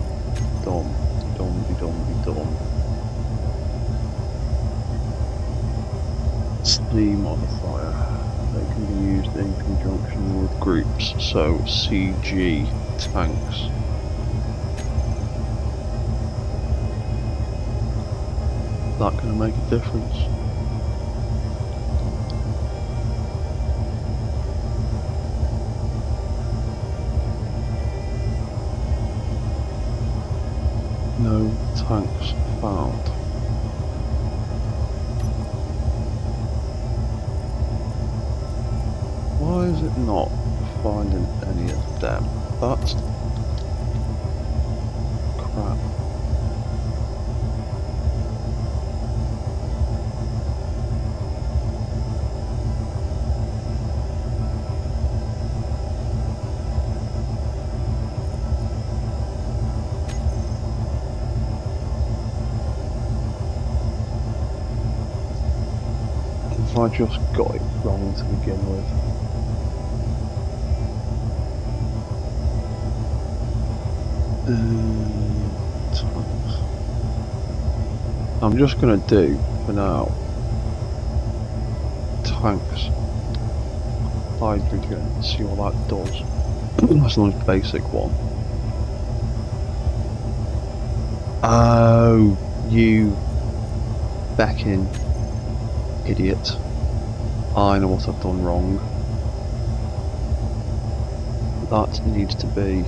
dum, dum. Steam modifier. They can be used in conjunction with groups, so CG tanks. Is that going to make a difference? No tanks found. Why is it not finding any of them? That's crap. If I just got it wrong to begin with. Tanks. I'm just gonna do for now tanks, hydrogen, see what that does. That's the most basic one. Oh, you becking idiot. I know what I've done wrong. That needs to be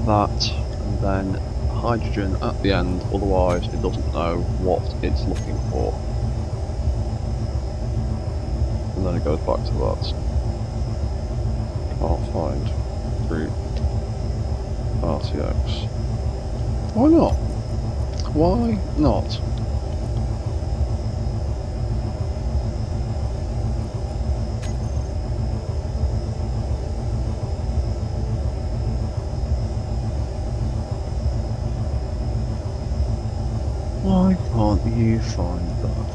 that, and then hydrogen at the end, otherwise it doesn't know what it's looking for. And then it goes back to that. Can't find group RTX. Why not? Why not? Why can't you find that?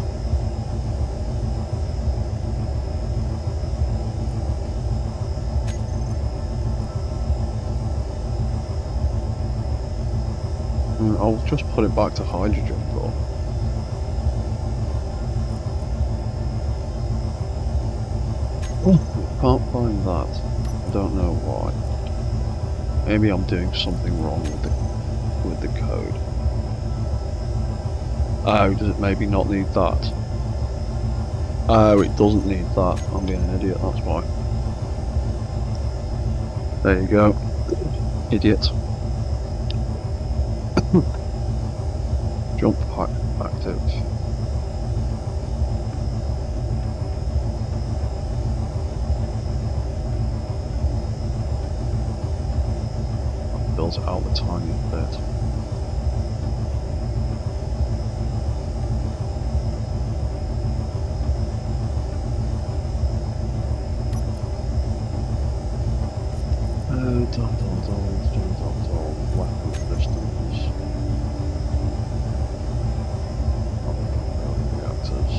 I'll just put it back to hydrogen though. Can't find that. I don't know why. Maybe I'm doing something wrong with the code. Oh, does it maybe not need that? Oh, it doesn't need that. I'm being an idiot, that's why. There you go. Idiot. Jump pack active. Builds it out the tiniest bit. Weapon systems. Reactors.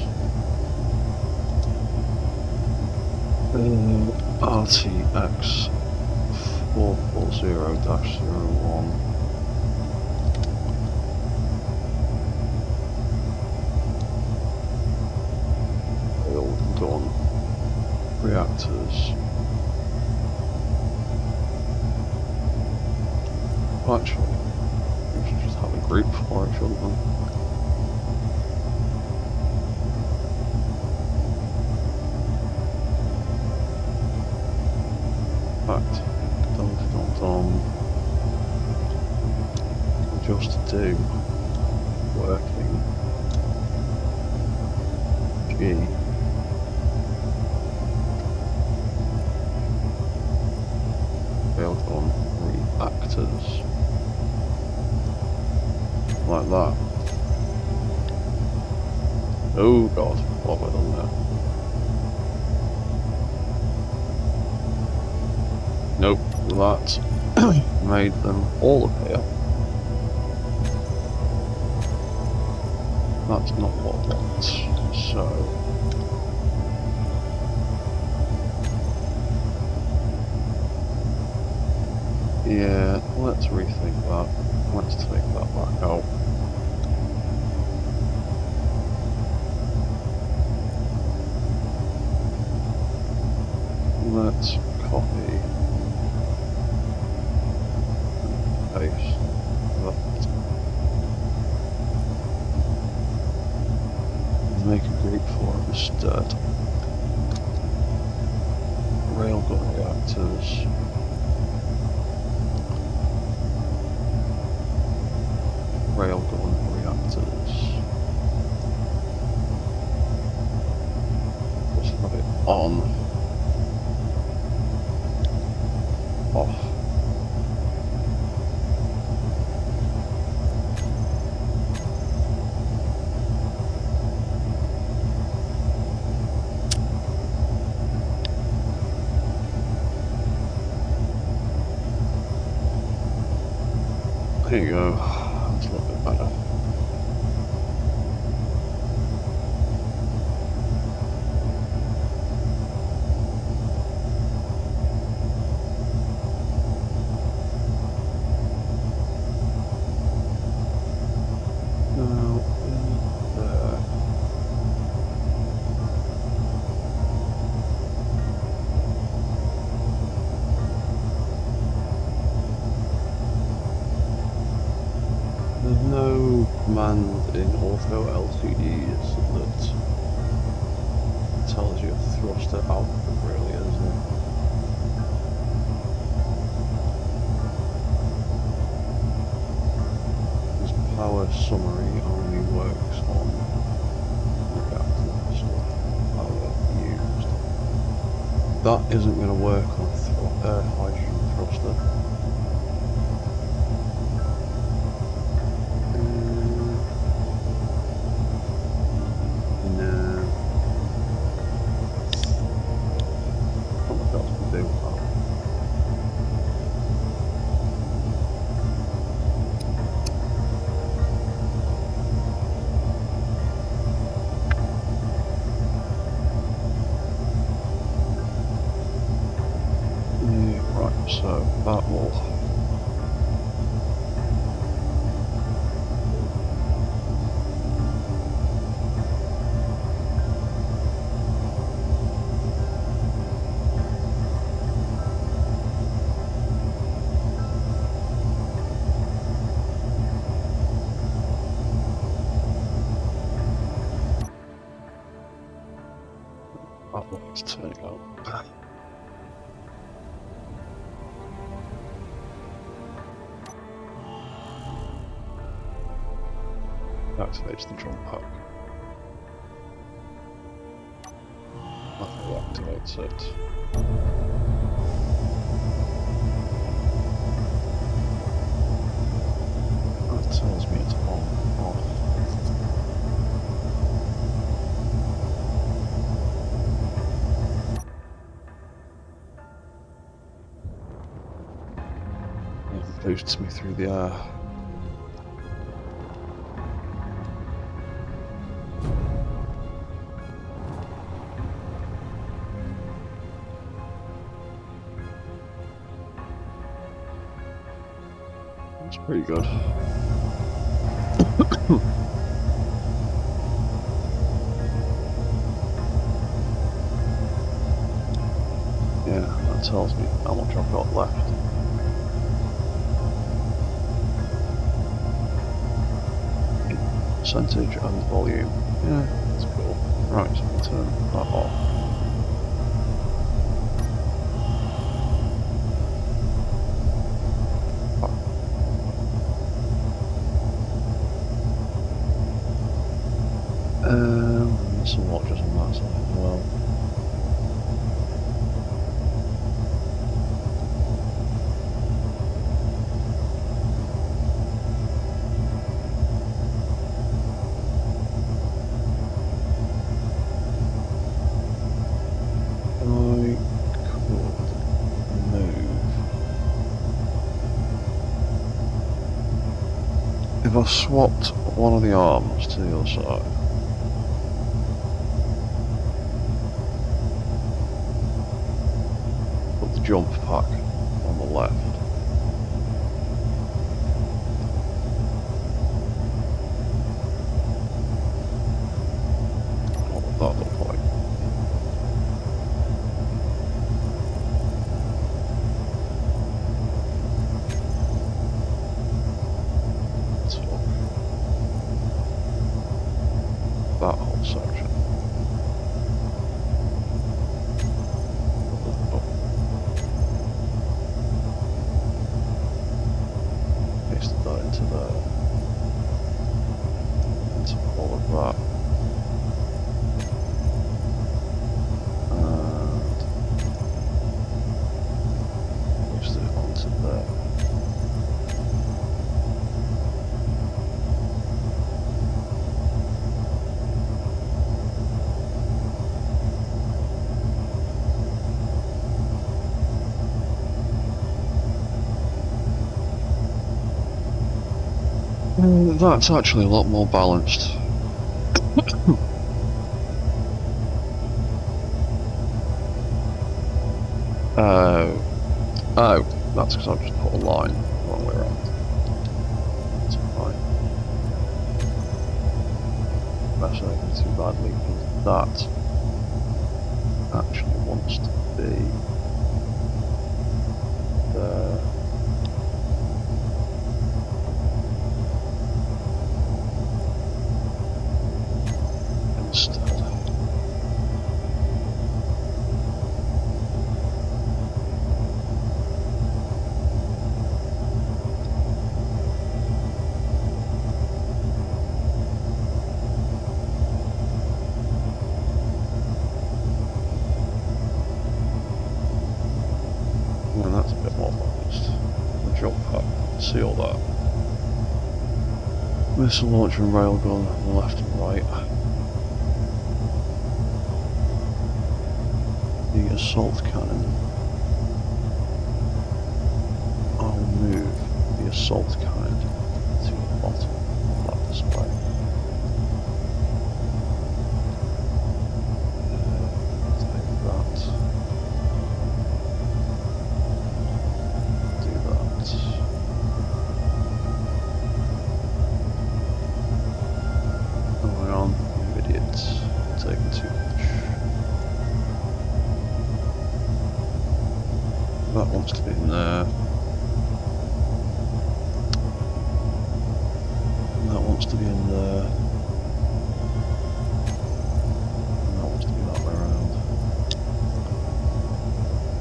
RTX-440-01. Build done. Reactors. Actually, we should just have a group for it, shouldn't we? Right. Just do working G build on reactors like that. Oh god, what have I done there? Nope, that made them all appear. That's not what I want, so yeah, let's rethink that. Let's take that back out. Let's copy and paste that. Make a group for it instead. Railgun reactors. Railgun reactors. Just have it on. Off. There you go. That's a little bit better. Now, in there. There's no command in Ortho LCDs that tells you a thruster output, really, is there? This power summary only works on reactor stuff, power used. That isn't going to work on hydrogen thruster. So that will light's turning out. Activates the drum pack. That activates it. That tells me it's on, off. It boosts me through the air. It's pretty good. Yeah, that tells me how much I've got left. percentage and volume. Yeah, that's cool. Right, so we'll turn that off. There's some watches on that side as well. If I swapped one of the arms to the other side, put the jump pack on the left, what would that look like? So, that whole section. Pasted that into there. Into all of that. And pasted it onto there. That's actually a lot more balanced. Oh, that's because I've just put a line the wrong way around. That's fine. That's not even too badly, because that actually wants to be there. Instead. And that's a bit more balanced. The jump pack, see all that. Missile launcher and railgun on the left and right. The assault cannon. I'll move the assault cannon to the bottom of that display. Take that. Do that. Going on, you idiots. Taking too much. That wants to be in there. And that wants to be in there. And that wants to be that way around.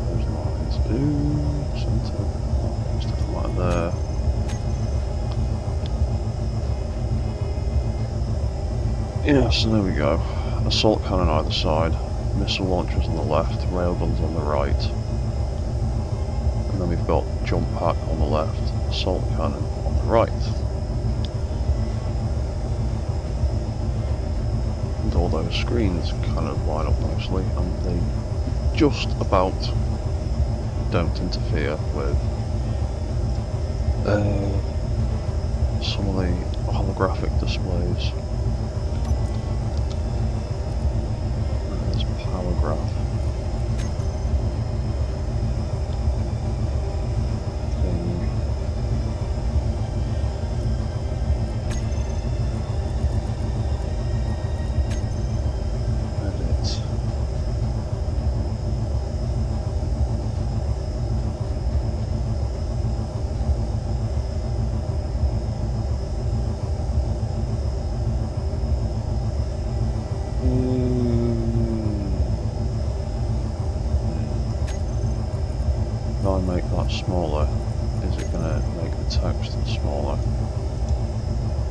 Those lines. Ooh, centre. That wants to come right there. Yeah, so there we go. Assault cannon either side. Missile launchers on the left. Railguns on the right. And then we've got jump pack on the left, assault cannon on the right. And all those screens kind of line up nicely, and they just about don't interfere with some of the holographic displays. There's power graph. I make that smaller, is it going to make the text smaller?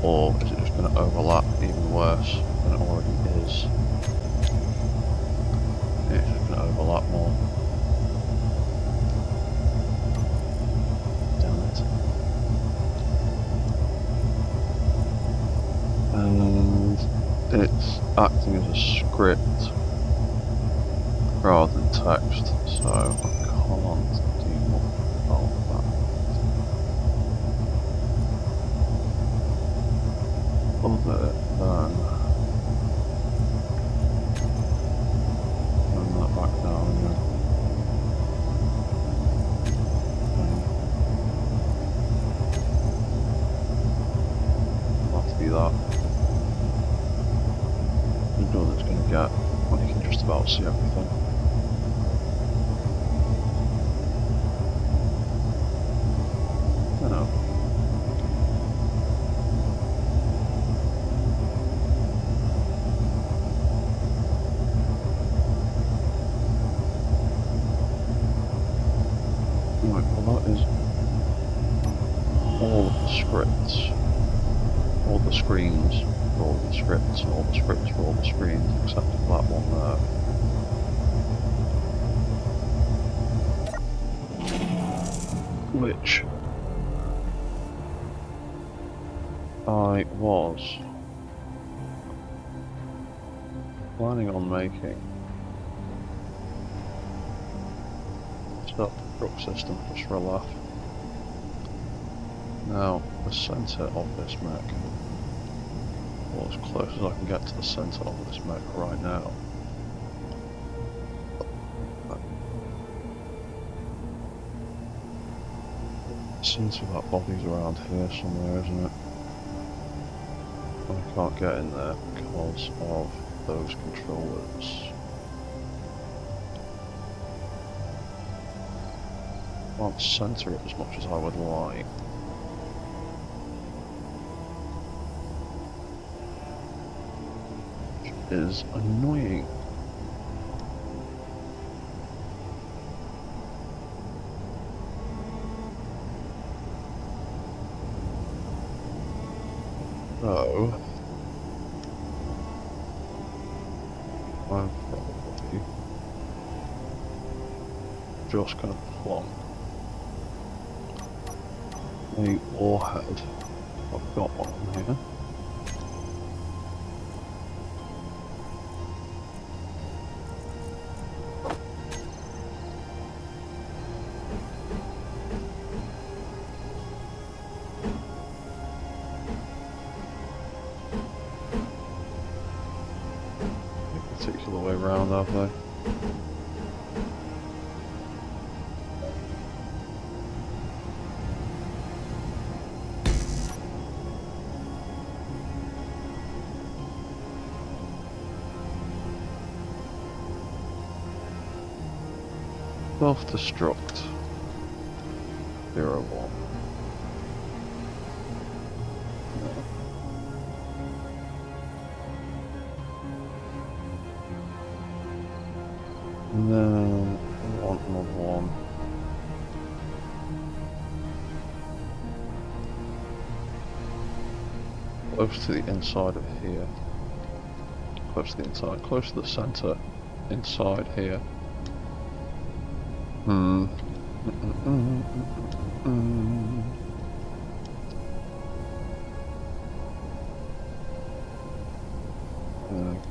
Or is it just going to overlap even worse than it already is? It's just going to overlap more. Damn it. And it's acting as a script rather than text, so I can't do much about that. Unput it, then turn that back down again. I'll have to do that. You know what it's going to get when you can just about see everything. No. Right, well that is all of the scripts, all the screens for all the scripts, and all the scripts for all the screens, except for that one there. Which I was planning on making Self Destruct System just for a laugh. Now, the centre of this mech, or as close as I can get to the centre of this mech right now, it seems to be that body's around here somewhere, isn't it? I can't get in there because of those controllers. I can't centre it as much as I would like. Which is annoying. So I'm probably just going to plonk a warhead. I've got one here. Particular way round, have they? Self Destruct 01. And then I want another one. Close to the inside of here. Close to the inside, close to the centre, inside here. I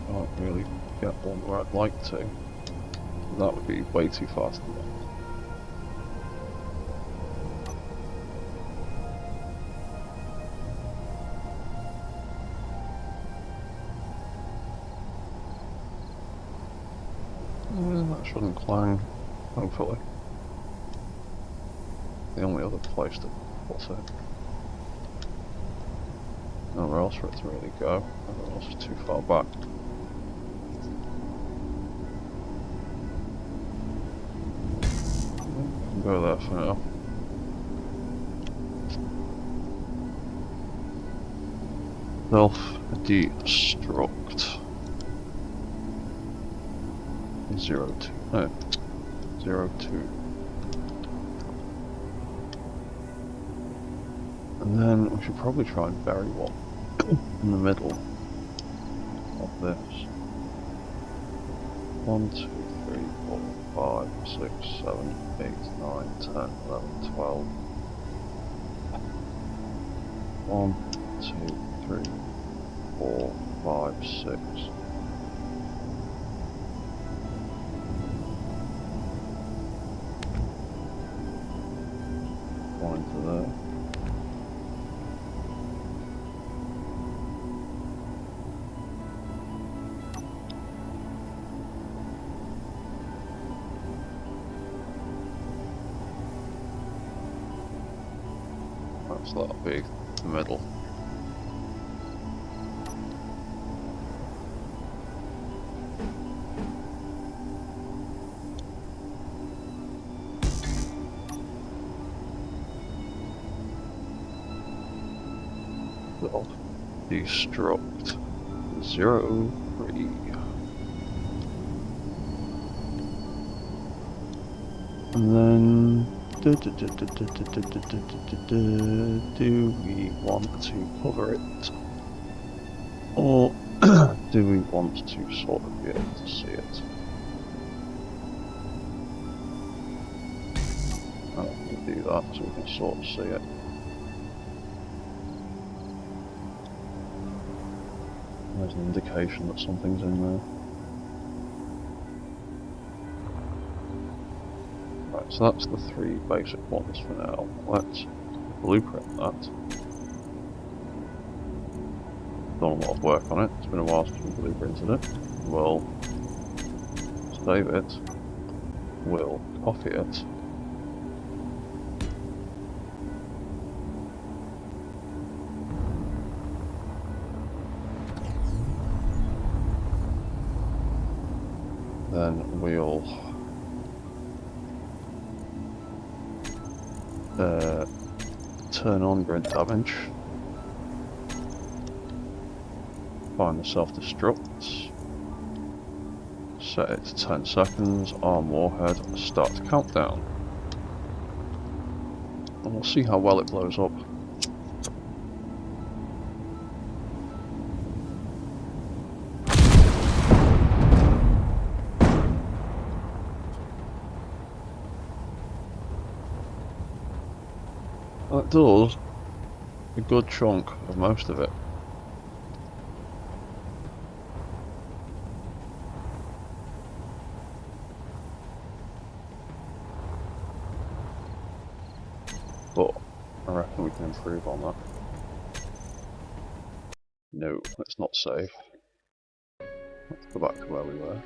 can't really get one where I'd like to. That would be way too fast. That shouldn't clang, hopefully. The only other place to put it. Nowhere else for it to really go. Nowhere else is too far back. Go there for now. Self Destruct 02. No, 02. And then we should probably try and bury one in the middle of this. 1, 2, 3, 4, 5, 6, 7, 8, 9, 10, 11, 12. 1, 2, 3, 4, 5, 6. One into there. That's that'll be the middle. Self Destruct 03. And then do we want to cover it, or do we want to sort of be able to see it? I'm going to do that so we can sort of see it. There's an indication that something's in there. Right, so that's the 3 basic ones for now. Let's blueprint that. Done a lot of work on it. It's been a while since we blueprinted it. We'll save it. We'll copy it. Then we'll turn on grid damage, find the self-destructs, set it to 10 seconds, arm warhead, start countdown. And we'll see how well it blows up. That does a good chunk of most of it. But I reckon we can improve on that. No, let's not save. Let's go back to where we were.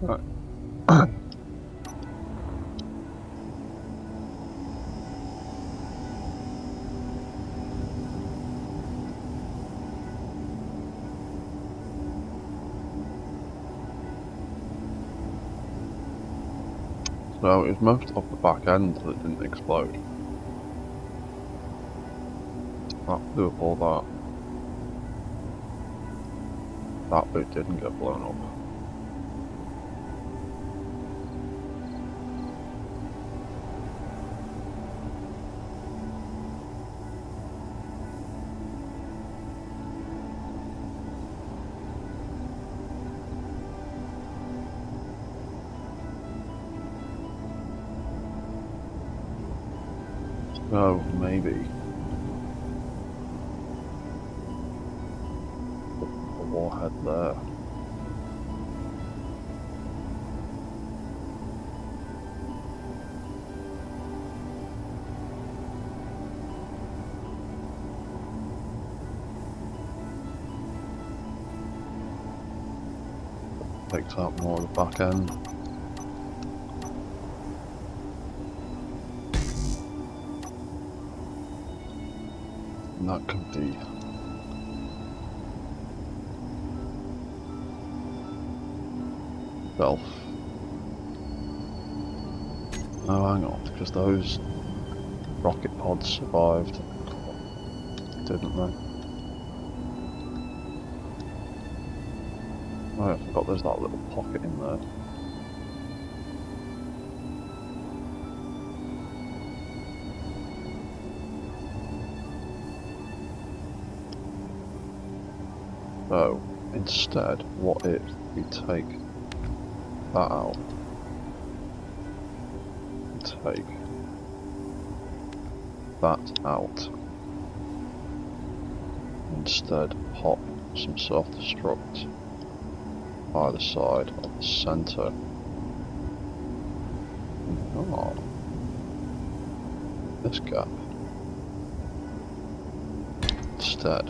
Right. So it was most of the back end that didn't explode. That do all that. That bit didn't get blown up. So maybe put the warhead there. takes out more of the back end. And that could be Self. Oh, hang on, because those rocket pods survived, didn't they? Oh, I forgot there's that little pocket in there. So, instead, what if we take that out? Take that out. Instead, pop some Self Destruct either side of the center. Oh, this gap. Instead,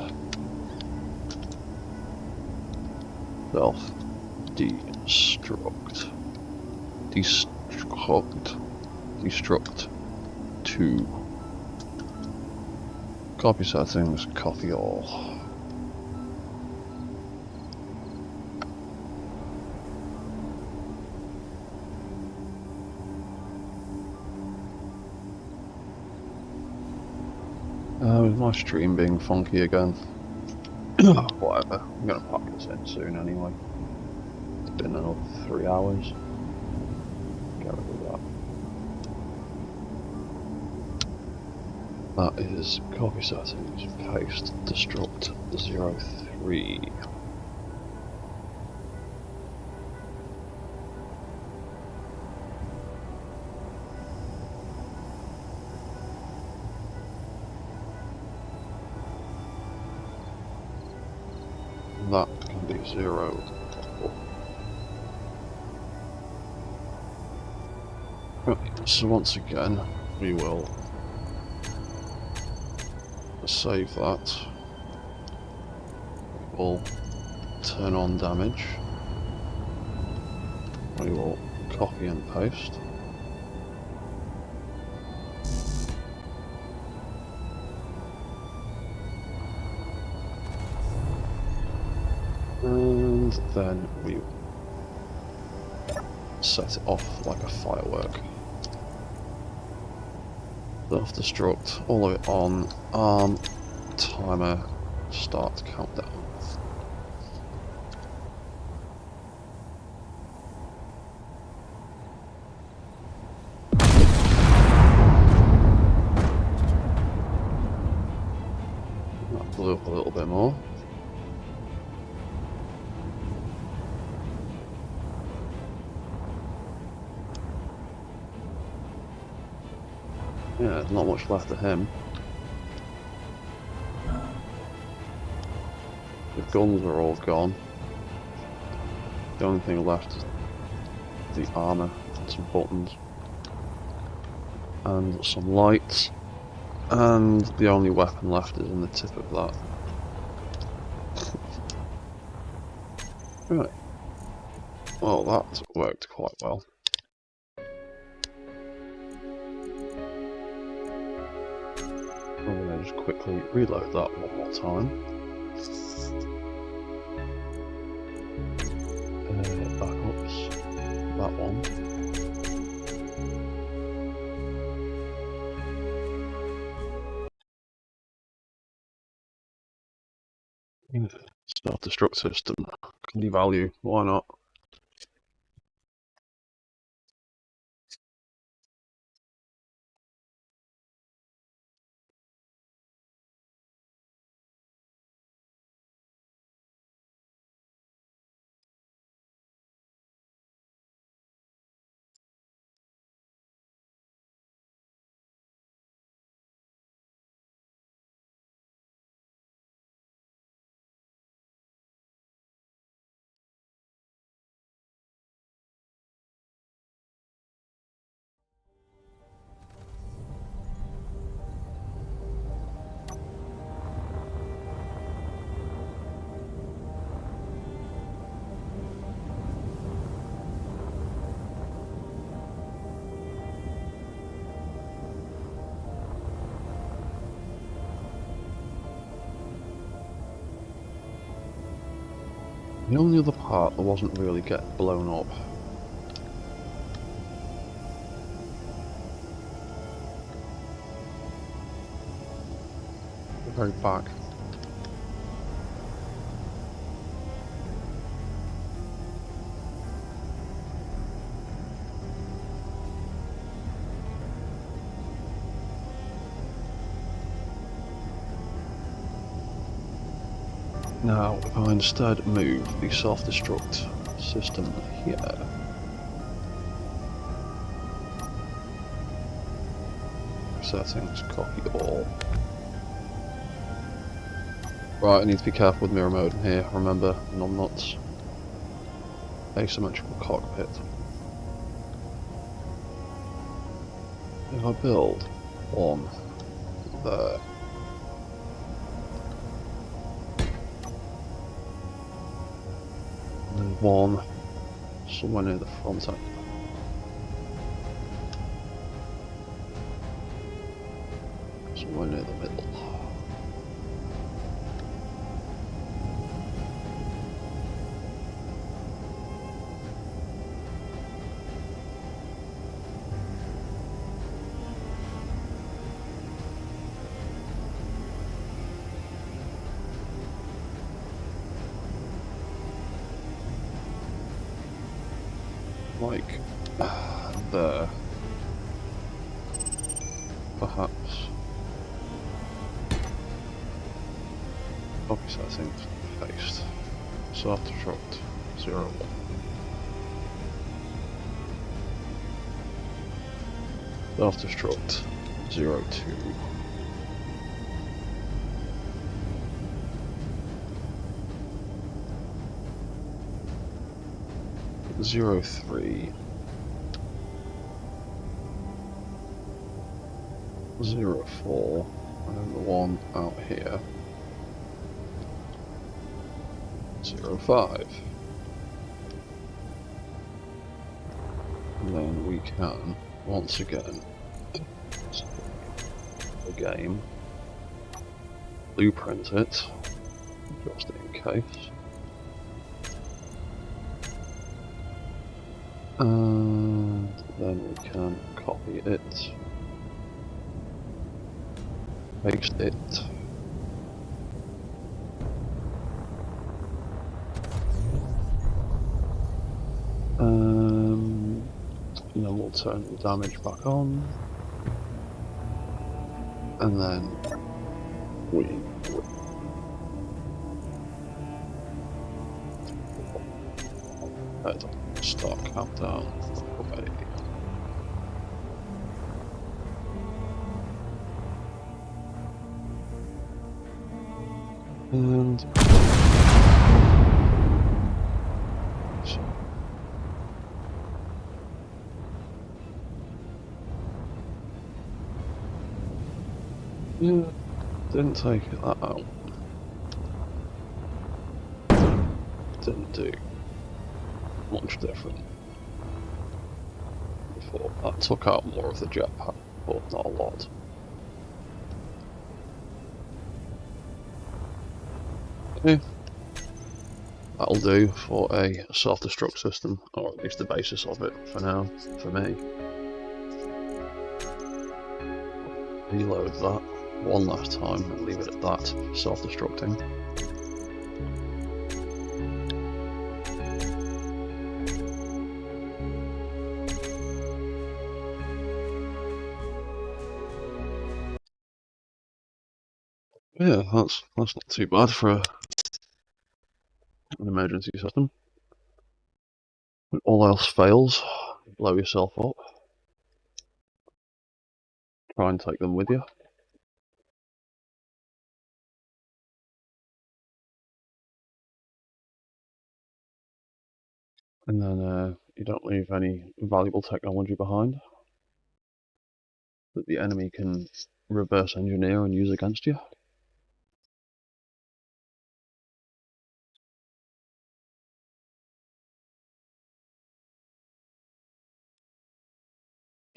Self Destruct. Destruct 2. Copy settings, copy all. With my stream being funky again. Whatever, I'm gonna pack this in soon anyway. It's been another 3 hours. Get rid of that. That is copy settings, paste, destruct 03. That can be 0. Right, so once again, we will save that. We'll turn on damage. We will copy and paste. And then we set it off like a firework. Self-destruct, all of it on, arm, timer, start countdown. That blew up a little bit more. Yeah, there's not much left of him. The guns are all gone. The only thing left is the armour and some buttons. And some lights. And the only weapon left is in the tip of that. Right. Well, that worked quite well. I'm going to just quickly reload that one more time. Backups. That one. Self Destruct System. Can devalue. Why not? The only other part that wasn't really getting blown up the very back. Now, if I instead move the self-destruct system here, settings, copy all. Right, I need to be careful with mirror mode in here. Remember, non-nuts. Asymmetrical cockpit. If I build one there, and then one somewhere near the front end, somewhere near the middle. Like there, perhaps. Copy settings, paste. Self destruct 01. Self destruct 02. Zero 03, 04, and then the one out here, 05. And then we can once again the game, blueprint it just in case. And then we can copy it, paste it, and then we'll turn the damage back on, and then we start countdown. Ready. And so, yeah, didn't take that out. Didn't do much different. Before that took out more of the jetpack, but not a lot. Okay. That'll do for a self-destruct system, or at least the basis of it for now, for me. Reload that one last time and leave it at that, self-destructing. Yeah, that's not too bad for an emergency system. When all else fails, blow yourself up. Try and take them with you. And then you don't leave any valuable technology behind that the enemy can reverse engineer and use against you.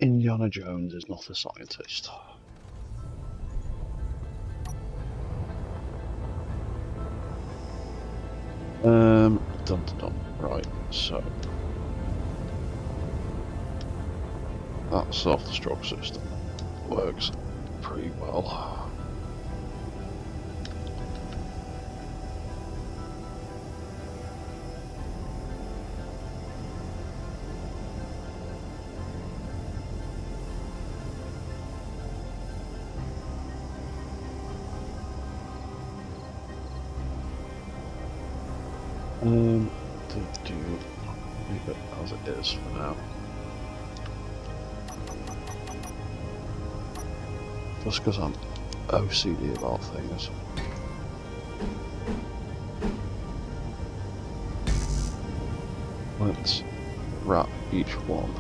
Indiana Jones is not a scientist. Dun dun dun. Right, so that self-destruct system works pretty well. Leave it as it is for now. Just because I'm OCD about things. Let's wrap each one.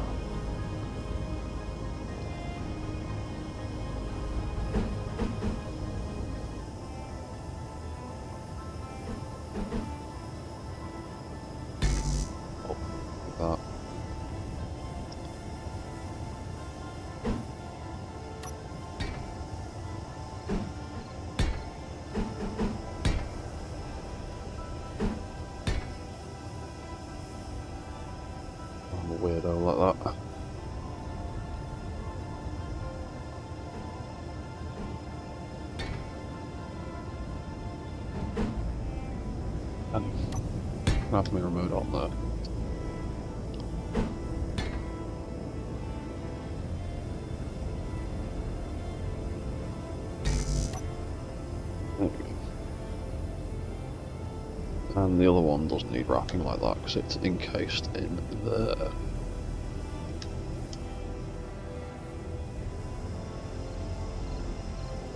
That. I'm a weirdo like that. And I have my remote on there. There we go. And the other one doesn't need wrapping like that because it's encased in there.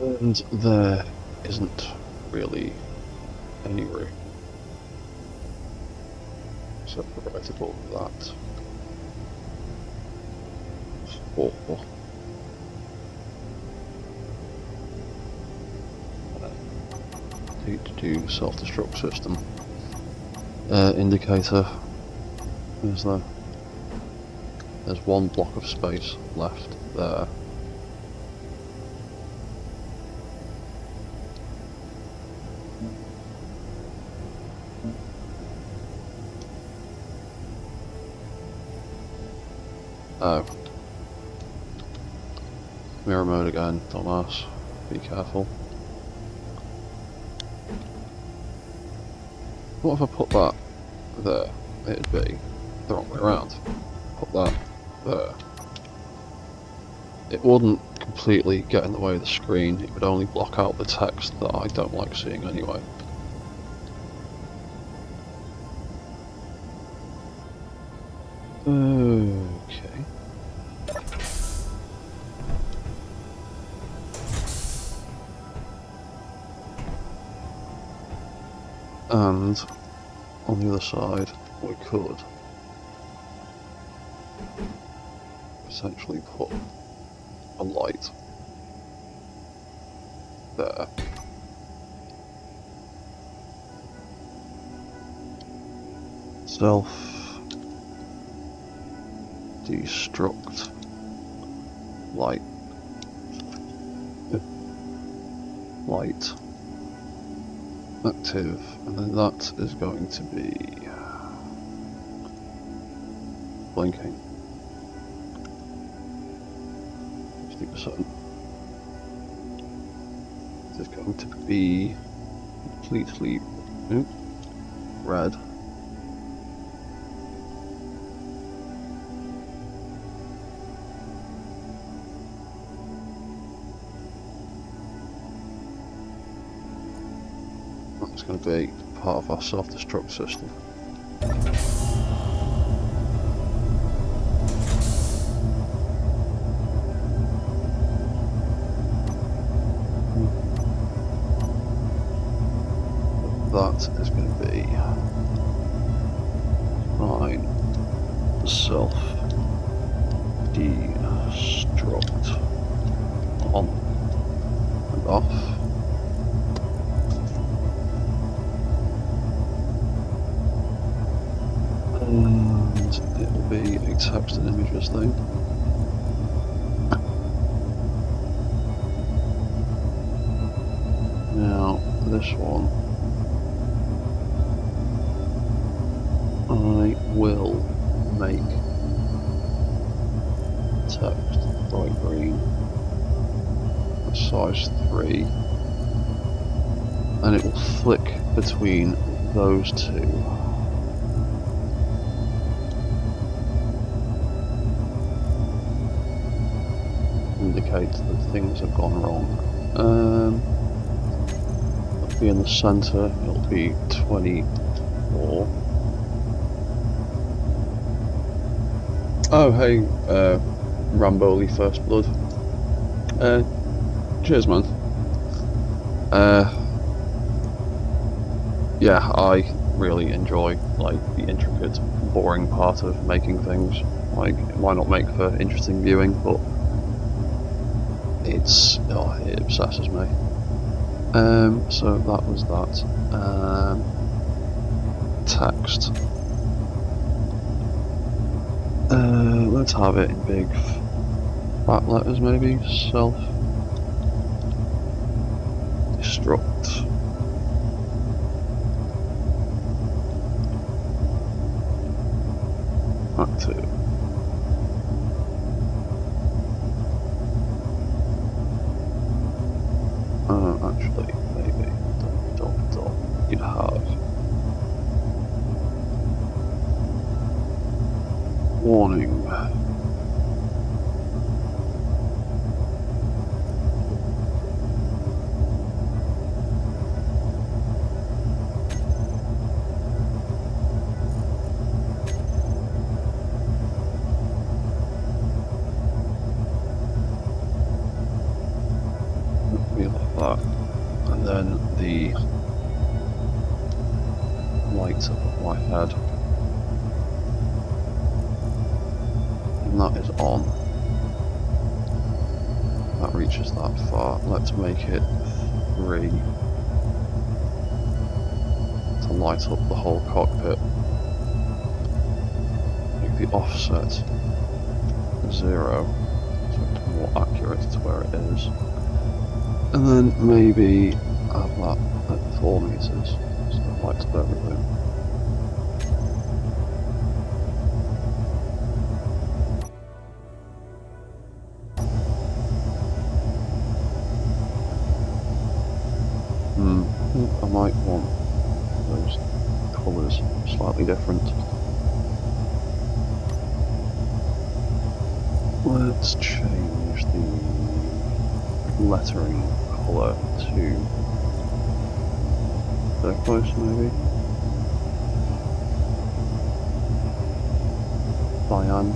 And there isn't really any room. So right above that. Need to do self-destruct system. Indicator is there. There's one block of space left there. Oh. Mirror mode again, dumbass. Be careful. What if I put that there? It'd be the wrong way around. Put that there. It wouldn't completely get in the way of the screen, it would only block out the text that I don't like seeing anyway. Okay. And on the other side, we could potentially put a light there. Self Destruct light. Light. Active, and then that is going to be blinking. 50%. It is going to be completely red. That's going to be part of our self-destruct system. That is going to be fine. Self-destruct on and off. And it will be a text and images thing. Now, this one I will make text bright green, size 3, and it will flick between those two. Indicate that things have gone wrong. It'll be in the center, it'll be 24. Oh hey, Ramboli First Blood. Cheers man. Yeah, I really enjoy like the intricate, boring part of making things. Like, why not make for interesting viewing, but it obsesses me. So that was that. Text. Let's have it in big fat letters maybe. Self Destruct. Active. Actually, maybe you'd have warning. Like that, and then the light above my head, and that is on. That reaches that far. Let's make it 3 to light up the whole cockpit. Make the offset 0, so it's more accurate to where it is. And then maybe have that at 4 meters, so it lights up everything. I think I might want those colours slightly different. Let's change the lettering colour to turquoise maybe. Cyan.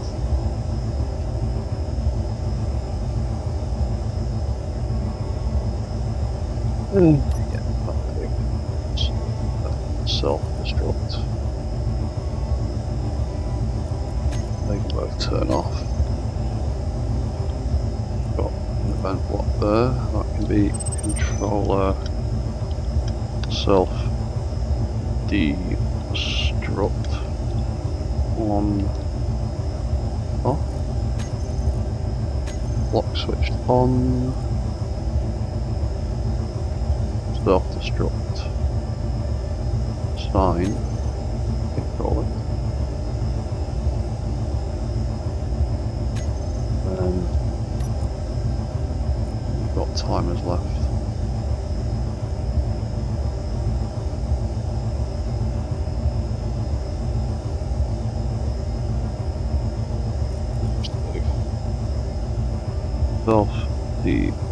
Yeah, Self Destruct. They can both turn off. Got an event block there. That can be controller Self Destruct on off. Block switched on. Self Destruct sign. Control it. And we've got timers left. Self Destruct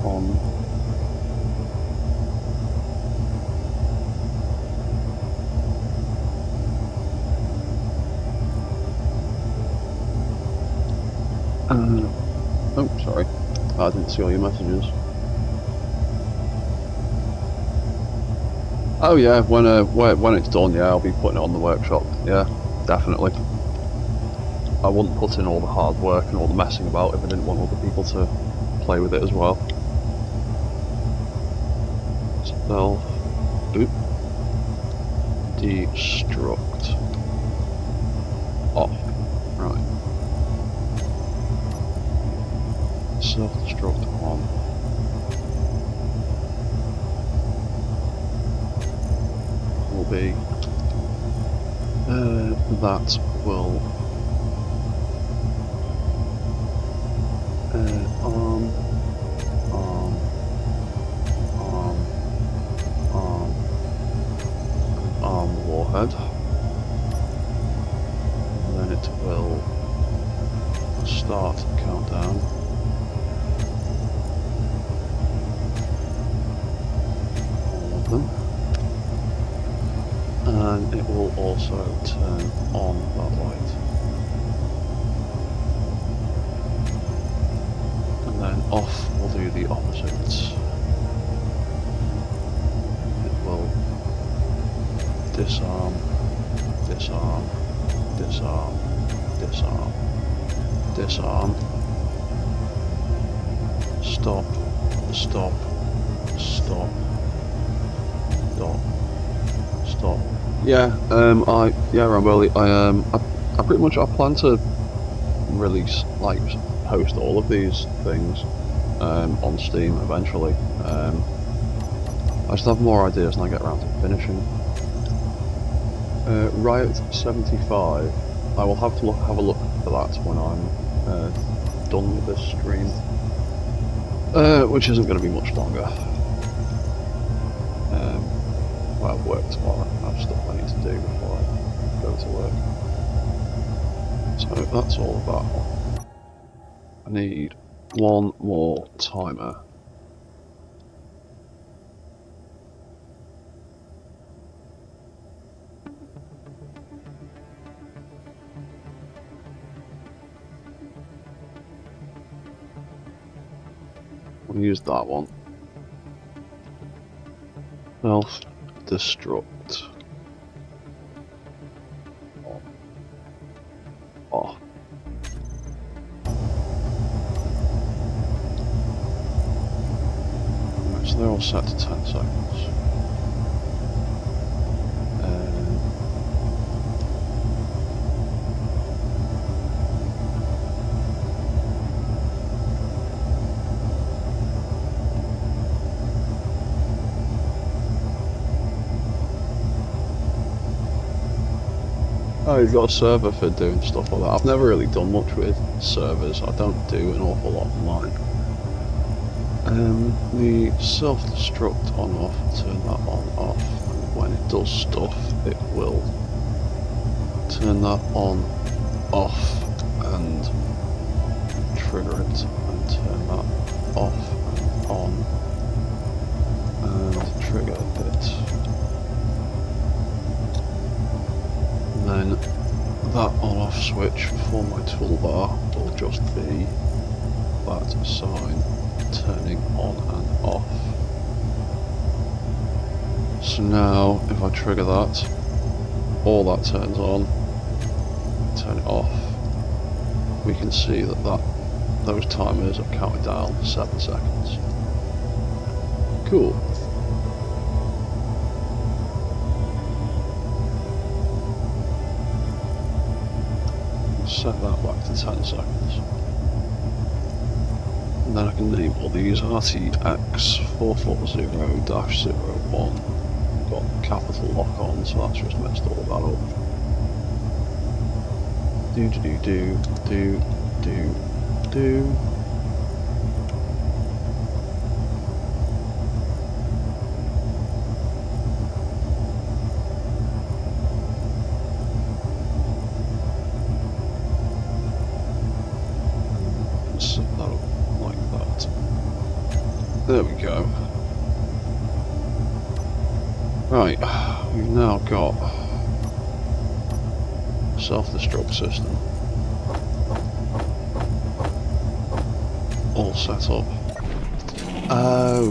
on. Oh, sorry. I didn't see all your messages. Oh yeah, when it's done, yeah, I'll be putting it on the workshop. Yeah, definitely. I wouldn't put in all the hard work and all the messing about if I didn't want other people to play with it as well. Self Destruct off. Right. Self Destruct on. be that will arm, arm, arm, arm, and arm the warhead, and then it will start the countdown. All of them. And it will also turn on that light. And then off will do the opposite. It will disarm, disarm, disarm, disarm, disarm, stop, stop, stop, stop, stop. Yeah, Rambolli, I pretty much, I plan to release, like, post all of these things on Steam eventually. I just have more ideas when I get around to finishing. Riot 75, I will have to have a look for that when I'm done with this stream, which isn't going to be much longer. I have work tomorrow, I have stuff I need to do before I go to work. So that's all of that. I need one more timer. We'll use that one. Self Destruct. Oh. Right, so they're all set to 10 seconds. Oh, you've got a server for doing stuff like that. I've never really done much with servers. I don't do an awful lot online. The self-destruct on off, turn that on off, and when it does stuff, it will turn that on off and trigger it, and turn that off and on and trigger it. Then that on-off switch for my toolbar will just be that sign turning on and off. So now if I trigger that, all that turns on, turn it off, we can see that those timers have counted down 7 seconds. Cool. Set that back to 10 seconds. And then I can name all these RTX-440-01. Got capital lock on, so that's just messed all that up. Do. Set that up like that. There we go. Right, we've now got self-destruct system all set up.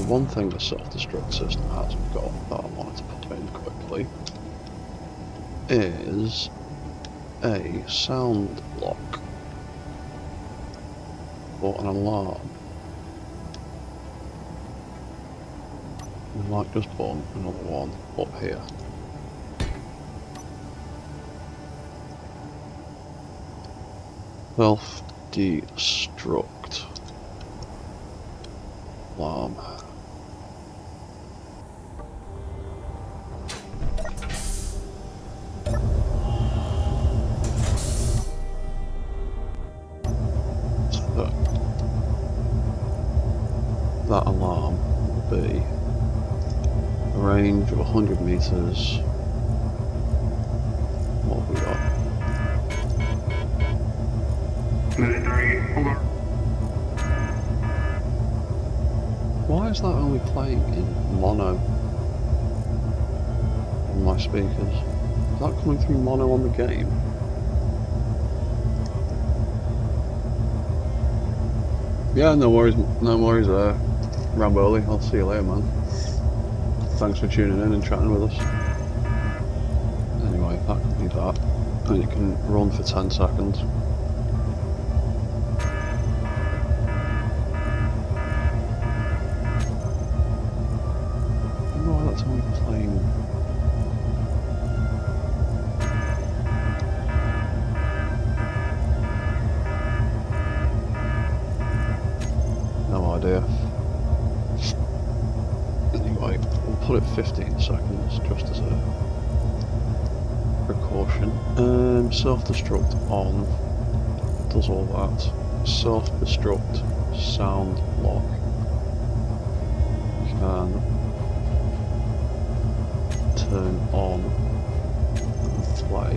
One thing the self-destruct system hasn't got that I wanted to put in quickly is a sound block for an alarm. We might just put another one up here. Self Destruct alarm. that that alarm will be a range of 100 meters. What have we got? Military alert. Why is that only playing in mono on my speakers? Is that coming through mono on the game? Yeah, no worries there, Ramboli. I'll see you later, man. Thanks for tuning in and chatting with us. Anyway, that can be that. And it can run for 10 seconds. Oh, that's only playing. No idea. Anyway, we'll put it 15 seconds just as a precaution. Self-destruct on, does all that. Self-destruct sound lock. Can turn on and play.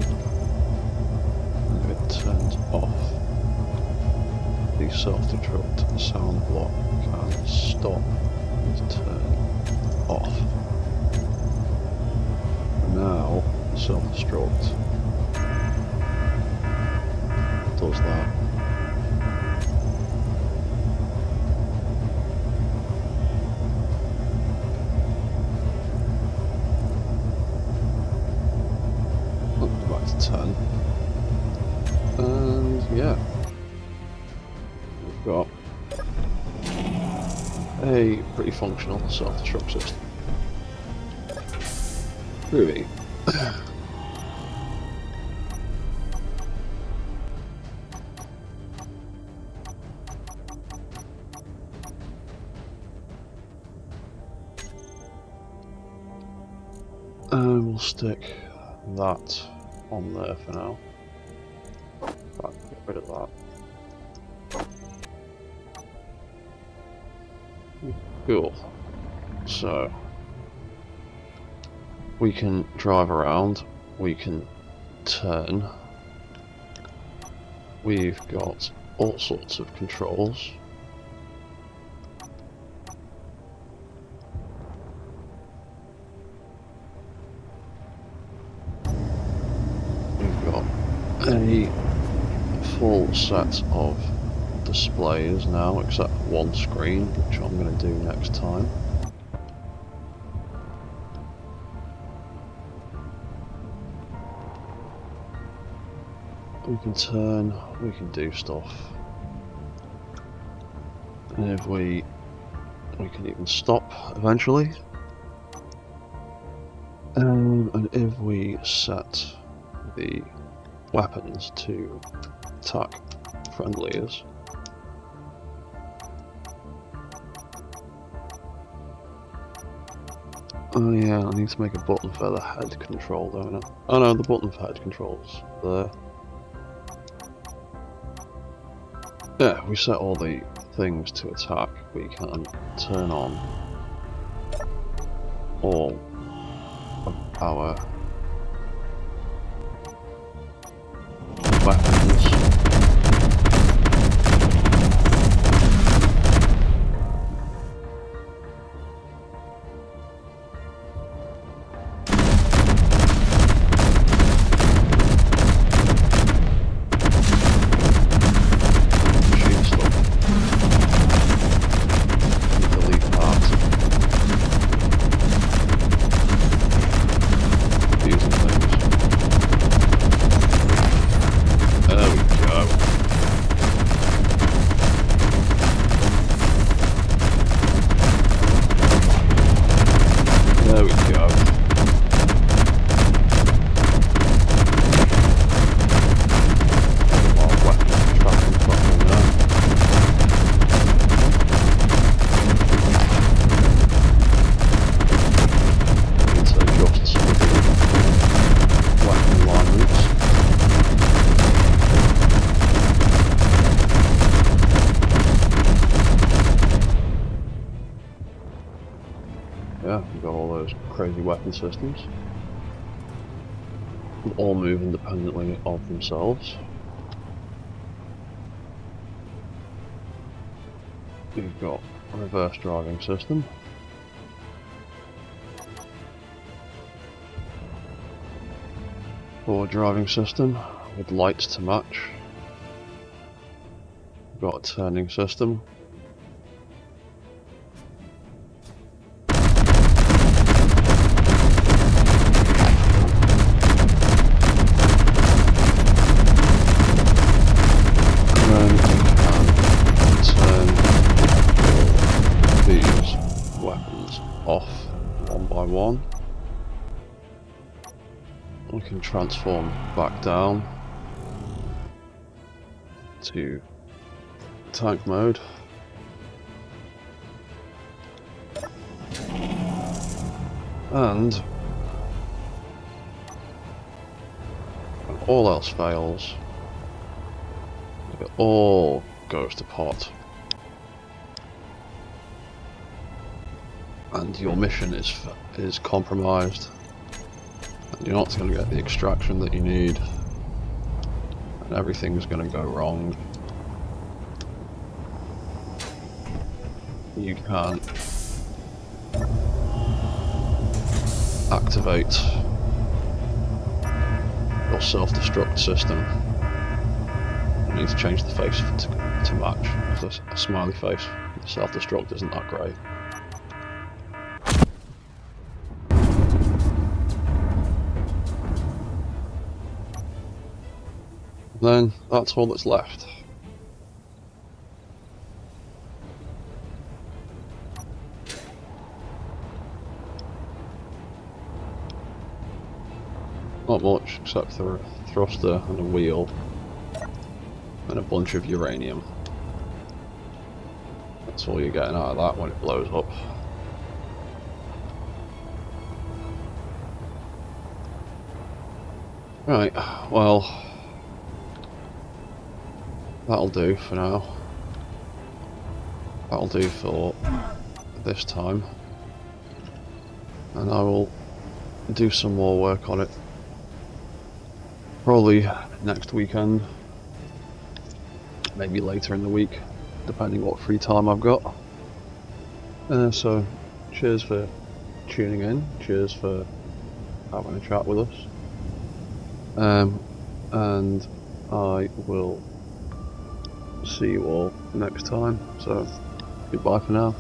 And if it turns off, the self-destruct sound block can stop and turn off. Now, self-destruct does that. Back to 10. And yeah, we've got a pretty functional self-destruct system. Groovy. And we'll stick that on there for now. Right, get rid of that. Cool. So we can drive around, we can turn, we've got all sorts of controls. We've got a full set of displays now, except one screen, which I'm going to do next time. We can turn, we can do stuff, and if we can even stop eventually, and if we set the weapons to attack friendlies, oh yeah, I need to make a button for the head control, don't I? Oh no, the button for head controls there. Yeah, we set all the things to attack, we can turn on all of our weapons. here, we've got all those crazy weapon systems. They all move independently of themselves. We've got a reverse driving system. Forward driving system with lights to match. We've got a turning system. Off one by one. We can transform back down to tank mode. And when all else fails, it all goes to pot. And your mission is compromised, and you're not going to get the extraction that you need, and everything's going to go wrong. You can't activate your Self Destruct System. You need to change the face to match, because a smiley face with Self Destruct isn't that great. Then that's all that's left. Not much except for a thruster and a wheel and a bunch of uranium. That's all you're getting out of that when it blows up. Right, well, that'll do for now. That'll do for this time. And I will do some more work on it. Probably next weekend. Maybe later in the week, depending what free time I've got. So, cheers for tuning in. Cheers for having a chat with us. And I will see you all next time, so goodbye for now.